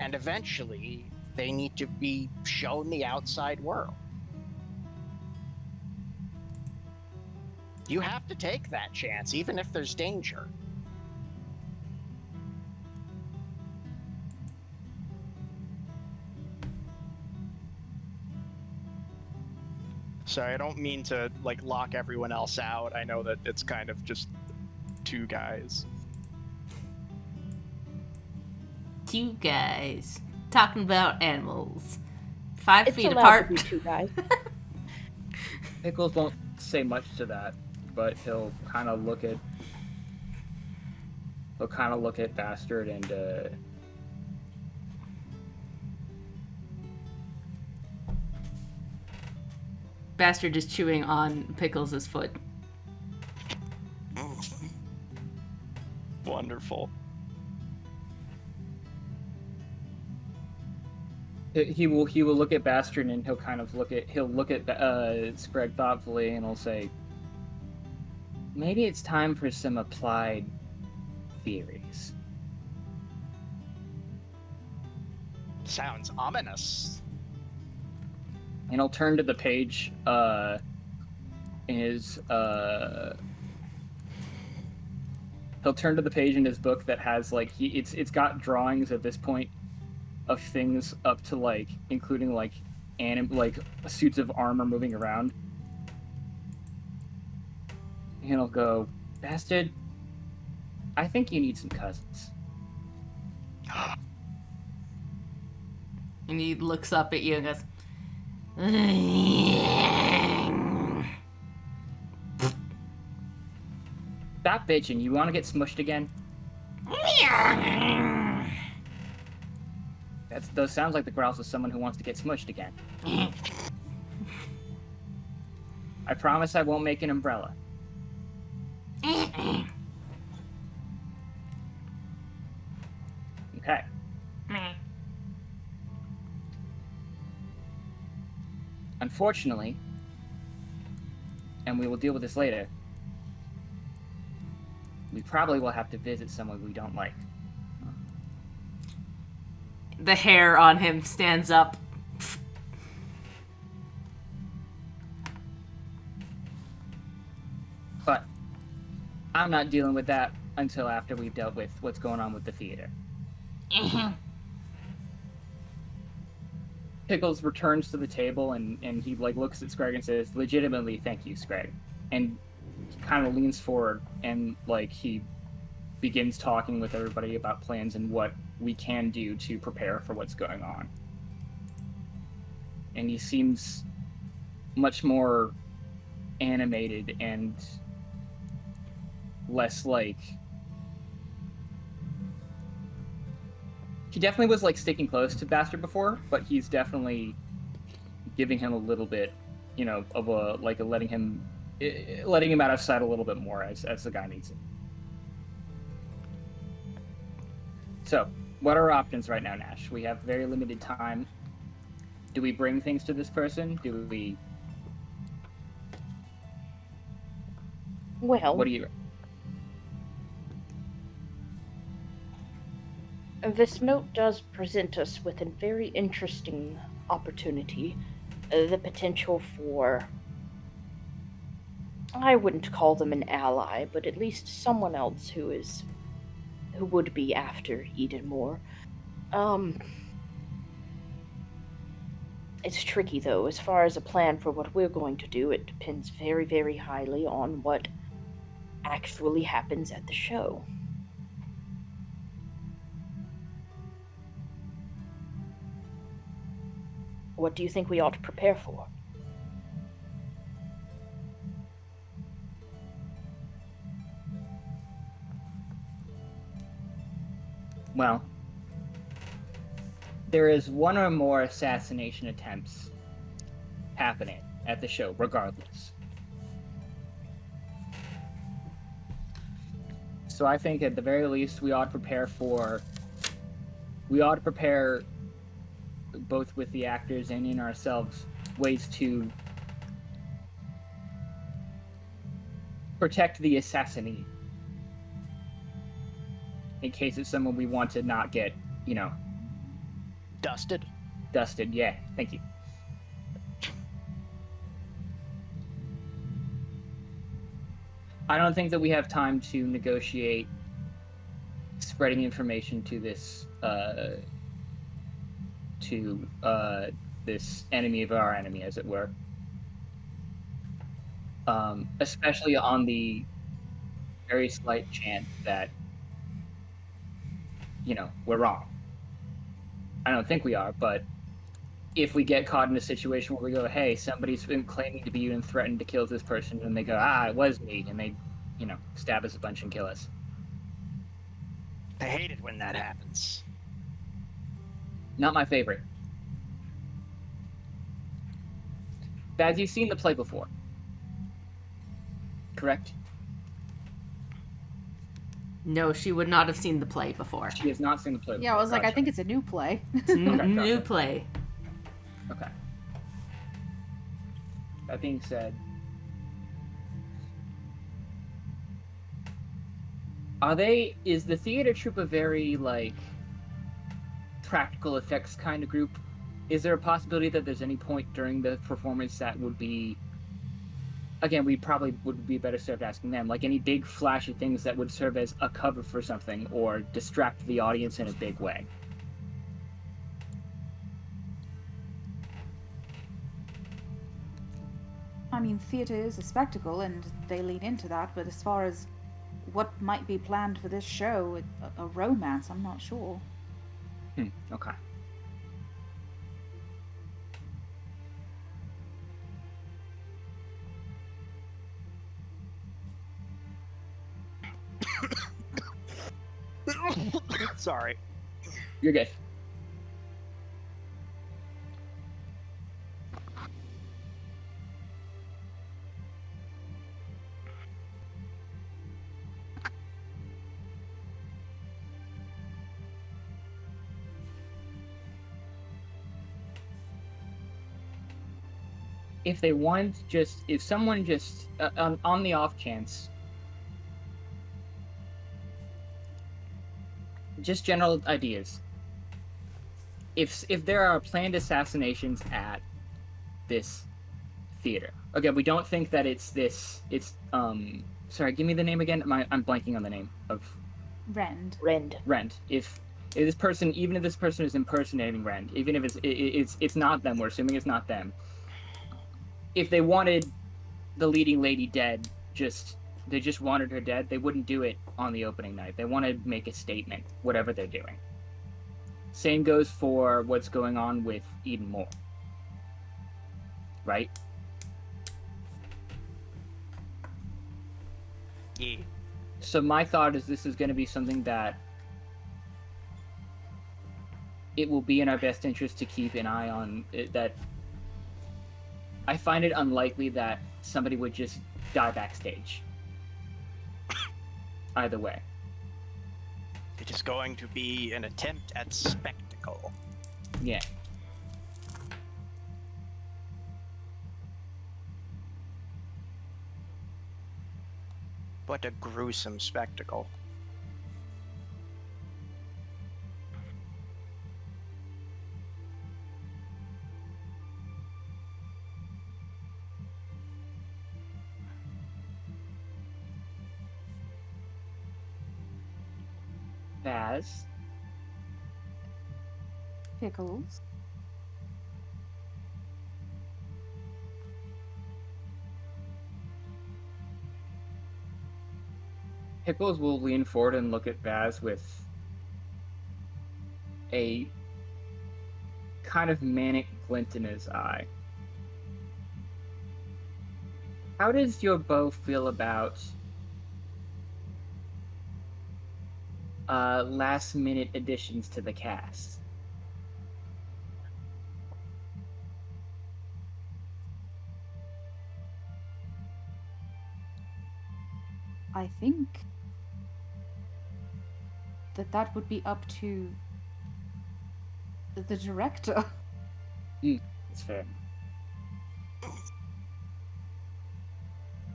and eventually they need to be shown the outside world. You have to take that chance, even if there's danger. Sorry, I don't mean to like lock everyone else out. I know that it's kind of just two guys. Two guys talking about animals. 5 It's feet allowed apart. to be two guys. Pickles won't say much to that, but he'll kind of look at Bastard and Bastard is chewing on Pickles' foot. Wonderful. he will look at Bastard and he'll look at Scrag thoughtfully and he'll say, maybe it's time for some applied theories. Sounds ominous. And he'll turn to the page in his he'll turn to the page in his book that has like it's got drawings at this point of things up to like including like suits of armor moving around. And he'll go, Bastard, I think you need some cousins. And he looks up at you and goes, Stop bitching. You want to get smushed again? Those sounds like the growls of someone who wants to get smushed again. I promise I won't make an umbrella. unfortunately, and we will deal with this later, we probably will have to visit someone we don't like. The hair on him stands up. But I'm not dealing with that until after we've dealt with what's going on with the theater. Pickles returns to the table and he like looks at Scrag and says, "Legitimately, thank you, Scrag." And he kind of leans forward and like he begins talking with everybody about plans and what we can do to prepare for what's going on. And he seems much more animated and less like... He definitely was like sticking close to Bastard before, but he's definitely giving him a little bit, you know, of a like a letting him out of sight a little bit more as the guy needs it. So, what are our options right now, Nash? We have very limited time. Do we bring things to this person? Do we... Well, What do you... this note does present us with a very interesting opportunity. The potential for... I wouldn't call them an ally, but at least someone else who would be after Eden more. It's tricky, though. As far as a plan for what we're going to do, it depends very, very highly on what actually happens at the show. What do you think we ought to prepare for? Well, there is one or more assassination attempts happening at the show, regardless. So I think at the very least we ought to prepare both with the actors and in ourselves ways to protect the assassinee. In case it's someone we want to not get, you know... Dusted? Dusted, yeah. Thank you. I don't think that we have time to negotiate spreading information to this, this enemy of our enemy, as it were. Especially on the very slight chance that, you know, we're wrong. I don't think we are, but if we get caught in a situation where we go, hey, somebody's been claiming to be you and threatened to kill this person, and they go, it was me, and they, you know, stab us a bunch and kill us. I hate it when that happens. Not my favorite. Baz, you've seen the play before, correct? No, she would not have seen the play before. She has not seen the play before. Yeah, I was like, I Gotcha. think it's a new play. It's a new play. Okay. That being said, is the theater troupe a very, like, practical effects kind of group? Is there a possibility that there's any point during the performance that would be, again, we probably would be better served asking them, like any big flashy things that would serve as a cover for something or distract the audience in a big way? I mean, theater is a spectacle, and they lean into that, but as far as what might be planned for this show, a romance, I'm not sure. Okay. Sorry. You're good. if they wanted to if someone just, on the off chance, just general ideas. If there are planned assassinations at this theater, okay, we don't think that it's sorry, give me the name again. I'm blanking on the name of Rend. Rend. If this person, even if this person is impersonating Rend, even if it's not them, we're assuming it's not them. If they wanted the leading lady dead, they just wanted her dead, they wouldn't do it on the opening night. They want to make a statement, whatever they're doing. Same goes for what's going on with Eden Moore. Right? Yeah. So my thought is this is going to be something that it will be in our best interest to keep an eye on. That I find it unlikely that somebody would just die backstage. Either way. It is going to be an attempt at spectacle. Yeah. What a gruesome spectacle. Vaz. Pickles. Pickles will lean forward and look at Vaz with a kind of manic glint in his eye. How does your bow feel about last minute additions to the cast? I think that would be up to the director. That's fair.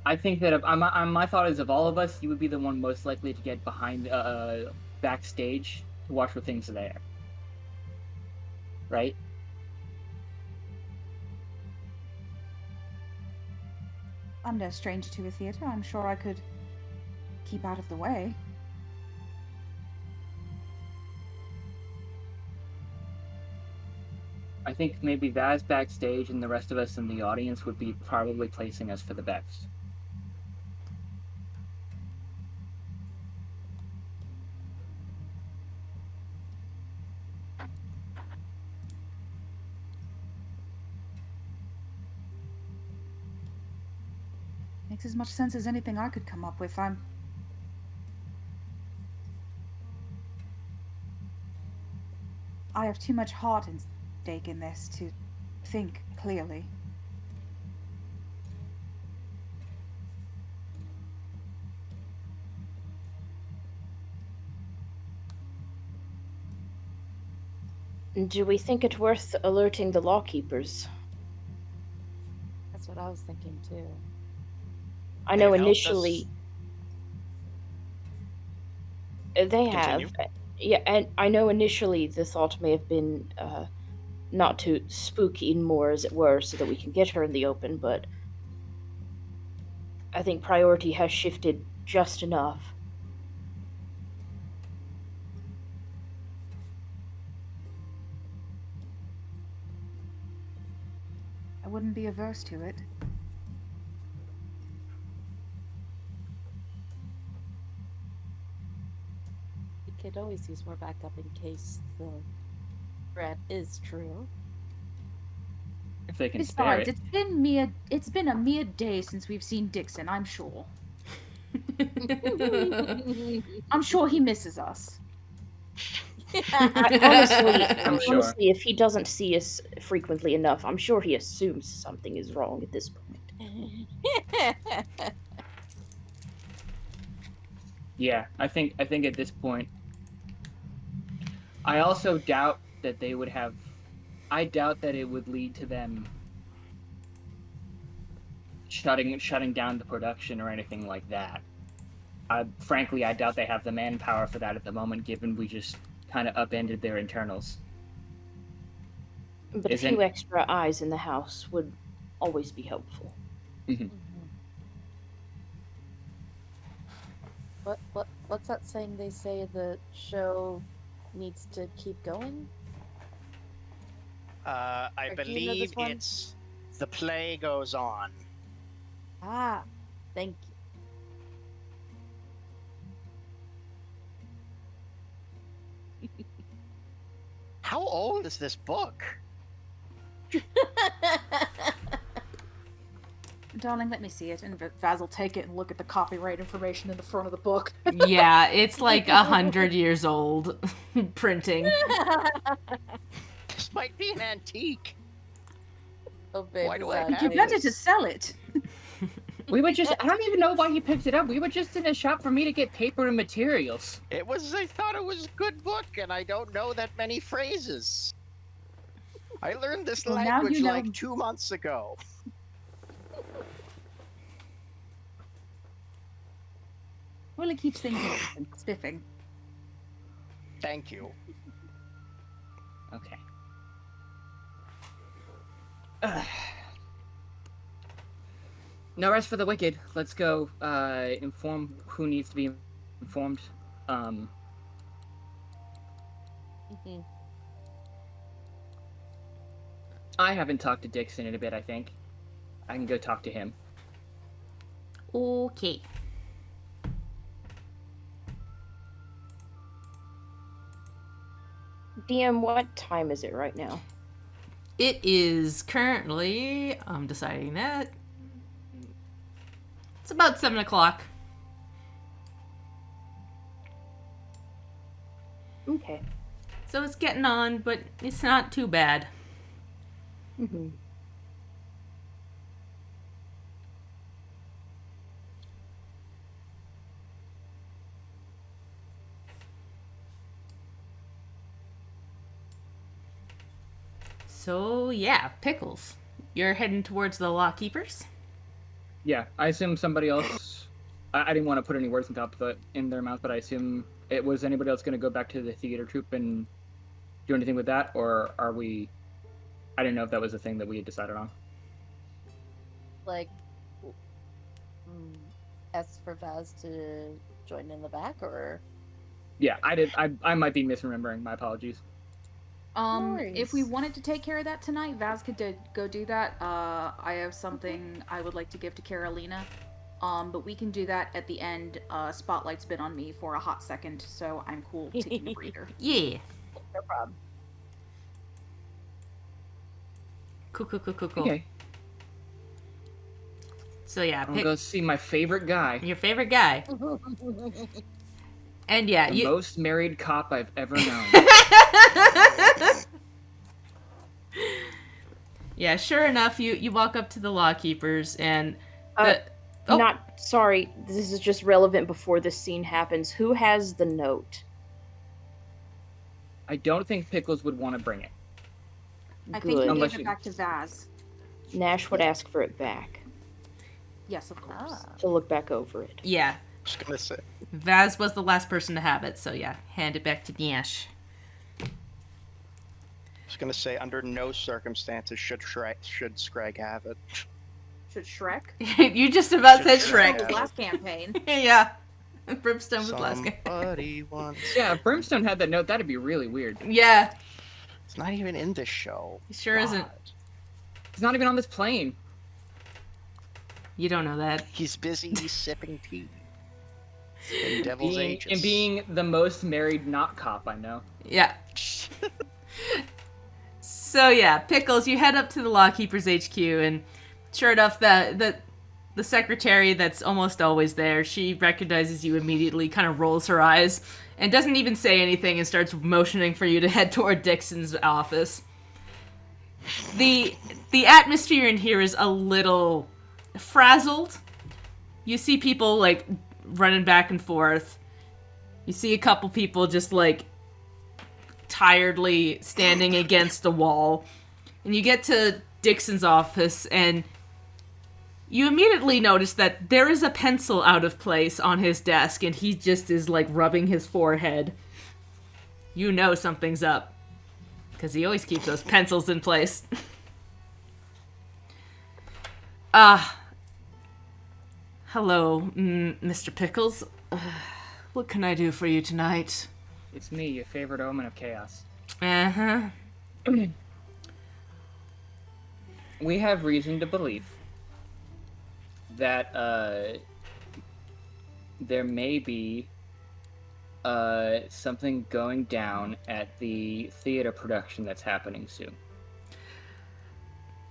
I think that my thought is, of all of us, you would be the one most likely to get behind backstage to watch for things there. Right? I'm no stranger to a theater. I'm sure I could keep out of the way. I think maybe Vaz backstage and the rest of us in the audience would be probably placing us for the best. Makes as much sense as anything I could come up with. I have too much heart and stake in this to think clearly. Do we think it worth alerting the lawkeepers? That's what I was thinking too. I know They've helped initially they have. Continue. Yeah, and I know initially the thought may have been not to spook Eden more, as it were, so that we can get her in the open, but I think priority has shifted just enough. I wouldn't be averse to it. We could always use more backup in case the threat is true. If they can spare Besides, it. it's been a mere day since we've seen Dixon, I'm sure. I'm sure he misses us. Honestly, I'm sure. honestly, if he doesn't see us frequently enough, I'm sure he assumes something is wrong at this point. Yeah, I think at this point, I also doubt that they would have. I doubt that it would lead to them shutting down the production or anything like that. Frankly, I doubt they have the manpower for that at the moment, given we just kind of upended their internals. But a few extra eyes in the house would always be helpful. Mm-hmm. What's that saying they say the show needs to keep going? I Or do you know believe this one? it's The Play Goes On. Ah, thank you. How old is this book? Darling, let me see it. And Vaz will take it and look at the copyright information in the front of the book. Yeah, it's like 100 years old. Printing. This might be an antique. Oh, baby, Why do I Zach, have You better this? to sell it. We were just, I don't even know why you picked it up. We were just in a shop for me to get paper and materials. I thought it was a good book, and I don't know that many phrases. I learned this Well, now language you know. like 2 months ago. Well, it keeps things interesting. Spiffing. Thank you. Okay. No rest for the wicked. Let's go inform who needs to be informed. I haven't talked to Dixon in a bit, I think. I can go talk to him. Okay. DM, what time is it right now? It is currently, I'm deciding that. It's about 7 o'clock. Okay. So it's getting on, but it's not too bad. Mm-hmm. So yeah, Pickles. You're heading towards the Law Keepers? Yeah, I assume somebody else... I didn't want to put any words in their mouth, but I assume it was anybody else going to go back to the theater troupe and do anything with that, or are we... I didn't know if that was a thing that we had decided on. Like, ask for Vaz to join in the back, or? Yeah, I might be misremembering. My apologies. If we wanted to take care of that tonight, Vaz could go do that. I have something I would like to give to Carolina. But we can do that at the end. Spotlight's been on me for a hot second, so I'm cool taking a breather. Yeah. No problem. Cool. Okay. So yeah, I'll go see my favorite guy. Your favorite guy. And yeah, The most married cop I've ever known. Yeah, sure enough, you walk up to the Law Keepers and Not sorry. This is just relevant before this scene happens. Who has the note? I don't think Pickles would want to bring it. I think you Unless gave it you- back to Vaz. Nash would ask for it back Yes, of course. to look back over it. yeah, Just gonna say. Vaz was the last person to have it, so yeah, hand it back to Nash. Just gonna say, under no circumstances should Scrag have it. Should Shrek? You just about said Should Shrek. That was last campaign. Yeah, Brimstone was last guy. Somebody wants. Yeah, if Brimstone had that note, that'd be really weird. Yeah, It's not even in this show. he sure isn't. God. He's not even on this plane. You don't know that. He's busy sipping tea. In Devil's Ages. And being the most married not cop I know. Yeah. So yeah, Pickles, you head up to the Law Keepers HQ, and sure enough, the secretary that's almost always there, she recognizes you immediately, kind of rolls her eyes, and doesn't even say anything, and starts motioning for you to head toward Dixon's office. The atmosphere in here is a little frazzled. You see people like running back and forth. You see a couple people just like tiredly standing against a wall. And you get to Dixon's office, and You immediately notice that there is a pencil out of place on his desk, and he just is, like, rubbing his forehead. You know something's up. Because he always keeps those pencils in place. Hello, Mr. Pickles. What can I do for you tonight? It's me, your favorite omen of chaos. Uh-huh. We have reason to believe that there may be something going down at the theater production that's happening soon.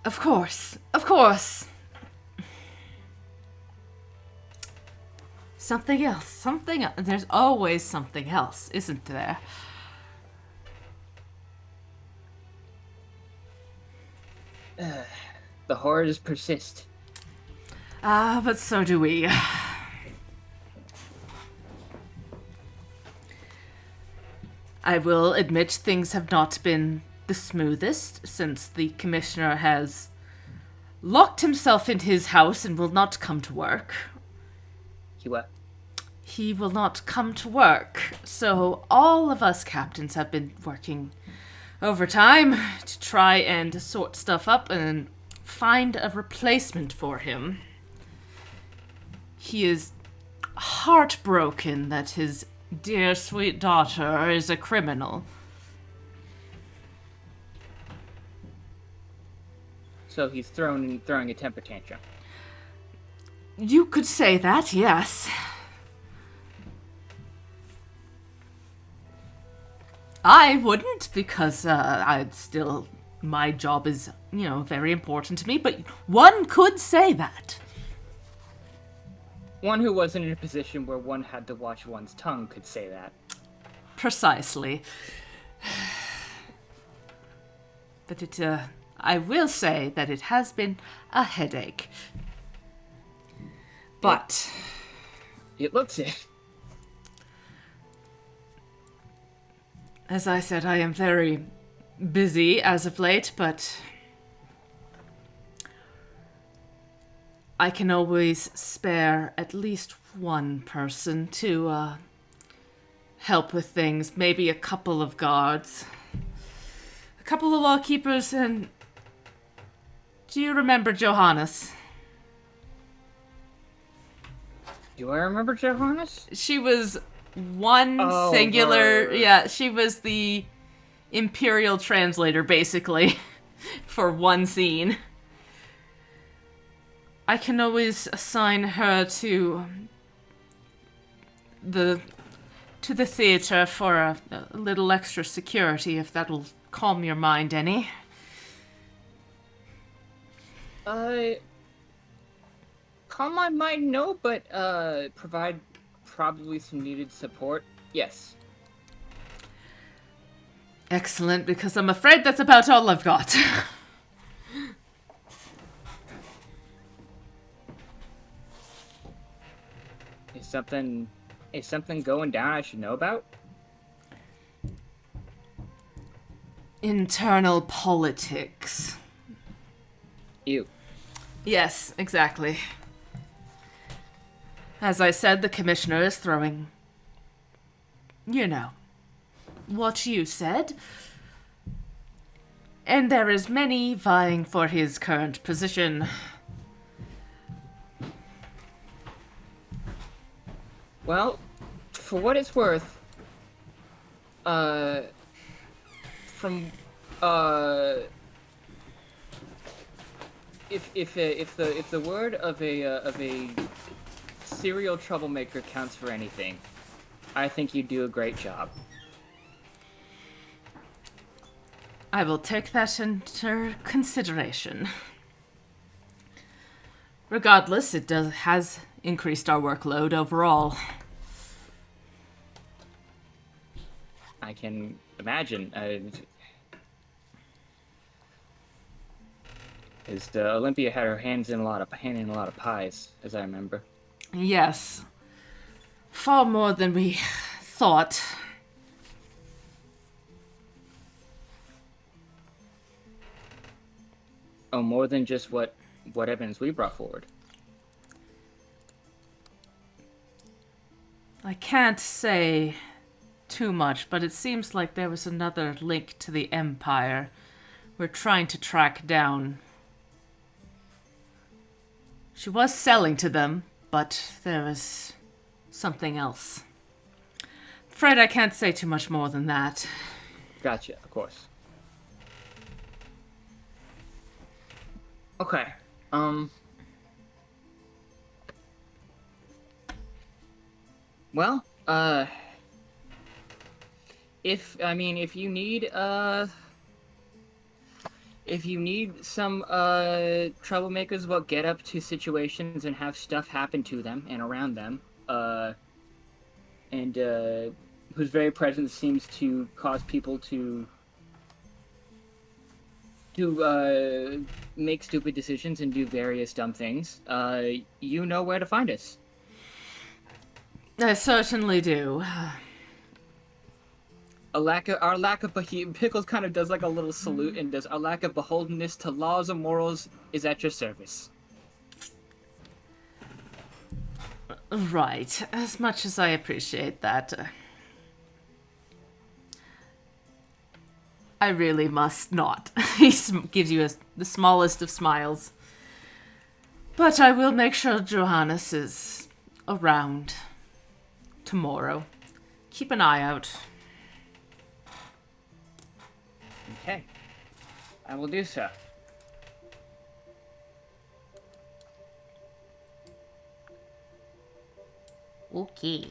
Of course. Of course. Something else. Something else. There's always something else, isn't there? The horrors persist. But so do we. I will admit things have not been the smoothest since the commissioner has locked himself in his house and will not come to work. He what? He will not come to work. So all of us captains have been working overtime to try and sort stuff up and find a replacement for him. He is heartbroken that his dear sweet daughter is a criminal. So he's throwing a temper tantrum. You could say that, yes. I wouldn't, because my job is, very important to me, but one could say that. One who wasn't in a position where one had to watch one's tongue could say that. Precisely. But I will say that it has been a headache. But it looks it. As I said, I am very busy as of late, but I can always spare at least one person to help with things. Maybe a couple of guards. A couple of lawkeepers, and do you remember Johannes? Do I remember Johannes? She was one singular... Her. Yeah, she was the Imperial translator, basically, for one scene. I can always assign her to the theater for a little extra security, if that'll calm your mind any. Calm my mind, no, but provide probably some needed support, yes. Excellent, because I'm afraid that's about all I've got. Is something going down I should know about? Internal politics. Ew. Yes, exactly. As I said, the commissioner is throwing... what you said. And there is many vying for his current position. Well, for what it's worth, if the word of a serial troublemaker counts for anything, I think you do a great job. I will take that into consideration. Regardless, it has increased our workload overall. I can imagine. Olympia had her hand in a lot of pies, as I remember. Yes. Far more than we thought. Oh, more than just what evidence we brought forward. I can't say too much, but it seems like there was another link to the Empire we're trying to track down. She was selling to them, but there was something else. Afraid I can't say too much more than that. Gotcha, of course. Okay. Well, if you need some troublemakers will get up to situations and have stuff happen to them and around them, and whose very presence seems to cause people to make stupid decisions and do various dumb things, you know where to find us. I certainly do. Pickles kind of does like a little salute and does, our lack of beholdenness to laws and morals is at your service. Right. As much as I appreciate that, I really must not. He gives you the smallest of smiles. But I will make sure Johannes is around tomorrow. Keep an eye out. Okay. I will do so. Okay.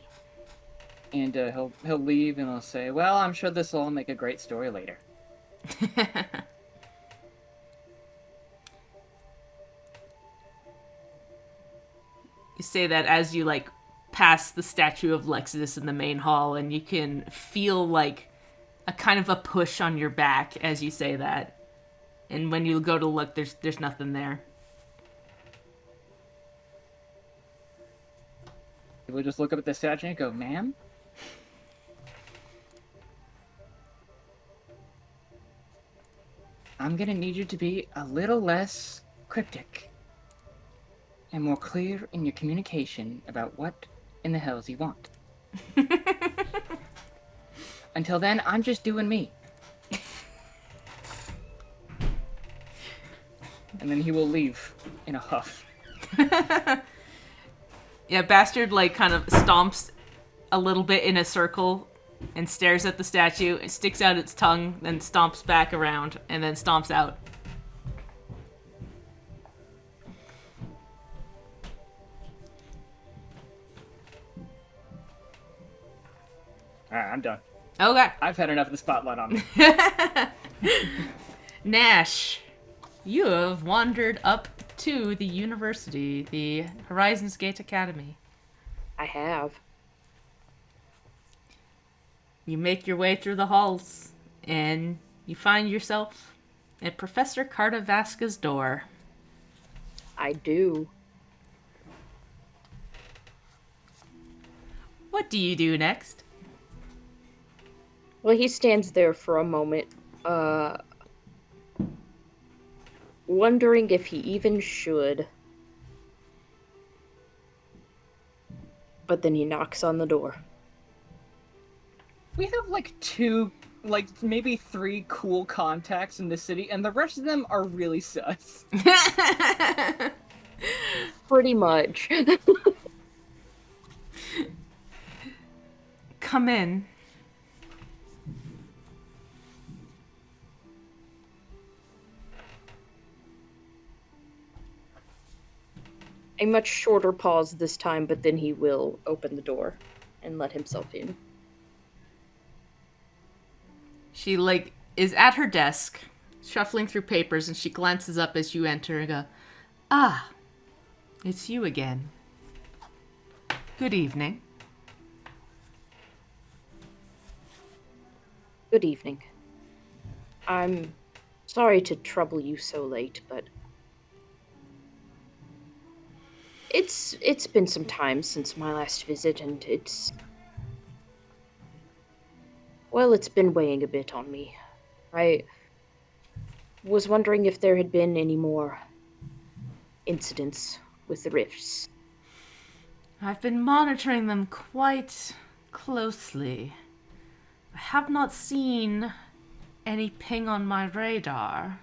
And he'll leave and I'll say, well, I'm sure this will all make a great story later. You say that as you, like, pass the statue of Lexus in the main hall, and you can feel, like, a kind of a push on your back as you say that. And when you go to look, there's nothing there. We'll just look up at the statue and go, ma'am? I'm gonna need you to be a little less cryptic and more clear in your communication about what in the hells you want. Until then, I'm just doing me. And then he will leave in a huff. Yeah, Bastard, like, kind of stomps a little bit in a circle and stares at the statue. It sticks out its tongue, then stomps back around, and then stomps out. Alright, I'm done. Okay. I've had enough of the spotlight on me. Nash, you have wandered up to the university, the Horizons Gate Academy. I have. You make your way through the halls, and you find yourself at Professor Cartavasca's door. I do. What do you do next? Well, he stands there for a moment, wondering if he even should. But then he knocks on the door. We have maybe 3 cool contacts in the city, and the rest of them are really sus. Pretty much. Come in. A much shorter pause this time, but then he will open the door and let himself in. She, is at her desk, shuffling through papers, and she glances up as you enter and go, "Ah, it's you again. Good evening." Good evening. I'm sorry to trouble you so late, but it's been some time since my last visit, and it's been weighing a bit on me. I was wondering if there had been any more incidents with the rifts. I've been monitoring them quite closely. I have not seen any ping on my radar.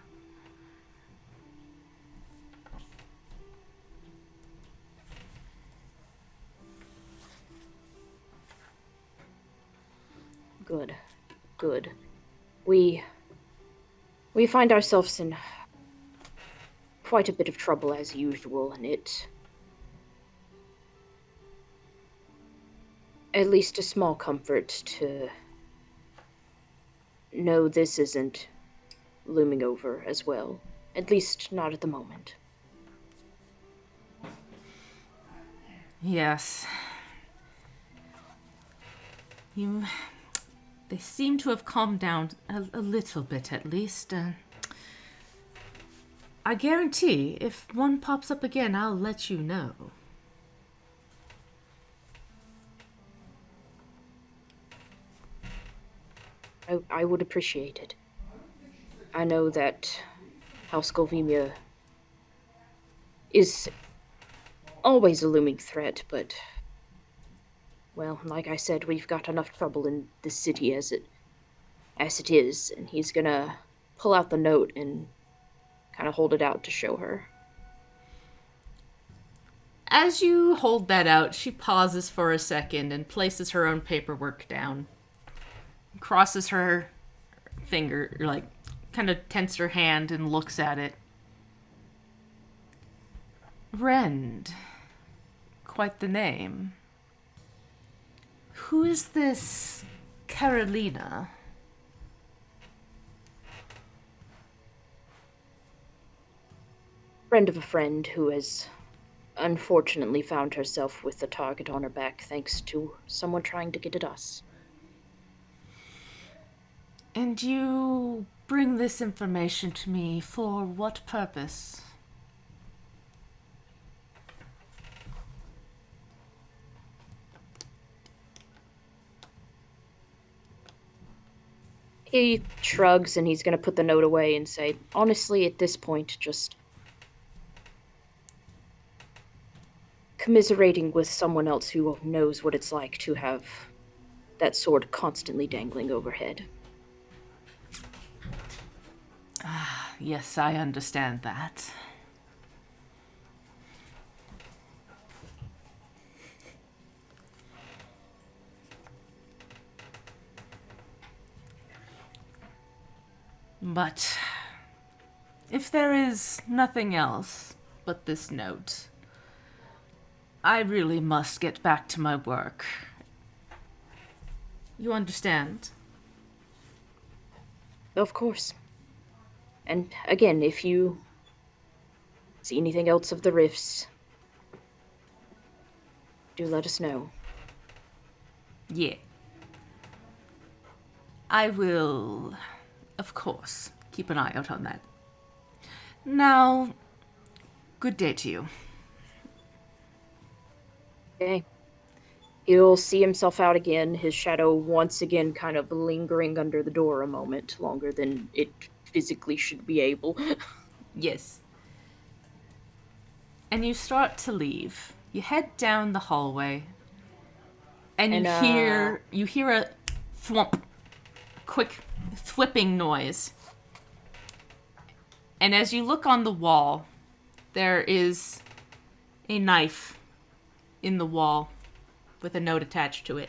Good. Good. We find ourselves in quite a bit of trouble as usual, and it... At least a small comfort to know this isn't looming over as well. At least not at the moment. Yes. They seem to have calmed down a little bit, at least. I guarantee, if one pops up again, I'll let you know. I would appreciate it. I know that House Golvemia is always a looming threat, but... Well, like I said, we've got enough trouble in this city as it is, and he's gonna pull out the note and kind of hold it out to show her. As you hold that out, she pauses for a second and places her own paperwork down. Crosses her finger, like, kind of tenses her hand and looks at it. Rend. Quite the name. Who is this Carolina? Friend of a friend who has unfortunately found herself with a target on her back thanks to someone trying to get at us. And you bring this information to me for what purpose? He shrugs and he's going to put the note away and say, honestly, at this point, just commiserating with someone else who knows what it's like to have that sword constantly dangling overhead. Yes, I understand that. But if there is nothing else but this note, I really must get back to my work. You understand? Of course. And again, if you see anything else of the rifts, do let us know. Yeah. I will, of course, keep an eye out on that. Now, good day to you. Okay. He'll see himself out again, his shadow once again kind of lingering under the door a moment longer than it physically should be able. Yes. And you start to leave. You head down the hallway, and you hear a thwump, quick thwipping noise. And as you look on the wall, there is a knife in the wall with a note attached to it.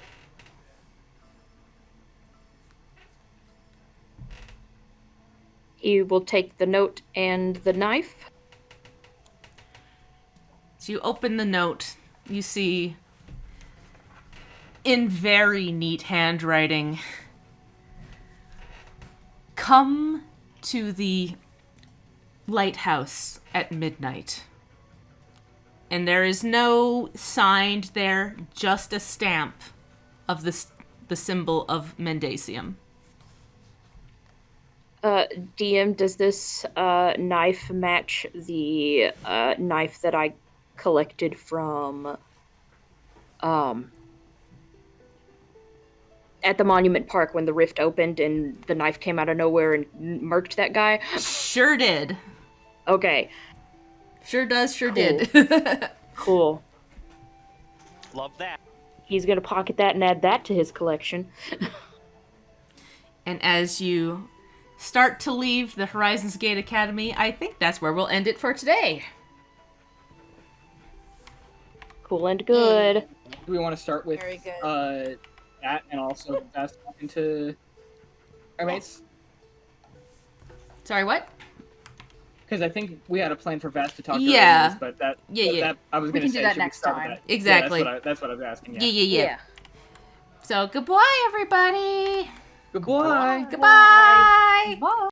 He will take the note and the knife. So you open the note, you see, in very neat handwriting, come to the lighthouse at midnight. And there is no signed there, just a stamp of the symbol of Mendasium. DM, does this knife match the knife that I collected from at the Monument Park when the rift opened and the knife came out of nowhere and murked that guy? Sure did. Okay. Sure does, sure Cool. did. Cool. Love that. He's gonna pocket that and add that to his collection. And as you start to leave the Horizons Gate Academy, I think that's where we'll end it for today. Cool and good. Do we want to start with Very good. that and also Vast talking to our mates? Sorry, what? Because I think we had a plan for Vast to talk to Yeah. our mates, but that Yeah. that I was We going to can say do that should we next start with time. that? Exactly. Yeah, that's what I was asking. Yeah. So, goodbye, everybody. Goodbye. Goodbye. Bye.